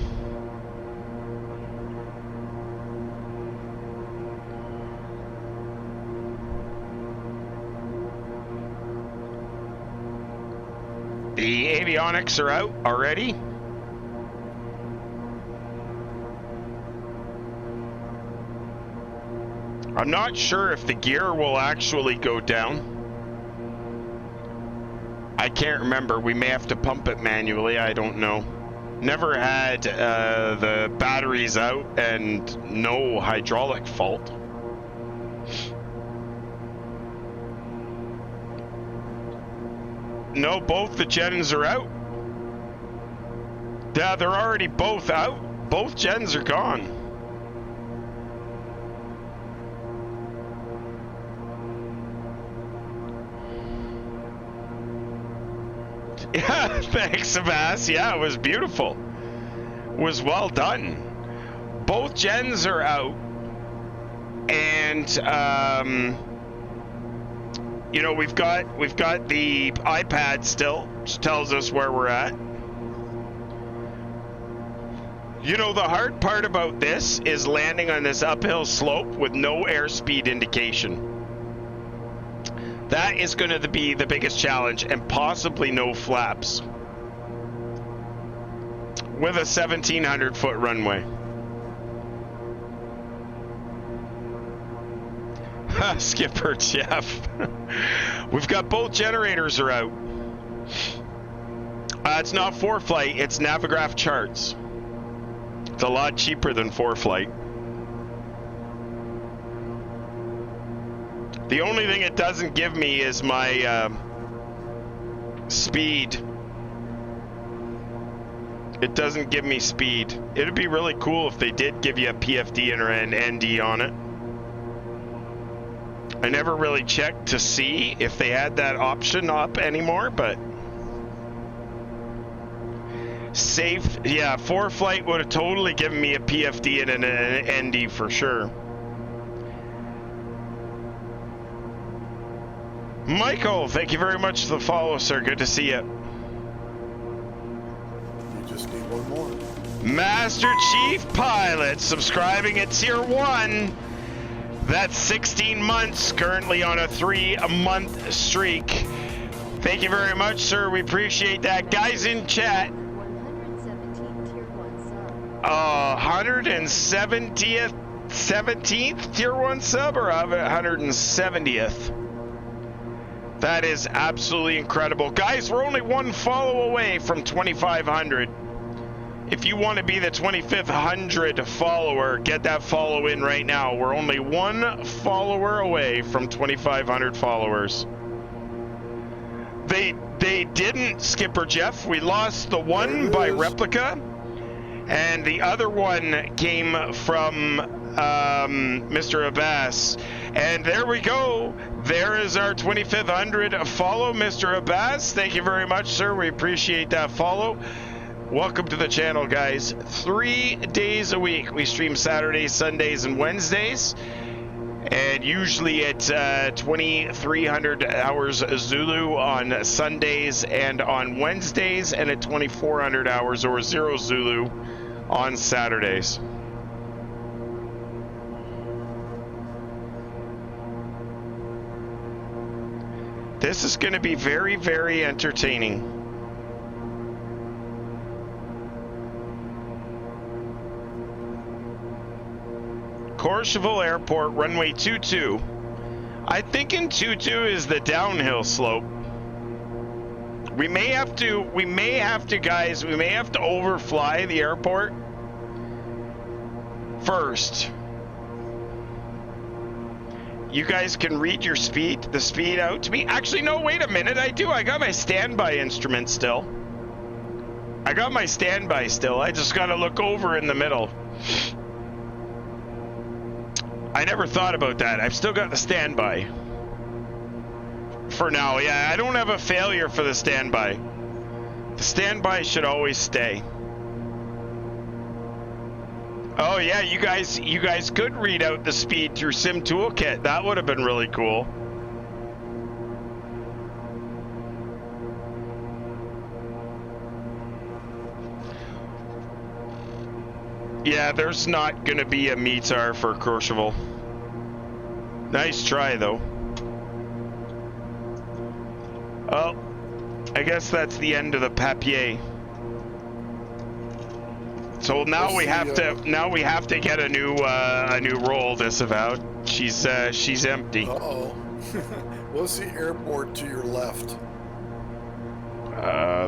The avionics are out already. I'm not sure if the gear will actually go down. I can't remember. We may have to pump it manually. I don't know. Never had the batteries out and no hydraulic fault. No, both the gens are out. Yeah, they're already both out. Both gens are gone. Yeah, thanks, Sebas. Yeah, it was beautiful. It was well done. Both gens are out. And, you know, we've got the iPad still, which tells us where we're at. You know, the hard part about this is landing on this uphill slope with no airspeed indication. That is going to be the biggest challenge, and possibly no flaps with a 1,700-foot runway. Skipper Jeff. We've got both generators are out. It's not ForeFlight, it's Navigraph charts. It's a lot cheaper than ForeFlight. The only thing it doesn't give me is my speed It doesn't give me speed. It'd be really cool if they did give you a PFD or an ND on it. I never really checked to see if they had that option up anymore, but safe, yeah, ForeFlight would have totally given me a PFD and an ND for sure. Michael, thank you very much for the follow, sir. Good to see you. You just need one more. Master Chief Pilot, subscribing at Tier 1. That's 16 months, currently on a 3-month streak. Thank you very much, sir. We appreciate that. Guys in chat. 170th, 17th Tier 1 sub or 170th? That is absolutely incredible. Guys, we're only one follow away from 2,500. If you want to be the 2,500 follower, get that follow in right now. We're only one follower away from 2,500 followers. They didn't, Skipper Jeff. We lost the one by replica, and the other one came from Mr. Abbas. And there we go. There is our 2,500 follow, Mr. Abbas. Thank you very much, sir. We appreciate that follow. Welcome to the channel, guys. 3 days a week. We stream Saturdays, Sundays, and Wednesdays. And usually at 2,300 hours Zulu on Sundays and on Wednesdays, and at 2,400 hours or 0 Zulu on Saturdays. This is going to be very, very entertaining. Courchevel Airport, runway 22. I think in 22 is the downhill slope. We may have to, guys, we may have to overfly the airport first. You guys can read your speed, the speed out to me. Actually, no, wait a minute. I do. I got my standby instrument still. I got my standby still. I just got to look over in the middle. I never thought about that. I've still got the standby. For now, yeah. I don't have a failure for the standby. The standby should always stay. Oh yeah, you guys could read out the speed through Sim Toolkit. That would have been really cool. Yeah, there's not gonna be a METAR for Courchevel. Nice try though. Oh, I guess that's the end of the papier. So now we have to get a new role disavowed. She's empty. Uh-oh. What's the airport to your left?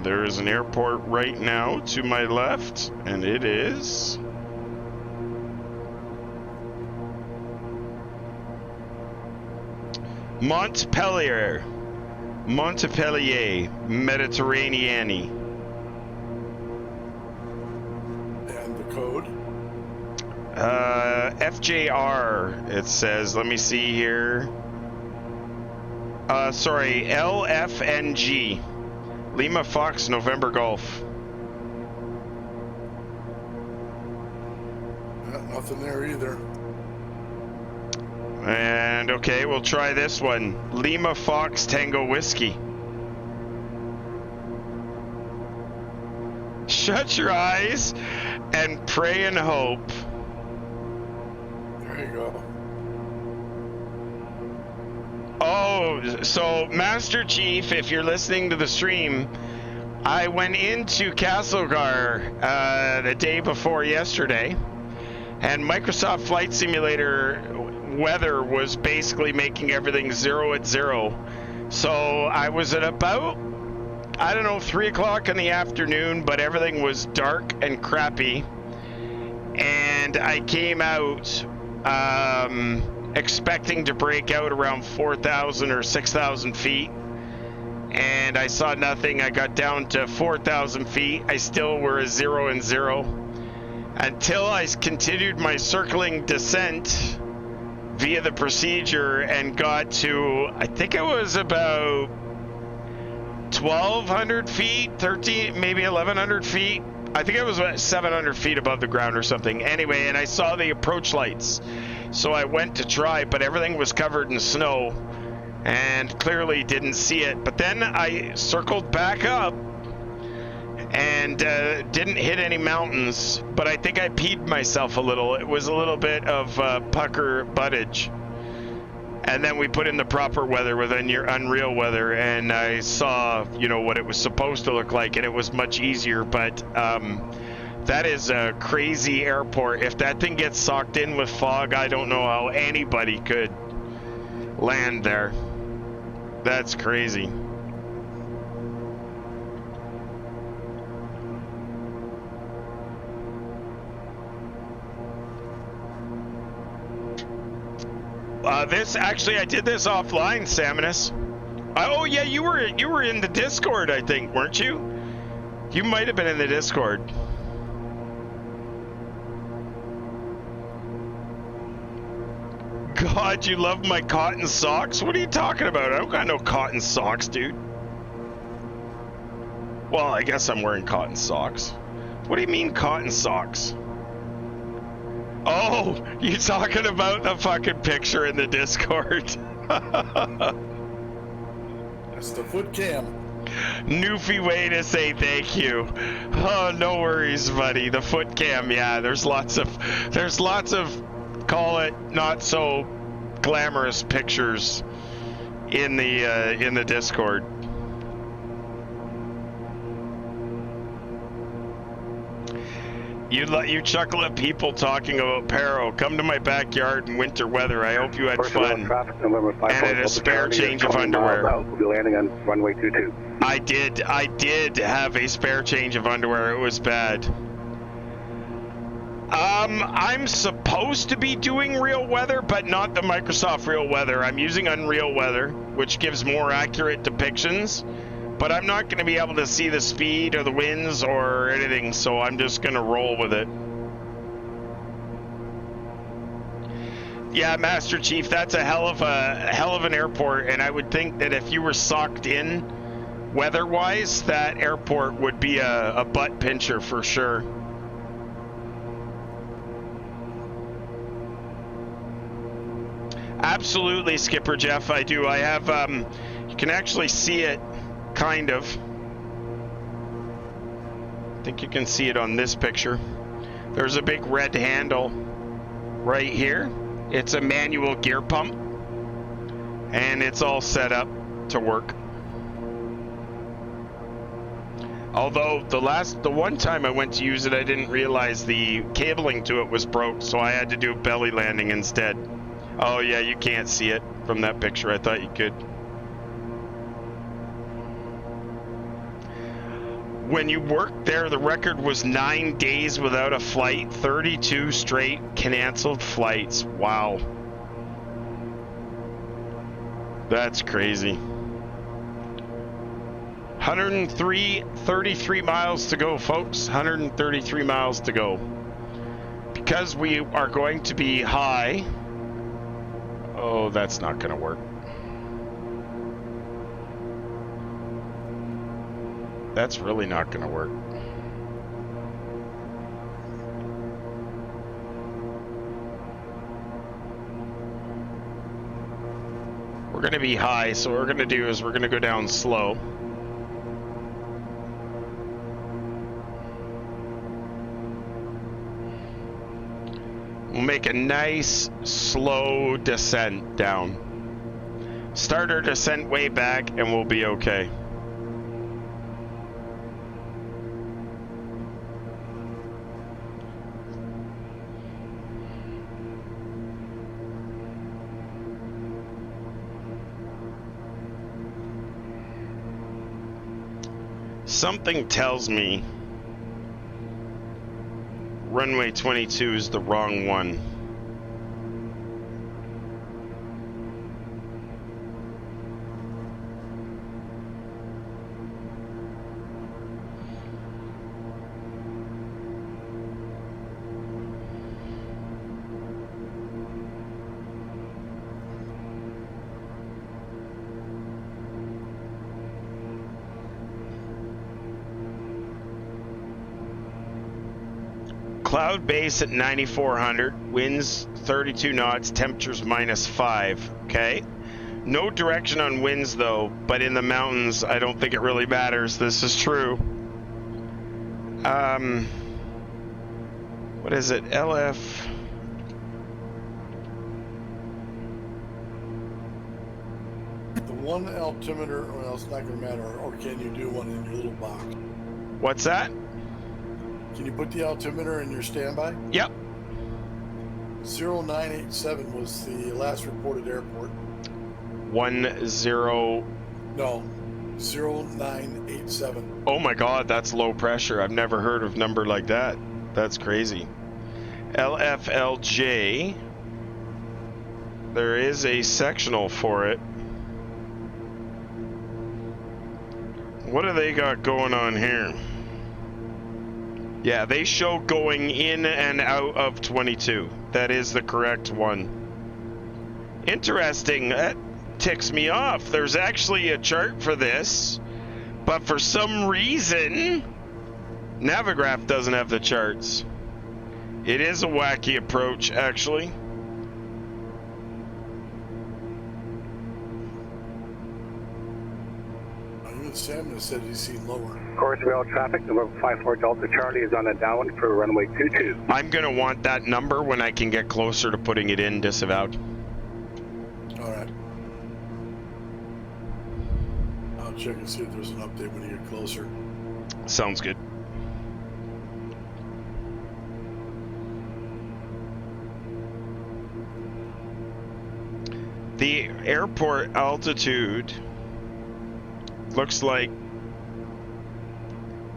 There is an airport right now to my left, and it is Montpellier, Mediterranean. Code? FJR, it says. Let me see here. Sorry, LFNG. Lima Fox November Golf. Nothing there either. And okay, we'll try this one. Lima Fox Tango Whiskey. Shut your eyes and pray and hope. There you go. Oh, so Master Chief, if you're listening to the stream, I went into Castlegar the day before yesterday, and Microsoft Flight Simulator weather was basically making everything 0 at 0. So I was at about, I don't know, 3 o'clock in the afternoon, but everything was dark and crappy. And I came out expecting to break out around 4,000 or 6,000 feet. and I saw nothing. I got down to 4,000 feet. I still were a 0 and 0 until I continued my circling descent via the procedure and got to, I think it was about 1,200 feet, 13, maybe 1,100 feet. I think it was 700 feet above the ground or something. Anyway, and I saw the approach lights. So I went to try, but everything was covered in snow and clearly didn't see it. But then I circled back up and didn't hit any mountains, but I think I peed myself a little. It was a little bit of pucker buttage. And then we put in the proper weather with unreal weather, and I saw, you know, what it was supposed to look like, and it was much easier. But that is a crazy airport. If that thing gets socked in with fog, I don't know how anybody could land there. That's crazy. This actually, I did this offline, Saminus. Oh yeah, you were in the Discord, I think, weren't you? You might have been in the Discord. God, you love my cotton socks? What are you talking about? I don't got no cotton socks, dude. Well, I guess I'm wearing cotton socks. What do you mean cotton socks? Oh, you talking about the fucking picture in the Discord? That's the foot cam. Newfie way to say thank you. Oh, no worries, buddy. The foot cam, yeah. There's lots of, call it not so glamorous pictures in the Discord. You chuckle at people talking about Paro. Come to my backyard in winter weather. I hope you had fun. And had a spare change of underwear. We'll be landing on runway 22. I did have a spare change of underwear. It was bad. I'm supposed to be doing real weather, but not the Microsoft real weather. I'm using Unreal Weather, which gives more accurate depictions. But I'm not going to be able to see the speed or the winds or anything, so I'm just going to roll with it. Yeah, Master Chief, that's a hell of an airport, and I would think that if you were socked in weather-wise, that airport would be a butt pincher for sure. Absolutely, Skipper Jeff, I do. I have, you can actually see it. Kind of. I think you can see it on this picture. There's a big red handle right here. It's a manual gear pump, and it's all set up to work. Although the one time I went to use it, I didn't realize the cabling to it was broke, so I had to do belly landing instead. Oh yeah, you can't see it from that picture. I thought you could. When you worked there, the record was 9 days without a flight, 32 straight canceled flights. Wow. That's crazy. 33 miles to go, folks. 133 miles to go. Because we are going to be high. Oh, that's not going to work. That's really not going to work. We're going to be high, so what we're going to do is we're going to go down slow. We'll make a nice, slow descent down. Start our descent way back, and we'll be okay. Something tells me runway 22 is the wrong one. cloud base at 9,400, winds 32 knots, temperatures -5. Okay. No direction on winds though, but in the mountains, I don't think it really matters. This is true. What is it? LF. The one altimeter, well, it's not going to matter. Or can you do one in your little box? What's that? Can you put the altimeter in your standby? Yep. 0987 was the last reported airport. 10. No, 0987. Oh my God, that's low pressure. I've never heard of a number like that. That's crazy. LFLJ. There is a sectional for it. What do they got going on here? Yeah, they show going in and out of 22. That is the correct one. Interesting. That ticks me off. There's actually a chart for this, but for some reason, Navigraph doesn't have the charts. It is a wacky approach, actually. Even Sam has said he's seen lower. Course traffic, number 54 Delta Charlie is on a downwind for runway 22. I'm going to want that number when I can get closer to putting it in disavowed. All right. I'll check and see if there's an update when you get closer. Sounds good. The airport altitude looks like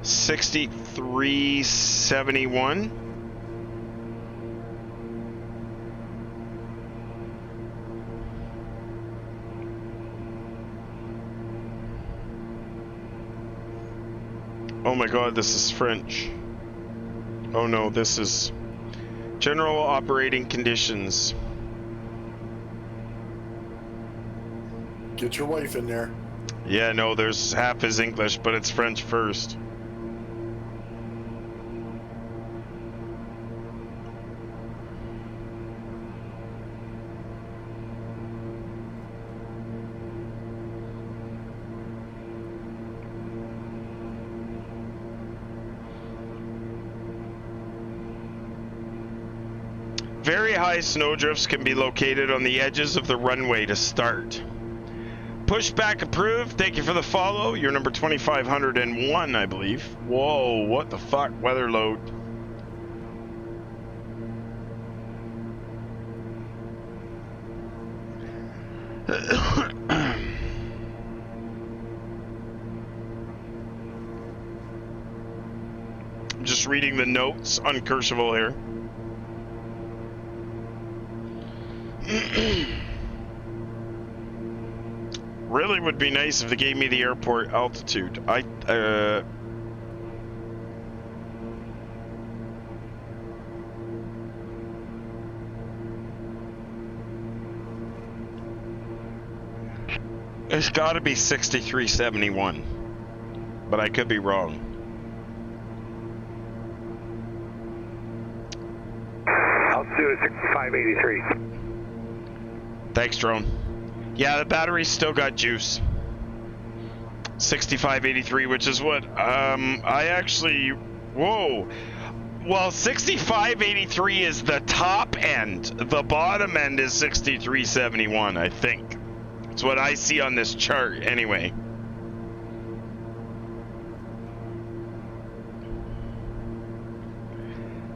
6371. Oh my God, this is French. Oh no, this is general operating conditions. Get your wife in there. Yeah, no, there's half is English, but it's French first. Very high snowdrifts can be located on the edges of the runway to start. Pushback approved. Thank you for the follow. You're number 2501, I believe. Whoa, what the fuck? Weather load. I'm just reading the notes on Courchevel here. Really would be nice if they gave me the airport altitude. It's got to be 6371, but I could be wrong. Altitude is 6583. Thanks, drone. Yeah, the battery's still got juice. 6583, which is what I actually. Whoa. Well, 6583 is the top end. The bottom end is 6371, I think. It's what I see on this chart, anyway.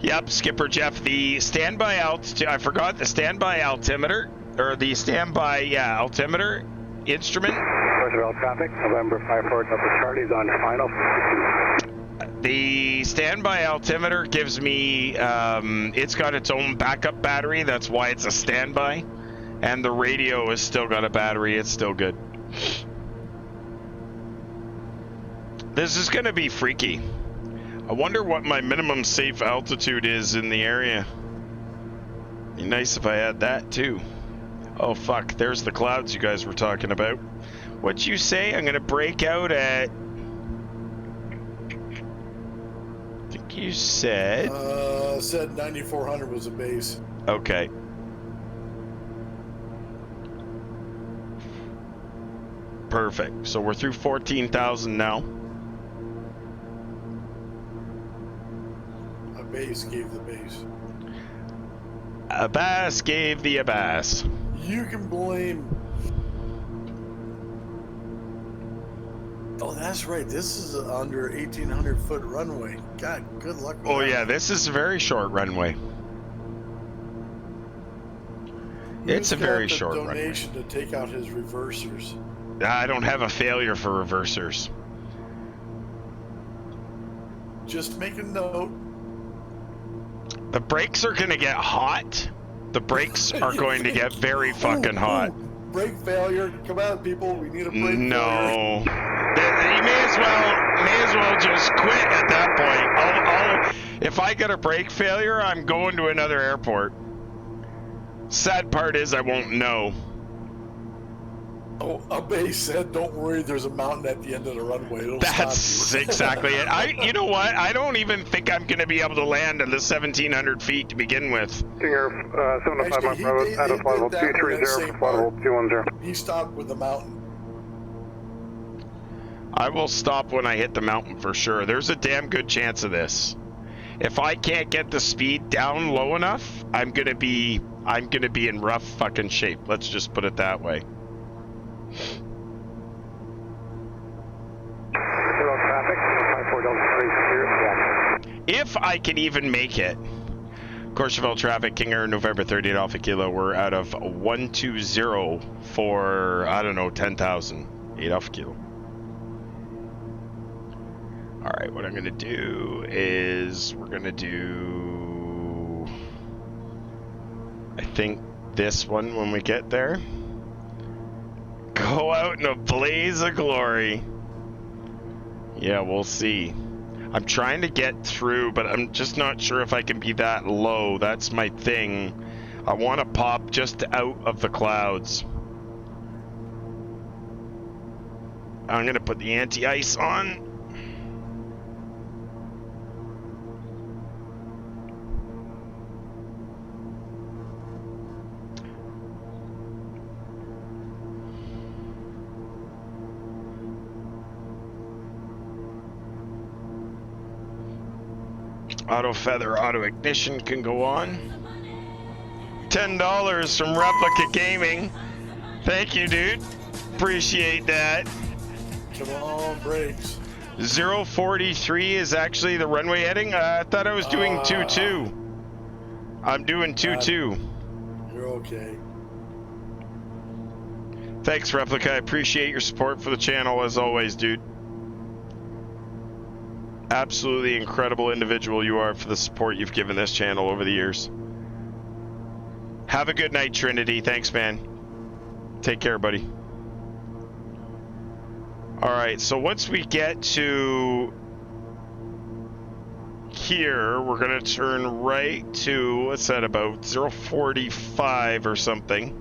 Yep, Skipper Jeff. The standby altitude. I forgot the standby altimeter. Or the standby, altimeter instrument. Courchevel traffic, November 54 Delta Charlie is on final. The standby altimeter gives me, it's got its own backup battery. That's why it's a standby. And the radio has still got a battery. It's still good. This is going to be freaky. I wonder what my minimum safe altitude is in the area. Be nice if I had that too. Oh fuck, there's the clouds you guys were talking about. What'd you say? I'm gonna break out at... I think you said? Said 9,400 was a base. Okay. Perfect. So we're through 14,000 now. A base gave the base. Abbas gave the Abbas. You can blame. Oh, that's right. This is under 1,800 foot runway. God, good luck with Oh that. yeah, this is a very short runway. It's a very short runway. Donation to take out his reversers. I don't have a failure for reversers. Just make a note. The brakes are going to get hot. The brakes are going to get very fucking hot. Brake failure. Come on, people. We need a brake failure. No. You may as well just quit at that point. If I get a brake failure, I'm going to another airport. Sad part is I won't know. Oh, a base said, "Don't worry. There's a mountain at the end of the runway. It'll That's stop you." exactly it. You know what? I don't even think I'm going to be able to land at the 1,700 feet to begin with. KingAir 705 Mike Bravo, out of flight level 230 for flight level 210. He stopped with the mountain. I will stop when I hit the mountain for sure. There's a damn good chance of this. If I can't get the speed down low enough, I'm gonna be in rough fucking shape. Let's just put it that way. If I can even make it. Courchevel traffic, KingAir, November 30th, Alpha Kilo. We're out of 120 for, I don't know, 10,000. 8 Alpha Kilo. Alright, what I'm going to do is we're going to do, I think, this one when we get there. Go out in a blaze of glory. Yeah, we'll see. I'm trying to get through, but I'm just not sure if I can be that low. That's my thing. I want to pop just out of the clouds. I'm going to put the anti-ice on. Auto feather, auto ignition can go on. $10 from Replica Gaming. Thank you, dude. Appreciate that. Come on, brakes. 043 is actually the runway heading. I thought I was doing 2-2. I'm doing 2-2. You're okay. Thanks, Replica. I appreciate your support for the channel as always, dude. Absolutely incredible individual you are for the support you've given this channel over the years. Have a good night, Trinity. Thanks, man. Take care, buddy. Alright, so once we get to here, we're going to turn right to, what's that, about 045 or something.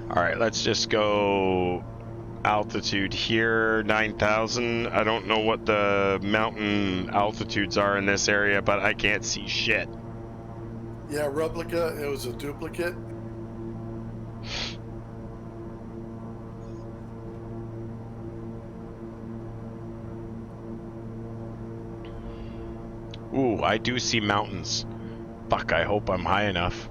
Alright, let's just go altitude here, 9,000. I don't know what the mountain altitudes are in this area, but I can't see shit. Yeah, Replica, it was a duplicate. Ooh, I do see mountains. Fuck, I hope I'm high enough.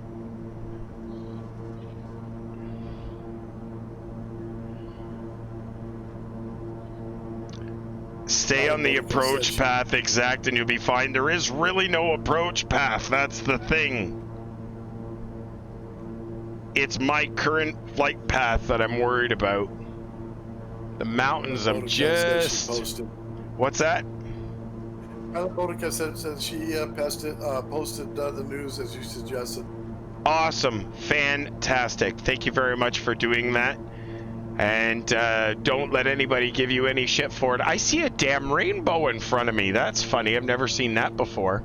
Stay on the approach path, exact, and you'll be fine. There is really no approach path. That's the thing. It's my current flight path that I'm worried about. The mountains, I'm just... What's that? Monica said she posted the news as you suggested. Awesome. Fantastic. Thank you very much for doing that. And don't let anybody give you any shit for it. I see a damn rainbow in front of me. That's funny. I've never seen that before.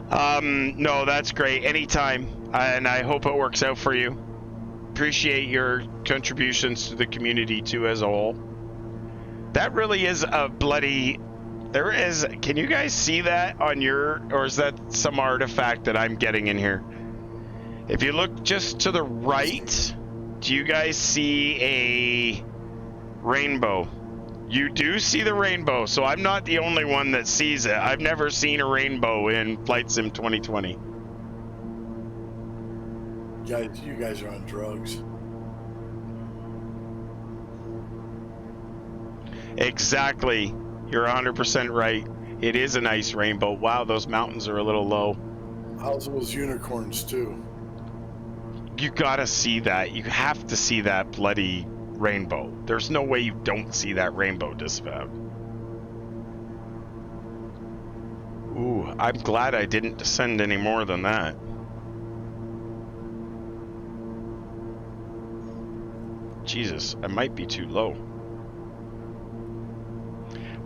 No, that's great. Anytime. And I hope it works out for you. Appreciate your contributions to the community, too, as a whole. That really is a bloody... There is... Can you guys see that on your... Or is that some artifact that I'm getting in here? If you look just to the right, do you guys see a rainbow? You do see the rainbow, so I'm not the only one that sees it. I've never seen a rainbow in Flight Sim 2020. Guys, you guys are on drugs. Exactly. You're 100% right. It is a nice rainbow. Wow, those mountains are a little low. How's those unicorns, too? You gotta see that. You have to see that bloody rainbow. There's no way you don't see that rainbow, Disavow. Ooh, I'm glad I didn't descend any more than that. Jesus, I might be too low.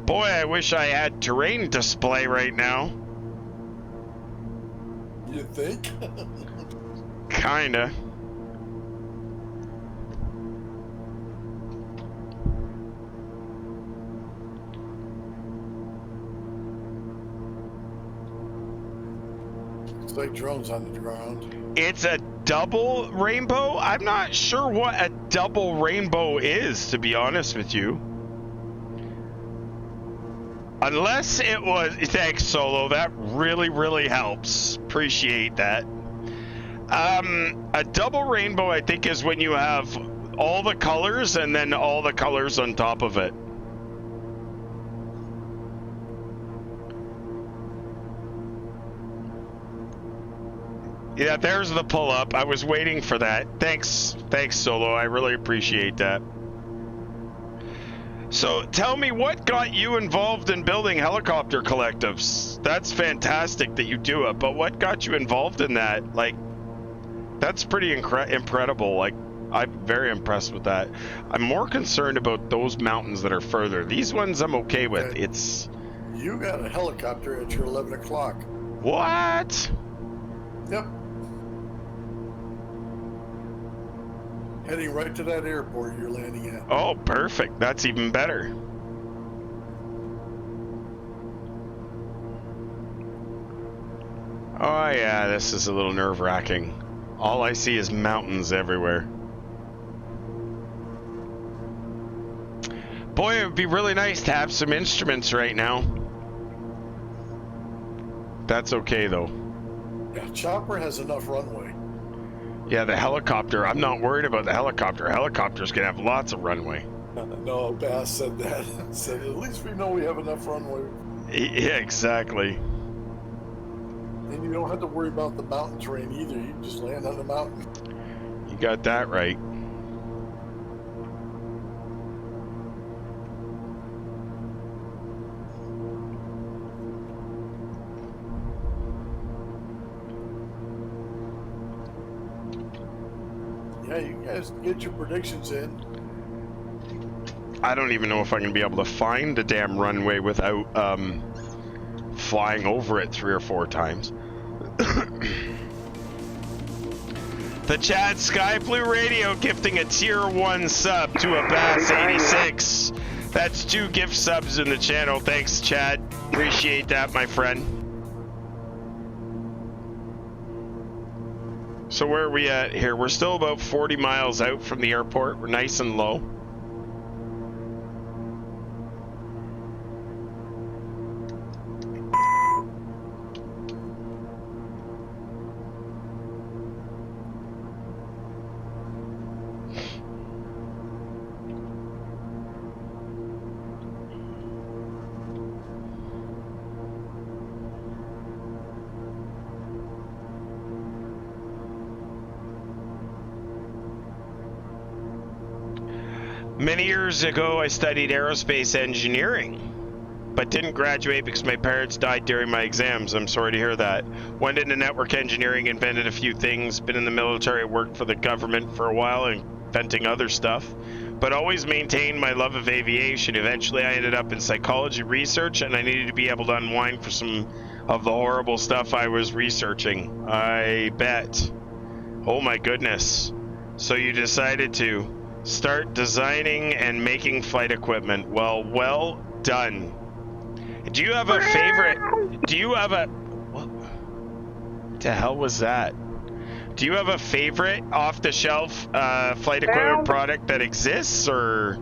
Boy, I wish I had terrain display right now. You think? Kinda. It's like drones on the ground. It's a double rainbow? I'm not sure what a double rainbow is, to be honest with you. Unless it was... Thanks, Solo. That really, really helps. Appreciate that. A double rainbow, I think, is when you have all the colors and then all the colors on top of it. Yeah, there's the pull-up. I was waiting for that. Thanks, Solo. I really appreciate that. So, tell me, what got you involved in building helicopter collectives? That's fantastic that you do it, but what got you involved in that? Like, that's pretty incredible. Like, I'm very impressed with that. I'm more concerned about those mountains that are further. These ones I'm okay with. Okay. It's... You got a helicopter at your 11 o'clock. What? Yep. Heading right to that airport you're landing at. Oh, perfect. That's even better. Oh yeah, this is a little nerve-wracking. All I see is mountains everywhere. Boy, it would be really nice to have some instruments right now. That's okay though. Yeah, Chopper has enough runway. Yeah, the helicopter, I'm not worried about the helicopter. Helicopter's gonna have lots of runway. No, Bass said that. Said, at least we know we have enough runway. Yeah, exactly. And you don't have to worry about the mountain terrain either. You can just land on the mountain. You got that right. Yeah, you guys get your predictions in. I don't even know if I'm gonna be able to find the damn runway without flying over it 3 or 4 times. The Chad Sky Blue Radio gifting a tier 1 sub to a Bass 86. That's 2 gift subs in the channel. Thanks, Chad. Appreciate that, my friend. So where are we at here? We're still about 40 miles out from the airport. We're nice and low. Many years ago, I studied aerospace engineering, but didn't graduate because my parents died during my exams. I'm sorry to hear that. Went into network engineering, invented a few things, been in the military, worked for the government for a while, inventing other stuff, but always maintained my love of aviation. Eventually, I ended up in psychology research, and I needed to be able to unwind for some of the horrible stuff I was researching. I bet. Oh my goodness. So you decided to Start designing and making flight equipment. Well done. Do you have a favorite? Do you have a... What the hell was that? Do you have a favorite off-the-shelf flight equipment product that exists, or...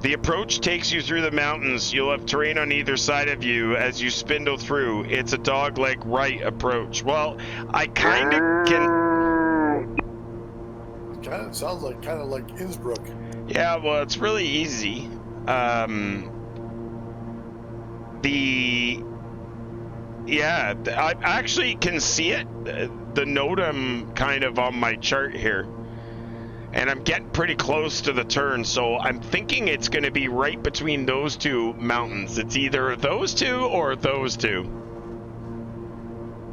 The approach takes you through the mountains. You'll have terrain on either side of you as you spindle through. It's a dog-leg right approach. Well, I kind of can... Kind of sounds like Innsbruck. Yeah, well, it's really easy. Yeah, I actually can see it. The NOTAM kind of on my chart here. And I'm getting pretty close to the turn, so I'm thinking it's going to be right between those two mountains. It's either those two or those two.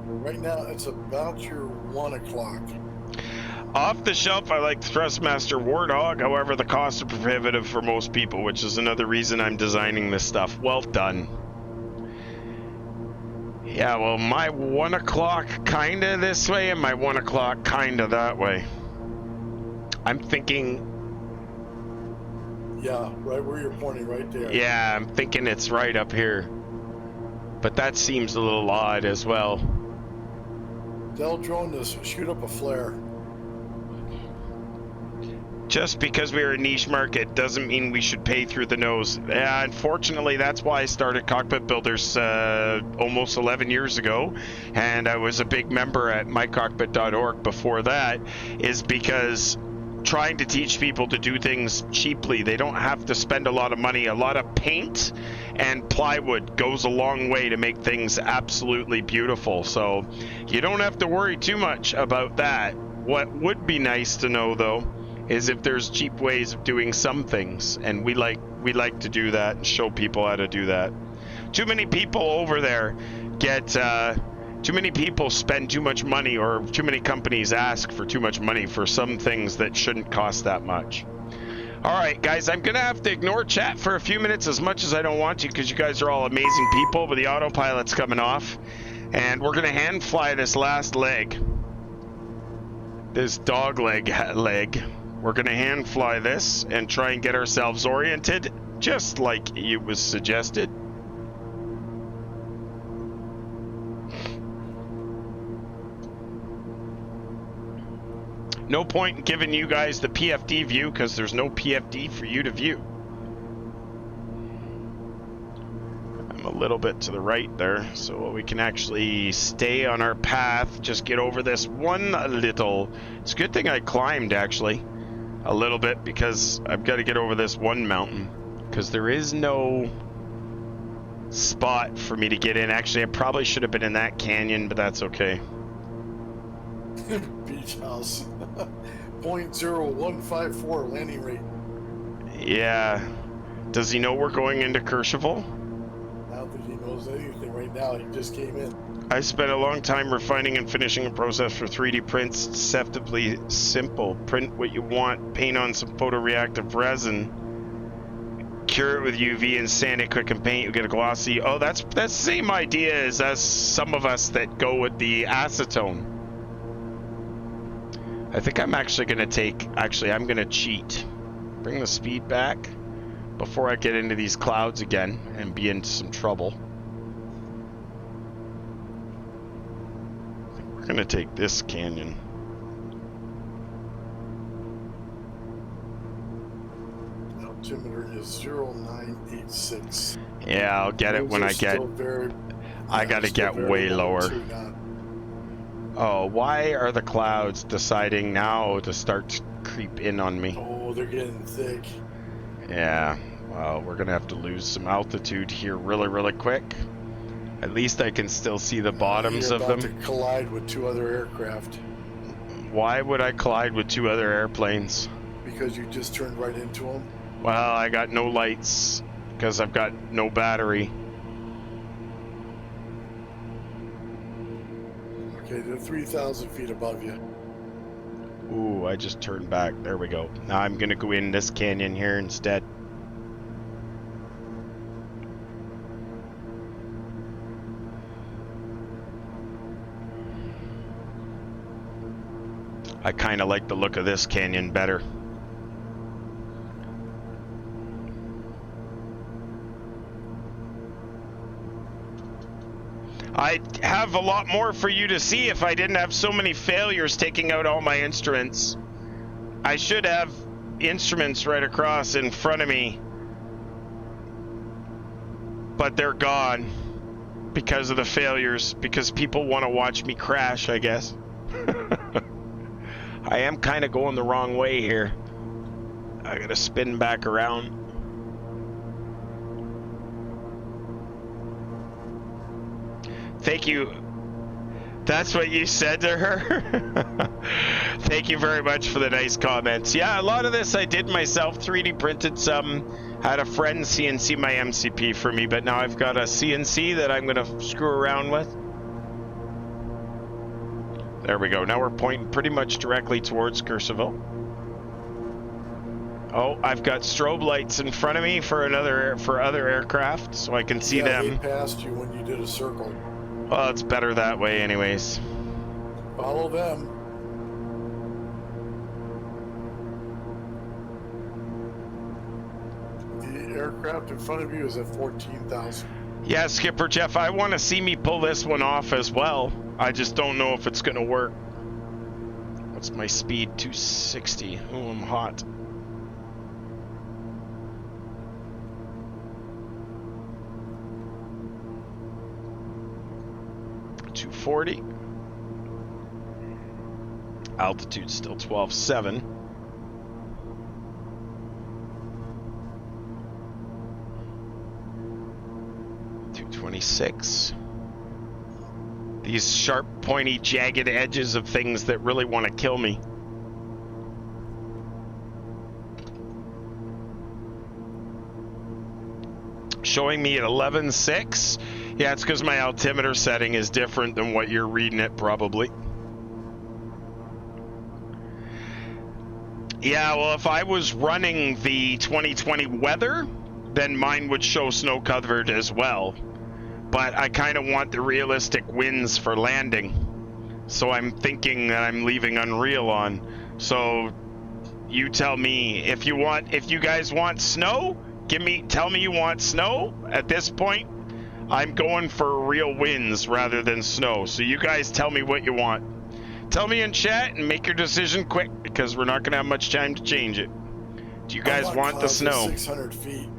Right now, it's about your 1 o'clock. Off the shelf, I like Thrustmaster Warthog. However, the costs are prohibitive for most people, which is another reason I'm designing this stuff. Well done. Yeah, well, my 1 o'clock kind of this way and my 1 o'clock kind of that way. I'm thinking... Yeah, right where you're pointing, right there. Yeah, I'm thinking it's right up here. But that seems a little odd as well. Tell drone to shoot up a flare. Just because we're a niche market doesn't mean we should pay through the nose. Unfortunately, that's why I started Cockpit Builders almost 11 years ago, and I was a big member at mycockpit.org before that, is because trying to teach people to do things cheaply. They don't have to spend a lot of money. A lot of paint and plywood goes a long way to make things absolutely beautiful. So you don't have to worry too much about that. What would be nice to know, though, is if there's cheap ways of doing some things, and we like to do that and show people how to do that. Too many people over there get too many people spend too much money, or too many companies ask for too much money for some things that shouldn't cost that much. All right, guys, I'm gonna have to ignore chat for a few minutes, as much as I don't want to, because you guys are all amazing people, but the autopilot's coming off, and we're gonna hand fly this last leg, this dog leg. We're gonna hand fly this and try and get ourselves oriented, just like it was suggested. No point in giving you guys the PFD view, because there's no PFD for you to view. I'm a little bit to the right there, so we can actually stay on our path, just get over this one little... It's a good thing I climbed, actually, a little bit, because I've got to get over this one mountain, because there is no spot for me to get in. Actually, I probably should have been in that canyon, but that's okay. Beach house. 0.0154 landing rate. Yeah. Does he know we're going into Courchevel? I don't think he knows anything right now. He just came in. I spent a long time refining and finishing a process for 3D prints. Deceptively simple. Print what you want, paint on some photoreactive resin, cure it with UV and sand it quick and paint. You get a glossy. Oh, that's the same idea as some of us that go with the acetone. I think I'm actually going to take... Actually, I'm going to cheat. Bring the speed back before I get into these clouds again and be into some trouble. I think we're going to take this canyon. Altimeter is 0986. Yeah, I'll get it when I get... I got to get way lower. Oh, why are the clouds deciding now to start to creep in on me? Oh, they're getting thick. Yeah, well, we're gonna have to lose some altitude here really quick. At least I can still see the bottoms of them. You're about to collide with 2 other aircraft. Why would I collide with 2 other airplanes? Because you just turned right into them. Well, I got no lights because I've got no battery. Okay, they're 3,000 feet above you. Ooh, I just turned back. There we go. Now I'm gonna go in this canyon here instead. I kind of like the look of this canyon better. I'd have a lot more for you to see if I didn't have so many failures taking out all my instruments. I should have instruments right across in front of me, but they're gone because of the failures, because people want to watch me crash, I guess. I am kind of going the wrong way here. I gotta spin back around. Thank you. That's what you said to her? Thank you very much for the nice comments. Yeah, a lot of this I did myself, 3D printed some. Had a friend CNC my MCP for me, but now I've got a CNC that I'm gonna screw around with. There we go. Now we're pointing pretty much directly towards Courceville. Oh, I've got strobe lights in front of me for other aircraft, so I can see them. They passed you when you did a circle. Well, it's better that way anyways. Follow them. The aircraft in front of you is at 14,000. Yeah, Skipper Jeff, I want to see me pull this one off as well. I just don't know if it's going to work. What's my speed? 260. Oh, I'm hot. .240. Altitude still 12.7. .226. These sharp, pointy, jagged edges of things that really want to kill me. Showing me at 11.6. Yeah, it's because my altimeter setting is different than what you're reading it, probably. Yeah, well, if I was running the 2020 weather, then mine would show snow covered as well. But I kind of want the realistic winds for landing. So I'm thinking that I'm leaving Unreal on. So you tell me if you guys want snow, tell me you want snow. At this point, I'm going for real winds rather than snow. So you guys tell me what you want. Tell me in chat and make your decision quick because we're not going to have much time to change it. Do you guys want the snow? 600 feet.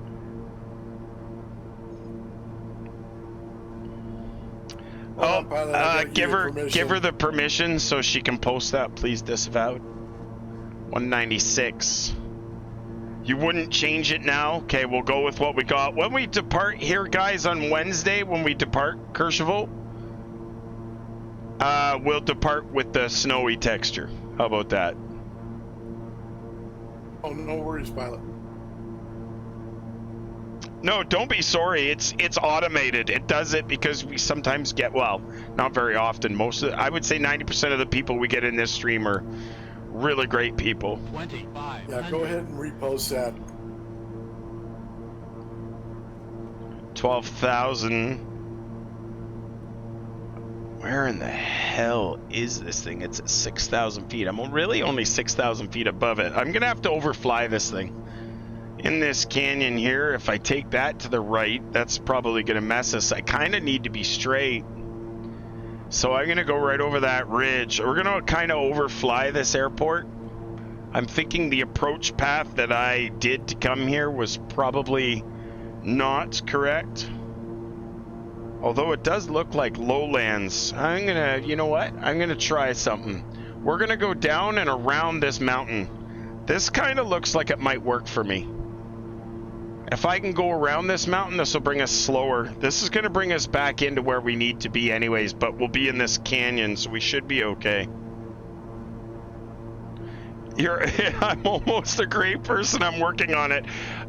Oh, give her the permission so she can post that. Please disavowed. 196. You wouldn't change it now? Okay, we'll go with what we got. When we depart here, guys, on Wednesday, when we depart Courceville, we'll depart with the snowy texture. How about that? Oh, no worries, pilot. No, don't be sorry. It's automated. It does it because we sometimes get, well, not very often. I would say 90% of the people we get in this stream are really great people. 25. Yeah, go ahead and repost that. 12,000. Where in the hell is this thing? It's at 6,000 feet. I'm really only 6,000 feet above it. I'm going to have to overfly this thing. In this canyon here, if I take that to the right, that's probably going to mess us. I kind of need to be straight. So I'm going to go right over that ridge. We're going to kind of overfly this airport. I'm thinking the approach path that I did to come here was probably not correct. Although it does look like lowlands. I'm going to, you know what? I'm going to try something. We're going to go down and around this mountain. This kind of looks like it might work for me. If I can go around this mountain, this will bring us slower. This is going to bring us back into where we need to be anyways, but we'll be in this canyon, so we should be okay. I'm almost a great person. I'm working on it.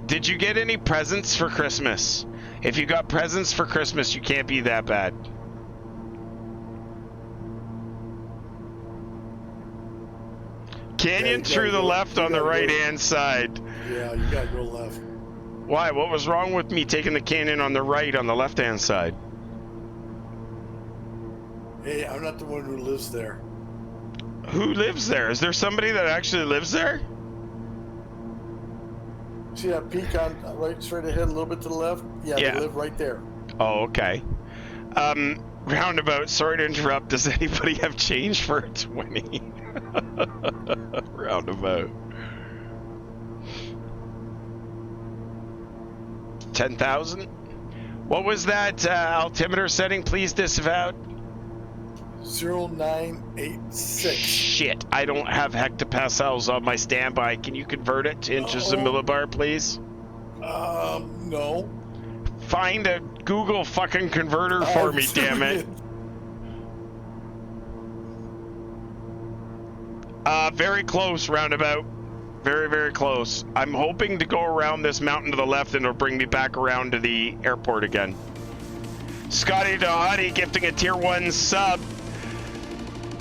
Did you get any presents for Christmas? If you got presents for Christmas, you can't be that bad. Canyon through the left on the right-hand side. Yeah, you gotta go left. Why? What was wrong with me taking the canyon on the right on the left-hand side? Hey, I'm not the one who lives there. Who lives there? Is there somebody that actually lives there? See that peak on right straight ahead, a little bit to the left? Yeah, Yeah. they live right there. Oh, okay. Roundabout, sorry to interrupt. Does anybody have change for a 20? Roundabout. 10,000? What was that altimeter setting? Please disavow. 0986. Shit, I don't have hectopascals on my standby. Can you convert it to inches and millibar, please? No. Find a Google fucking converter for me, damn it. Very close, roundabout. Very, very close. I'm hoping to go around this mountain to the left and it'll bring me back around to the airport again. Scotty Dahadi gifting a tier 1 sub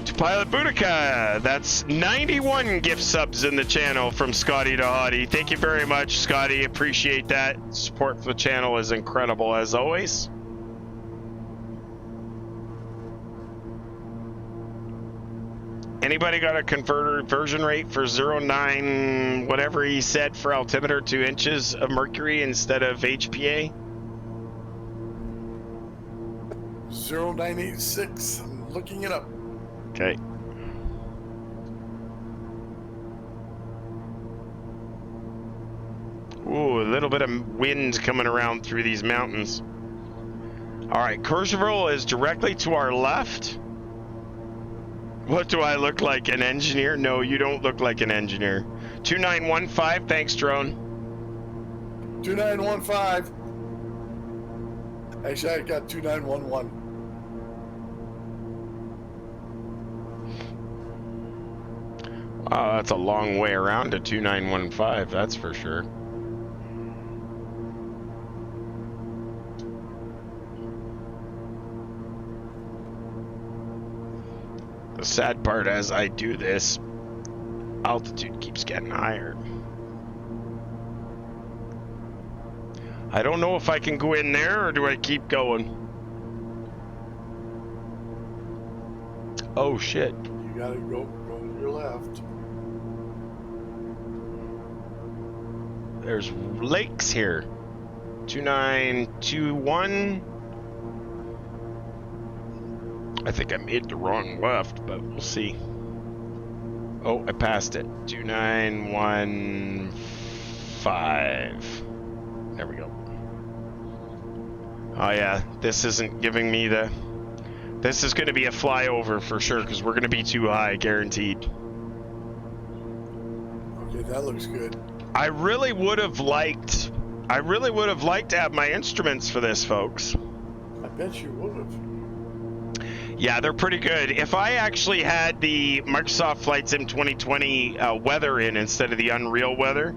to Pilot Boudica. That's 91 gift subs in the channel from Scotty Dahadi. Thank you very much, Scotty. Appreciate that. Support for the channel is incredible as always. Anybody got a conversion rate for 09 whatever he said for altimeter to inches of mercury instead of HPA? 0986. I'm looking it up. Okay. Ooh, a little bit of wind coming around through these mountains. All right, Courchevel is directly to our left. What do I look like, an engineer? No, you don't look like an engineer. 2915, thanks, drone. 2915. Actually, I got 2911. Wow, that's a long way around to 2915, that's for sure. The sad part as I do this, altitude keeps getting higher. I don't know if I can go in there or do I keep going? Oh shit. You gotta go to your left. There's lakes here. 2921. I think I made the wrong left, but we'll see. Oh, I passed it. 2915. There we go. Oh yeah, this isn't giving me the... This is going to be a flyover for sure, because we're going to be too high, guaranteed. Okay, that looks good. I really would have liked to have my instruments for this, folks. I bet you would have. Yeah, they're pretty good. If I actually had the Microsoft Flight Sim 2020 weather in instead of the Unreal weather,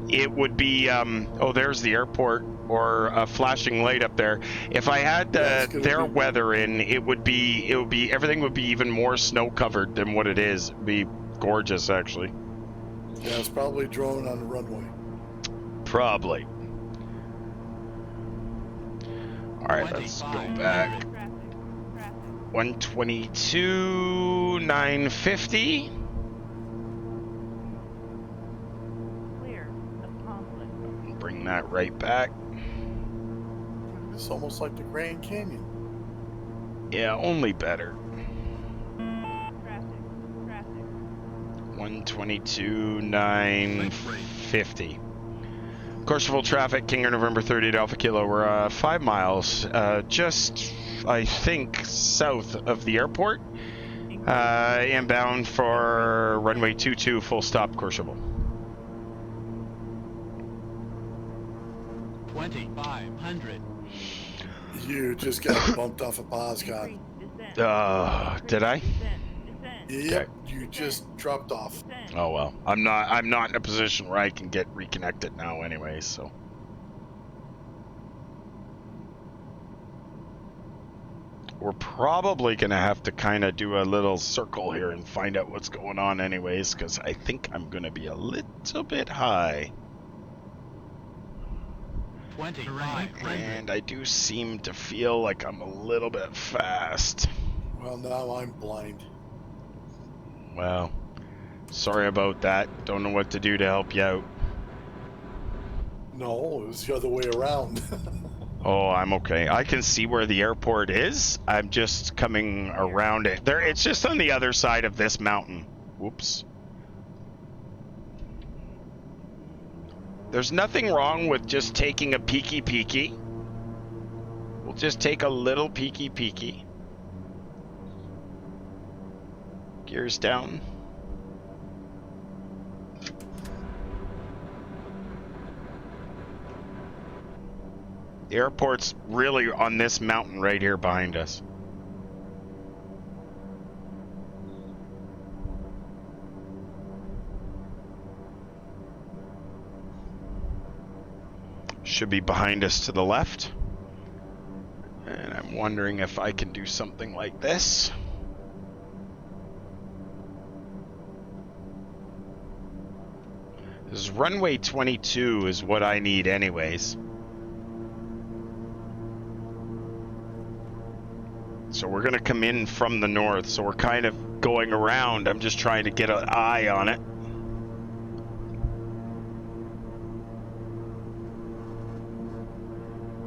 it would be, oh, there's the airport, or a flashing light up there. If I had their weather in, it would be, everything would be even more snow covered than what it is. It'd be gorgeous, actually. Yeah, it's probably a drone on the runway. Probably. All right, let's go back. 122,950. Clear. Accomplished. Bring that right back. It's almost like the Grand Canyon. Yeah, only better. Traffic. 122,950. Courchevel traffic, KingAir November 30 Alpha Kilo. We're 5 miles, just, I think, south of the airport. Inbound for runway 22, full stop, Courchevel. 2,500. You just got bumped off a POSCON. Did I? Yep, you just dropped off. Oh well, I'm not in a position where I can get reconnected now anyway, so. We're probably gonna have to kind of do a little circle here and find out what's going on anyways, because I think I'm gonna be a little bit high. 2,500. And I do seem to feel like I'm a little bit fast. Well, now I'm blind. Well, sorry about that. Don't know what to do to help you out. No, it was the other way around. Oh, I'm okay. I can see where the airport is. I'm just coming around it. There, it's just on the other side of this mountain. Whoops. There's nothing wrong with just taking a peeky. We'll just take a little peeky. Gears down. The airport's really on this mountain right here behind us. Should be behind us to the left. And I'm wondering if I can do something like this. This is runway 22 is what I need anyways. So we're gonna come in from the north, so we're kind of going around. I'm just trying to get an eye on it.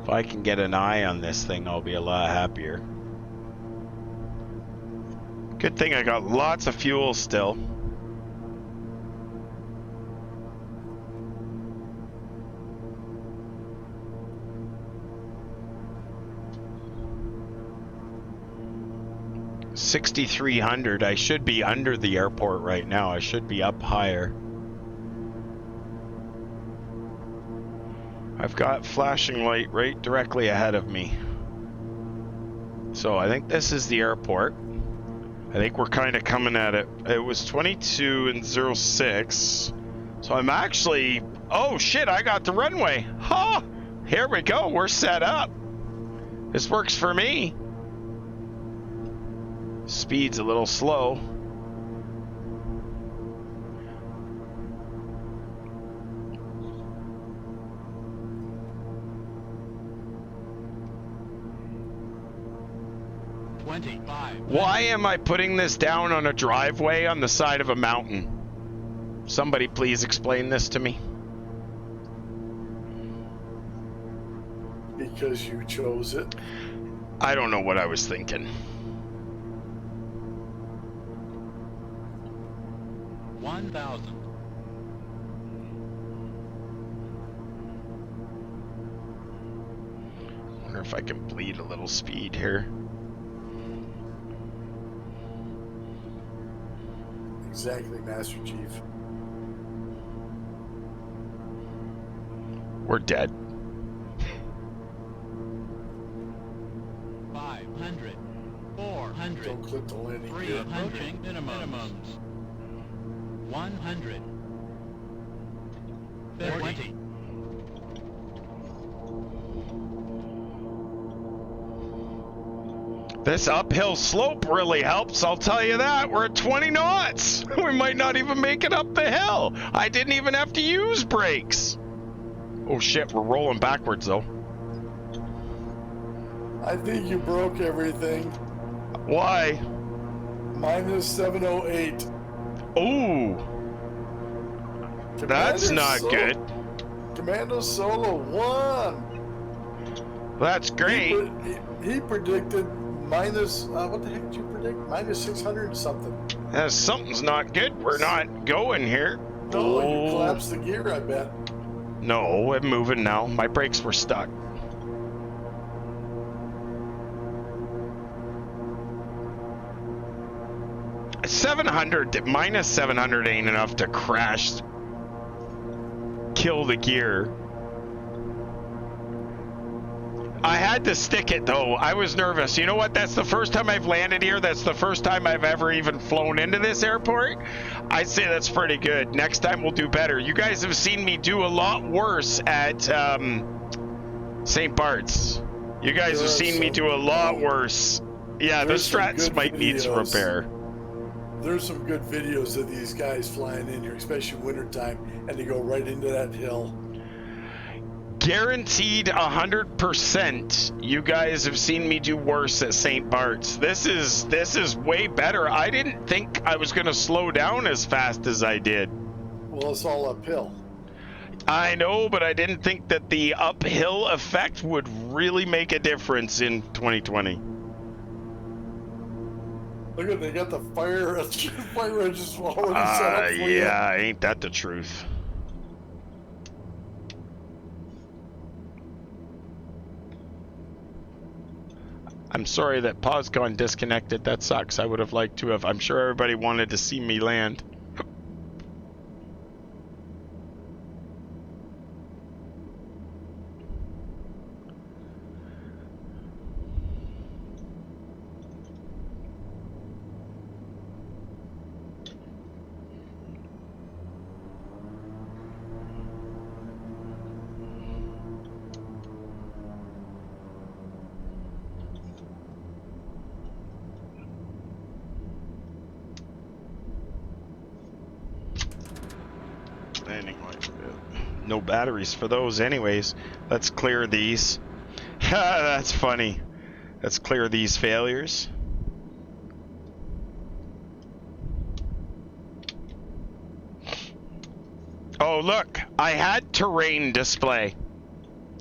If I can get an eye on this thing, I'll be a lot happier. Good thing I got lots of fuel still. $6,300. I should be under the airport right now. I should be up higher. I've got flashing light right directly ahead of me. So I think this is the airport. I think we're kind of coming at it. It was 22 and 06. So I'm actually... Oh shit, I got the runway. Huh! Here we go. We're set up. This works for me. Speed's a little slow. Why am I putting this down on a driveway on the side of a mountain? Somebody please explain this to me. Because you chose it. I don't know what I was thinking. 1,000. Wonder if I can bleed a little speed here. Exactly, Master Chief. We're dead. 500. 400. Don't click the landing gear. 300. Minimums. 100. 20. This uphill slope really helps, I'll tell you that. We're at 20 knots. We might not even make it up the hill. I didn't even have to use brakes. Oh shit, we're rolling backwards though. I think you broke everything. Why? Minus 708. Ooh. That's not good. Commando Solo won. That's great. He predicted minus, what the heck did you predict? Minus 600 and something. Something's not good. We're not going here. No, you Oh. collapsed the gear, I bet. No, I'm moving now. My brakes were stuck. Minus 700 ain't enough to crash, kill the gear. I had to stick it though. I was nervous. You know what? That's the first time I've landed here. That's the first time I've ever even flown into this airport. I'd say that's pretty good. Next time we'll do better. You guys have seen me do a lot worse at St. Bart's. You guys have seen me do a lot worse. Yeah, the Strats might need some repair. There's some good videos of these guys flying in here, especially wintertime, and they go right into that hill. Guaranteed 100%. You guys have seen me do worse at St. Bart's. This is way better. I didn't think I was going to slow down as fast as I did. Well, it's all uphill. I know, but I didn't think that the uphill effect would really make a difference in 2020. Look at, they got the fire engines already set up for you. Yeah, ain't that the truth? I'm sorry that POSCON disconnected. That sucks. I would have liked to have. I'm sure everybody wanted to see me land. No batteries for those anyways. Let's clear these. That's funny. Let's clear these failures. Oh look, I had terrain display.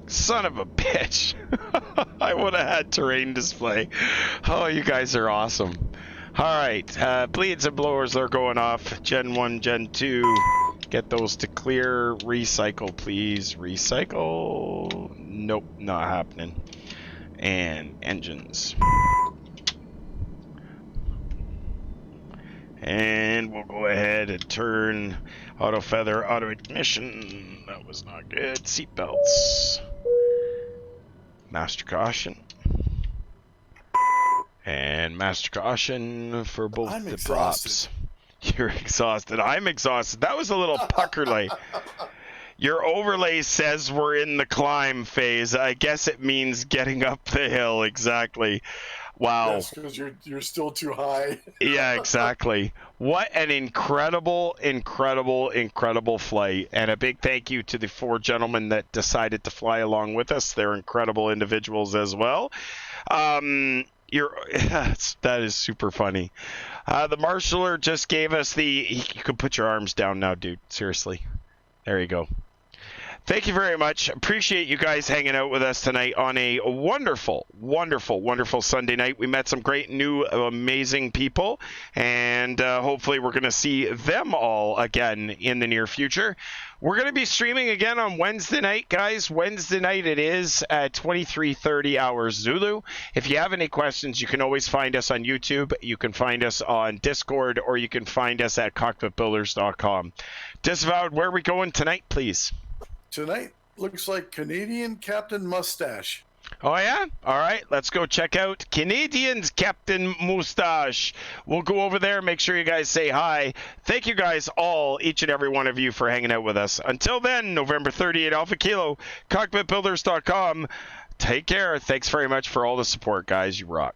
Son of a bitch. I would have had terrain display. Oh, you guys are awesome. Alright, bleeds and blowers are going off. Gen 1, Gen 2. Get those to clear. Recycle, please. Recycle. Nope, not happening. And engines. And we'll go ahead and turn auto feather, auto ignition. That was not good. Seatbelts. Master caution. And master caution for both the props. You're exhausted. I'm exhausted. That was a little pucker light. Your overlay says we're in the climb phase. I guess it means getting up the hill. Exactly. Wow. Yes, because you're still too high. Yeah, exactly. What an incredible, incredible, incredible flight. And a big thank you to the 4 gentlemen that decided to fly along with us. They're incredible individuals as well. That is super funny. The marshaller just gave us you can put your arms down now, dude. Seriously. There you go. Thank you very much. Appreciate you guys hanging out with us tonight on a wonderful, wonderful, wonderful Sunday night. We met some great new, amazing people, and hopefully we're going to see them all again in the near future. We're going to be streaming again on Wednesday night, guys. Wednesday night it is at 23:30 hours Zulu. If you have any questions, you can always find us on YouTube. You can find us on Discord, or you can find us at cockpitbuilders.com. Disavowed, where are we going tonight, please? Tonight looks like Canadian Captain Mustache. Oh, yeah? All right, let's go check out Canadian's Captain Moustache. We'll go over there, make sure you guys say hi. Thank you guys all, each and every one of you, for hanging out with us. Until then, November 30th, Alpha Kilo, cockpitbuilders.com. Take care. Thanks very much for all the support, guys. You rock.